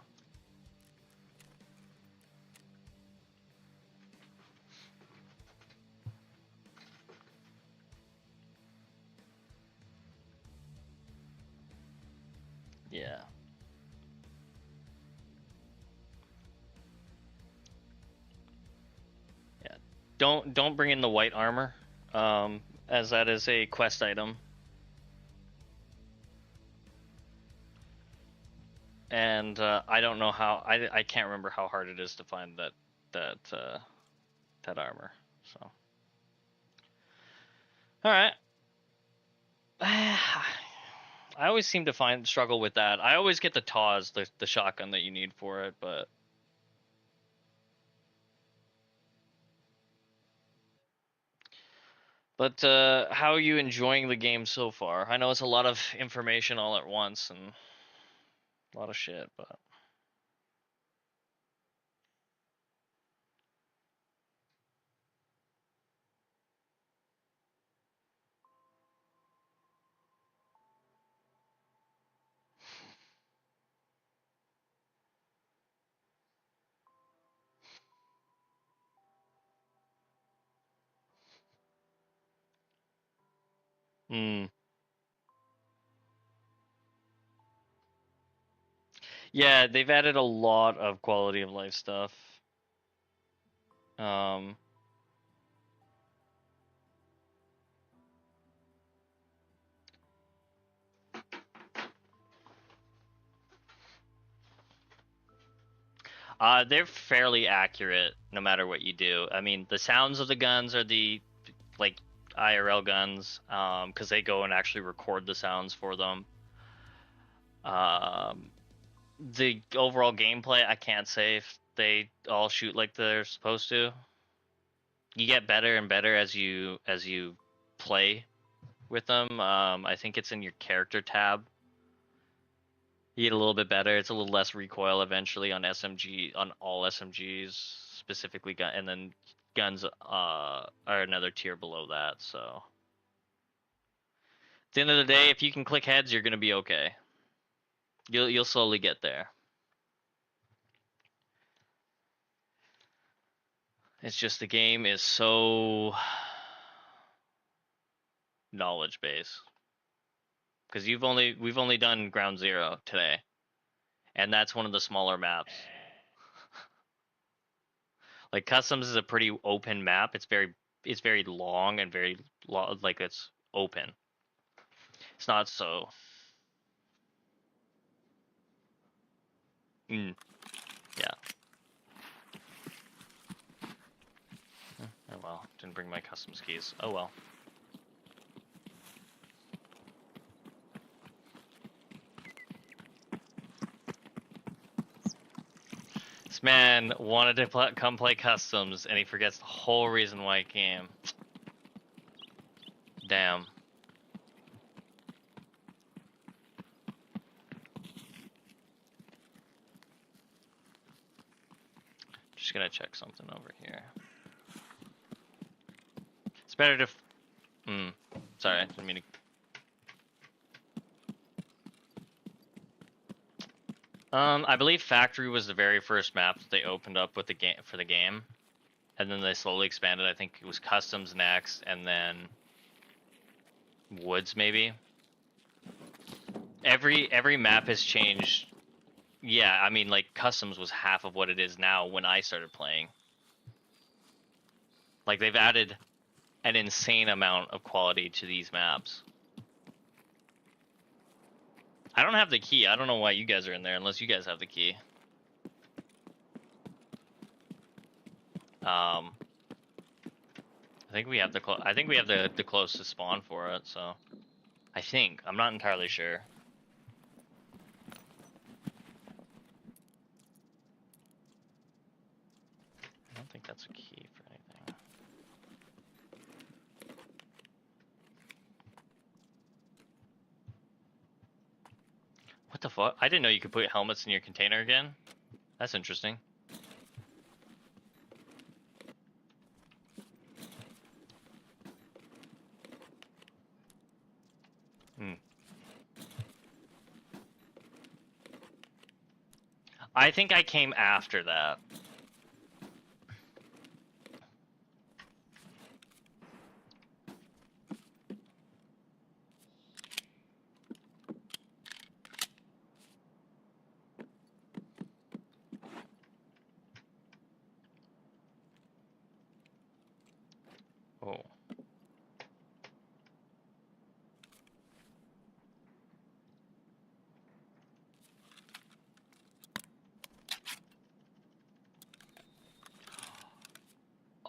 don't bring in the white armor, as that is a quest item. And I don't know how. I can't remember how hard it is to find that armor. So, all right. I always seem to struggle with that. I always get the Taz, the shotgun that you need for it, but how are you enjoying the game so far? I know it's a lot of information all at once and a lot of shit, but yeah, they've added a lot of quality of life stuff. They're fairly accurate no matter what you do. I mean, the sounds of the guns are the like IRL guns, because they go and actually record the sounds for them. The overall gameplay, I can't say if they all shoot like they're supposed to. You get better and better as you play with them. I think it's in your character tab. You get a little bit better. It's a little less recoil eventually on all SMGs, specifically gun, and then guns are another tier below that. So at the end of the day, if you can click heads, you're gonna be okay. You'll slowly get there. It's just the game is so knowledge base, because we've only done Ground Zero today, and that's one of the smaller maps. Like Customs is a pretty open map. It's very long and very like it's open. It's not so. Yeah. Oh well, didn't bring my Customs keys. Oh well. This man wanted to come play Customs, and he forgets the whole reason why he came. Damn. Just gonna check something over here. It's better to. Sorry, I didn't mean to. I believe Factory was the very first map that they opened up with the game, and then they slowly expanded. I think it was Customs next, and then Woods maybe. Every map has changed. Yeah, I mean, like Customs was half of what it is now when I started playing. Like they've added an insane amount of quality to these maps. I don't have the key. I don't know why you guys are in there unless you guys have the key. I think we have the closest spawn for it, so I think. I'm not entirely sure. I don't think that's a key for anything. What the fuck? I didn't know you could put helmets in your container again. That's interesting. I think I came after that.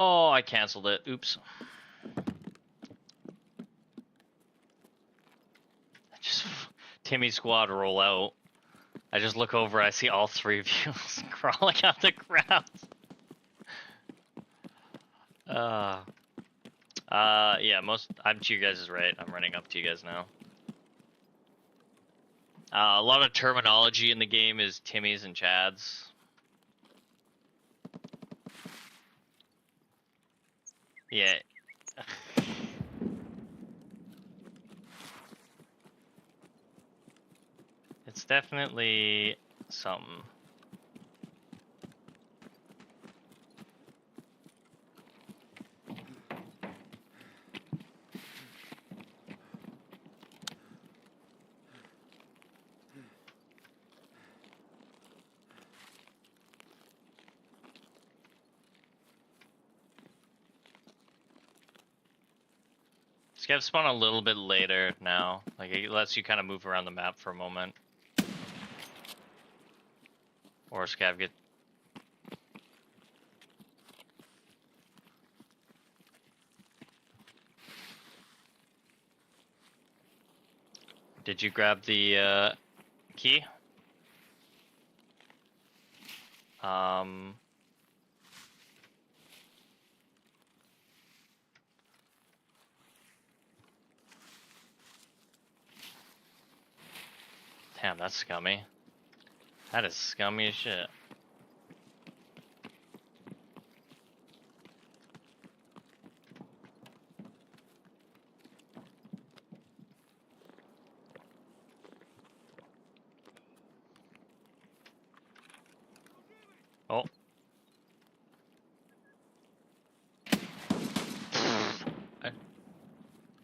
Oh, I canceled it. Oops. Just Timmy's squad roll out. I just look over, I see all three of you crawling out the ground. Yeah, I'm to you guys' right. I'm running up to you guys now. A lot of terminology in the game is Timmy's and Chad's. Yeah. It's definitely something. Scav spawn a little bit later now. Like, it lets you kind of move around the map for a moment. Or Scav get... Did you grab the key? Damn, that's scummy. That is scummy as shit. Oh.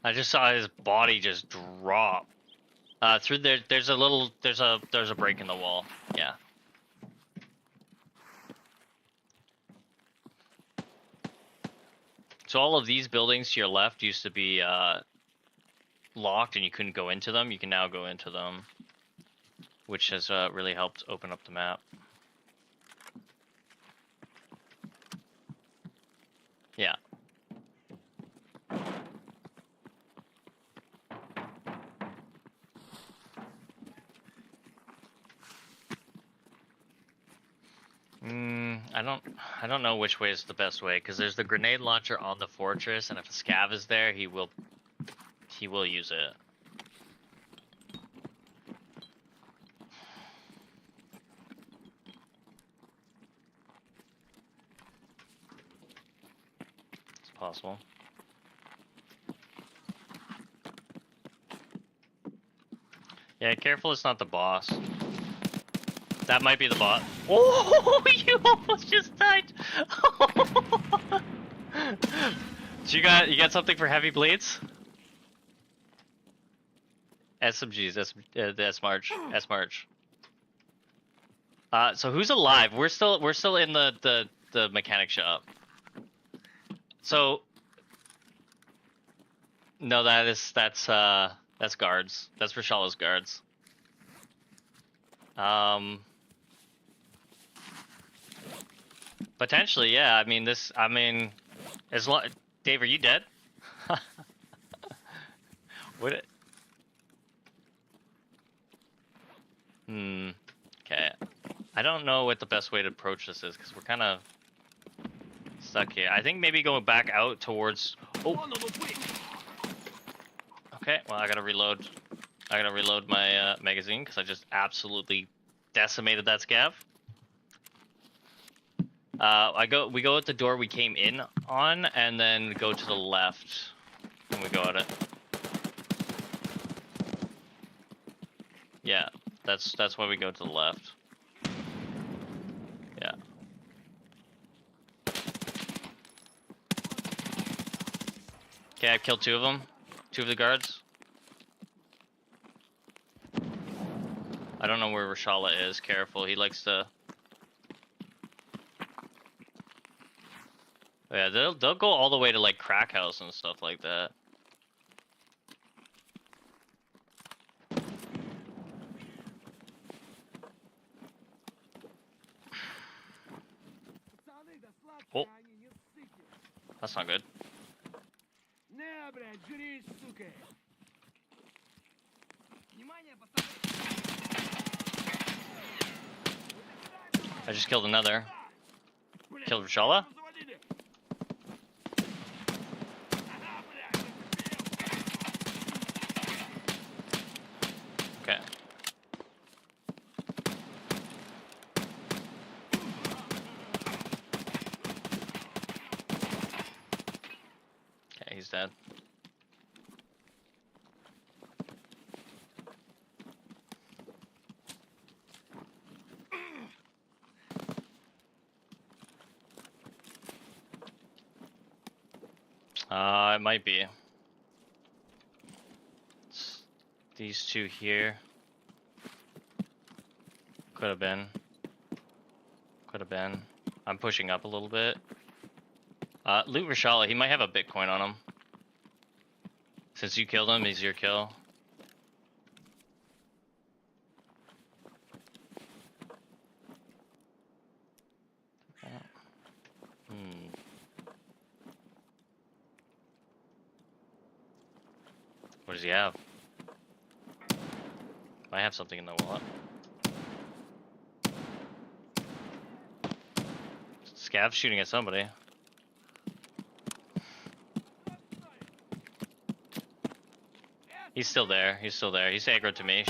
I just saw his body just drop. Through there, there's a break in the wall. Yeah. So all of these buildings to your left used to be locked and you couldn't go into them. You can now go into them, which has really helped open up the map. Yeah. I don't know which way is the best way, because there's the grenade launcher on the fortress, and if a scav is there, he will use it. It's possible. Yeah, careful it's not the boss. That might be the bot. Oh, you almost just died. So you got something for heavy blades? SMGs, the S March. So who's alive? We're still in the mechanic shop. So no, that's guards. That's Rashala's guards. Potentially, yeah. I mean, as long. Dave, are you dead? Would it? Okay. I don't know what the best way to approach this is, because we're kind of stuck here. I think maybe going back out towards... Oh! Okay, well, I gotta reload my magazine, because I just absolutely decimated that scav. We go at the door we came in on, and then go to the left when we go at it. Yeah, that's why we go to the left. Yeah. Okay, I killed two of them. Two of the guards. I don't know where Rashala is. Careful, he likes to... Yeah, they'll go all the way to like Crack House and stuff like that. Oh. That's not good. Не, блядь, жри, сука. I just killed another. Killed Rashala? Okay. Okay, he's dead. It might be. It's these two here. Could have been. Could have been. I'm pushing up a little bit. Loot Rashala, he might have a Bitcoin on him. Since you killed him, he's your kill. What does he have? I have something in the wallet. Scav's shooting at somebody. He's still there. He's still there. He's aggroed to me.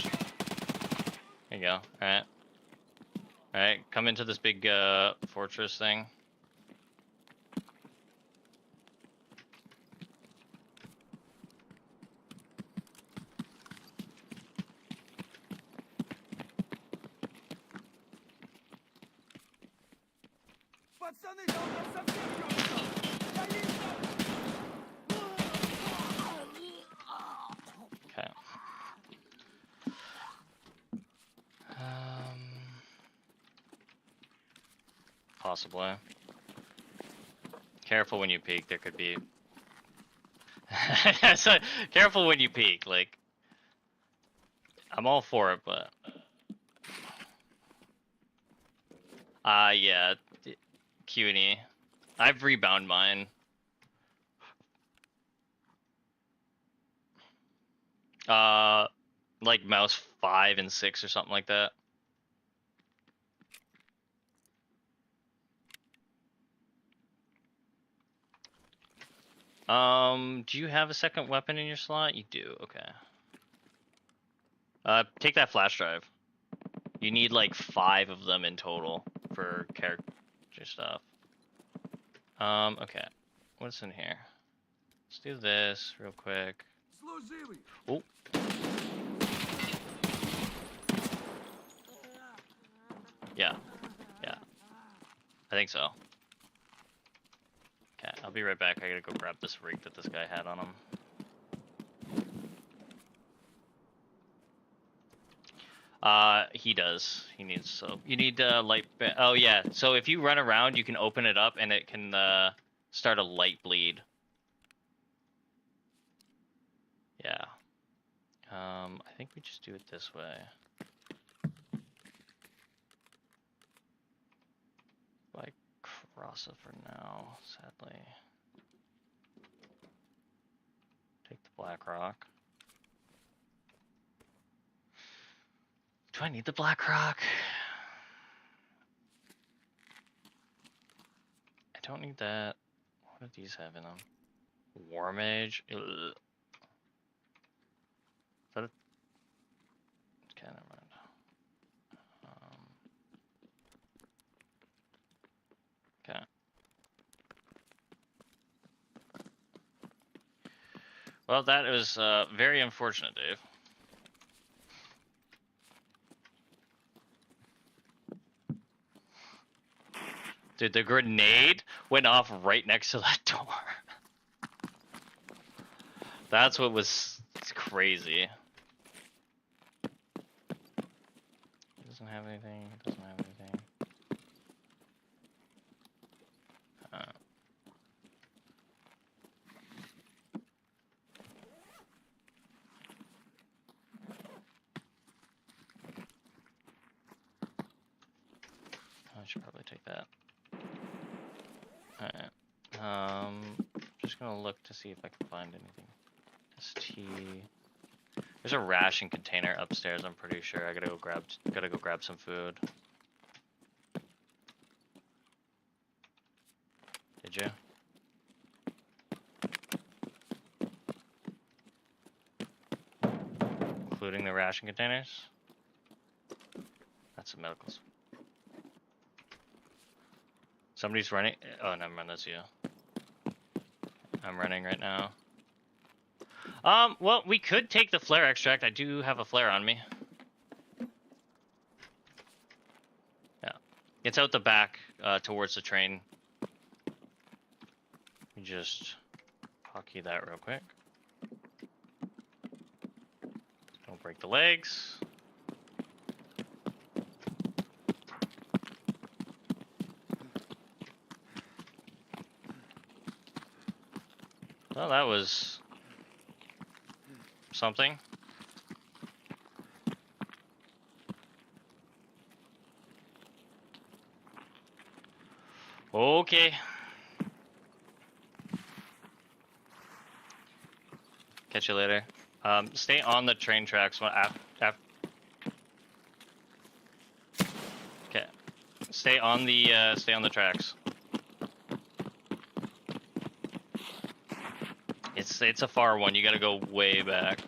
There you go. Alright. Alright, come into this big fortress thing. Пацаны, да у нас совсем ёбано. Okay. Possibly. Careful when you peek, there could be... So, careful when you peek, like... I'm all for it, but... Yeah. Q&E. I've rebound mine. Like mouse 5 and 6 or something like that. Do you have a second weapon in your slot? You do, okay. Take that flash drive. You need like 5 of them in total for character stuff. Okay. What's in here? Let's do this real quick. Служивый. Oh. Yeah. Yeah. I think so. Okay, I'll be right back. I gotta go grab this rig that this guy had on him. He does. He needs soap. You need light. Oh yeah. So if you run around, you can open it up and it can start a light bleed. Yeah. I think we just do it this way. I cross it for now, sadly. Take the black rock. Do I need the black rock? I don't need that. What do these have in them? War mage. Ugh. Is that a... Okay, never mind. Okay. Well, that was very unfortunate, Dave. Dude, the grenade went off right next to that door. That's what was crazy. It doesn't have anything. It doesn't have anything. I should probably take that. Alright. just gonna look to see if I can find anything. ST. There's a ration container upstairs. I'm pretty sure. I gotta go grab some food. Did you? Including the ration containers. That's the medicals. Somebody's running. Oh, never mind. That's you. I'm running right now. Well, we could take the flare extract. I do have a flare on me. Yeah. It's out the back, towards the train. Let me just hotkey that real quick. Don't break the legs. Well, that was something. Okay. Catch you later. Stay on the train tracks. Okay. Stay on the tracks. It's a far one. You gotta go way back.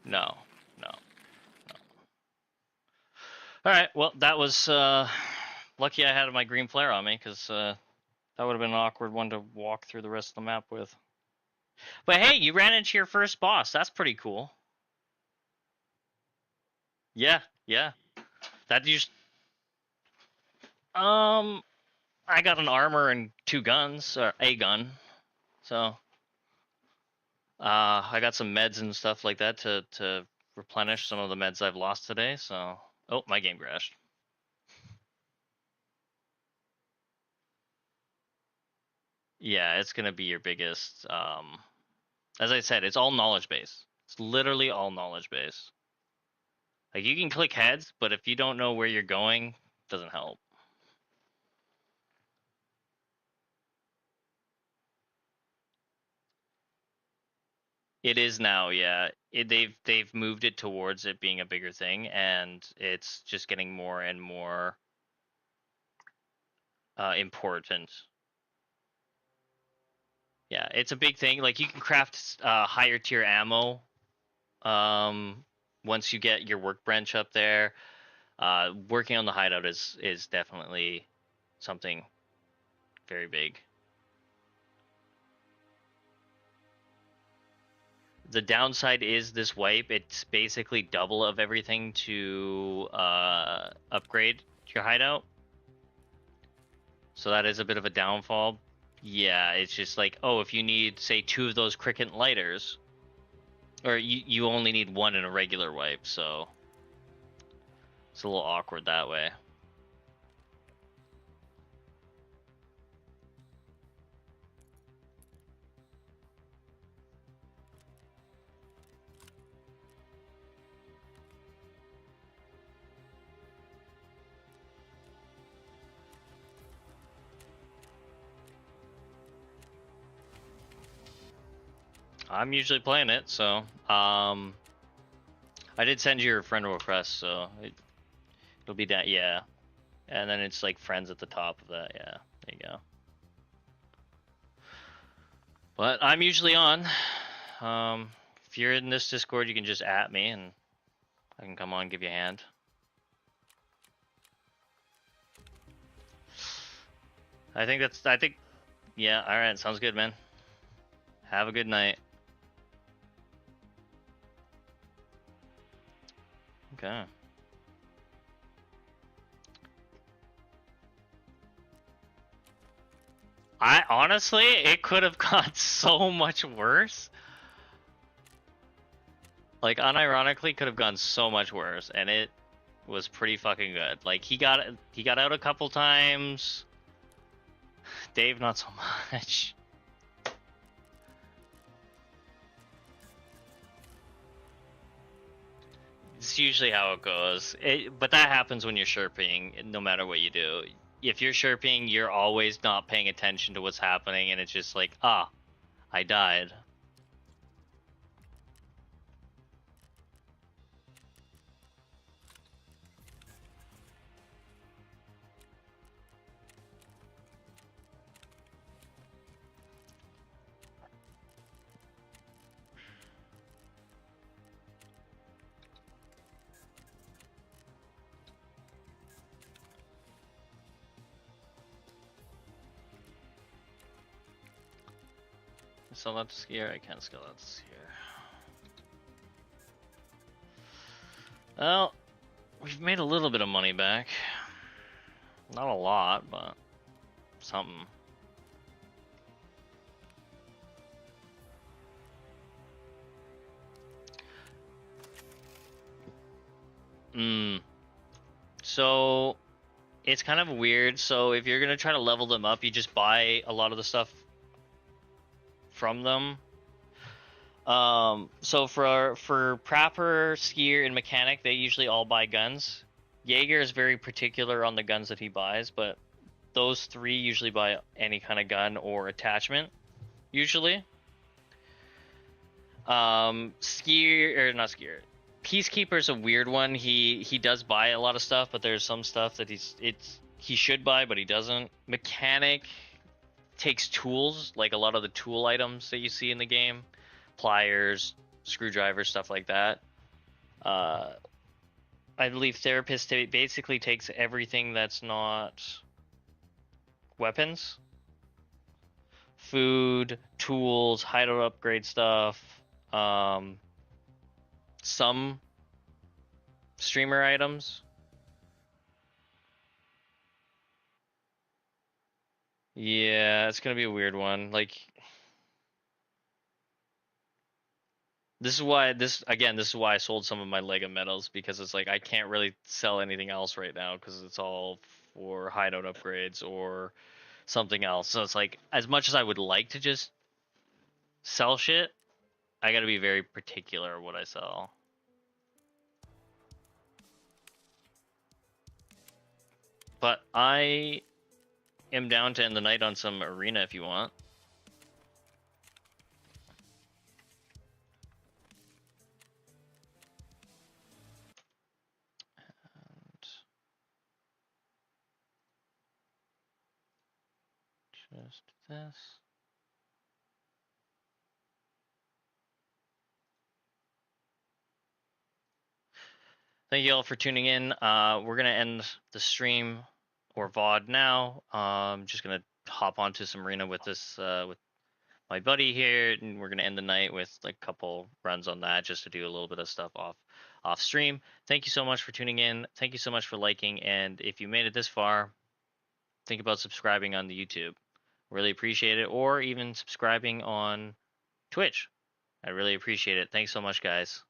No. Alright, well, that was, lucky I had my green flare on me, because, that would have been an awkward one to walk through the rest of the map with. But hey, you ran into your first boss. That's pretty cool. Yeah. That just... I got an armor and 2 guns, or a gun, so... I got some meds and stuff like that to replenish some of the meds I've lost today, so... Oh, my game crashed. Yeah, it's gonna be your biggest, as I said, it's all knowledge base. It's literally all knowledge base. Like, you can click heads, but if you don't know where you're going, it doesn't help. It is now, yeah. They've moved it towards it being a bigger thing, and it's just getting more and more important. Yeah, it's a big thing. Like, you can craft higher tier ammo once you get your workbench up there. Working on the hideout is definitely something very big. The downside is this wipe. It's basically double of everything to upgrade your hideout. So that is a bit of a downfall. Yeah, it's just like, oh, if you need, say, 2 of those cricket lighters, or you only need 1 in a regular wipe, so it's a little awkward that way. I'm usually playing it, so I did send you your friend request, so it'll be that, yeah. And then it's like friends at the top of that, yeah. There you go. But I'm usually on. If you're in this Discord, you can just at me and I can come on and give you a hand. I think, yeah, alright, sounds good, man. Have a good night. Okay. I honestly, it could have gone so much worse. Like, unironically, could have gone so much worse, and it was pretty fucking good. Like, he got out a couple times. Dave, not so much. It's usually how it goes. But that happens when you're sherping, no matter what you do. If you're sherping, you're always not paying attention to what's happening, and it's just like, ah, I died. Sell that to skier? I can't sell that to skier. Well, we've made a little bit of money back. Not a lot, but something. So it's kind of weird. So if you're gonna try to level them up, you just buy a lot of the stuff from them. So for Prapper, Skier, and Mechanic, they usually all buy guns. Jaeger is very particular on the guns that he buys, but those three usually buy any kind of gun or attachment, usually. Skier, or not Skier. Peacekeeper's a weird one. He does buy a lot of stuff, but there's some stuff that he should buy, but he doesn't. Mechanic takes tools, like a lot of the tool items that you see in the game. Pliers, screwdrivers, stuff like that. I believe Therapist basically takes everything that's not weapons. Food, tools, hideout upgrade stuff, some streamer items. Yeah, it's gonna be a weird one. Like, this is why this is why I sold some of my Lego medals, because it's like I can't really sell anything else right now because it's all for hideout upgrades or something else. So it's like, as much as I would like to just sell shit, I gotta be very particular what I sell. But I am down to end the night on some arena if you want. And just this. Thank you all for tuning in. We're gonna end the stream or VOD now. Just gonna hop onto some arena with this with my buddy here, and we're gonna end the night with like a couple runs on that, just to do a little bit of stuff off stream. Thank you so much for tuning in. Thank you so much for liking, and if you made it this far, think about subscribing on the YouTube. Really appreciate it, or even subscribing on Twitch. I really appreciate it. Thanks so much, guys.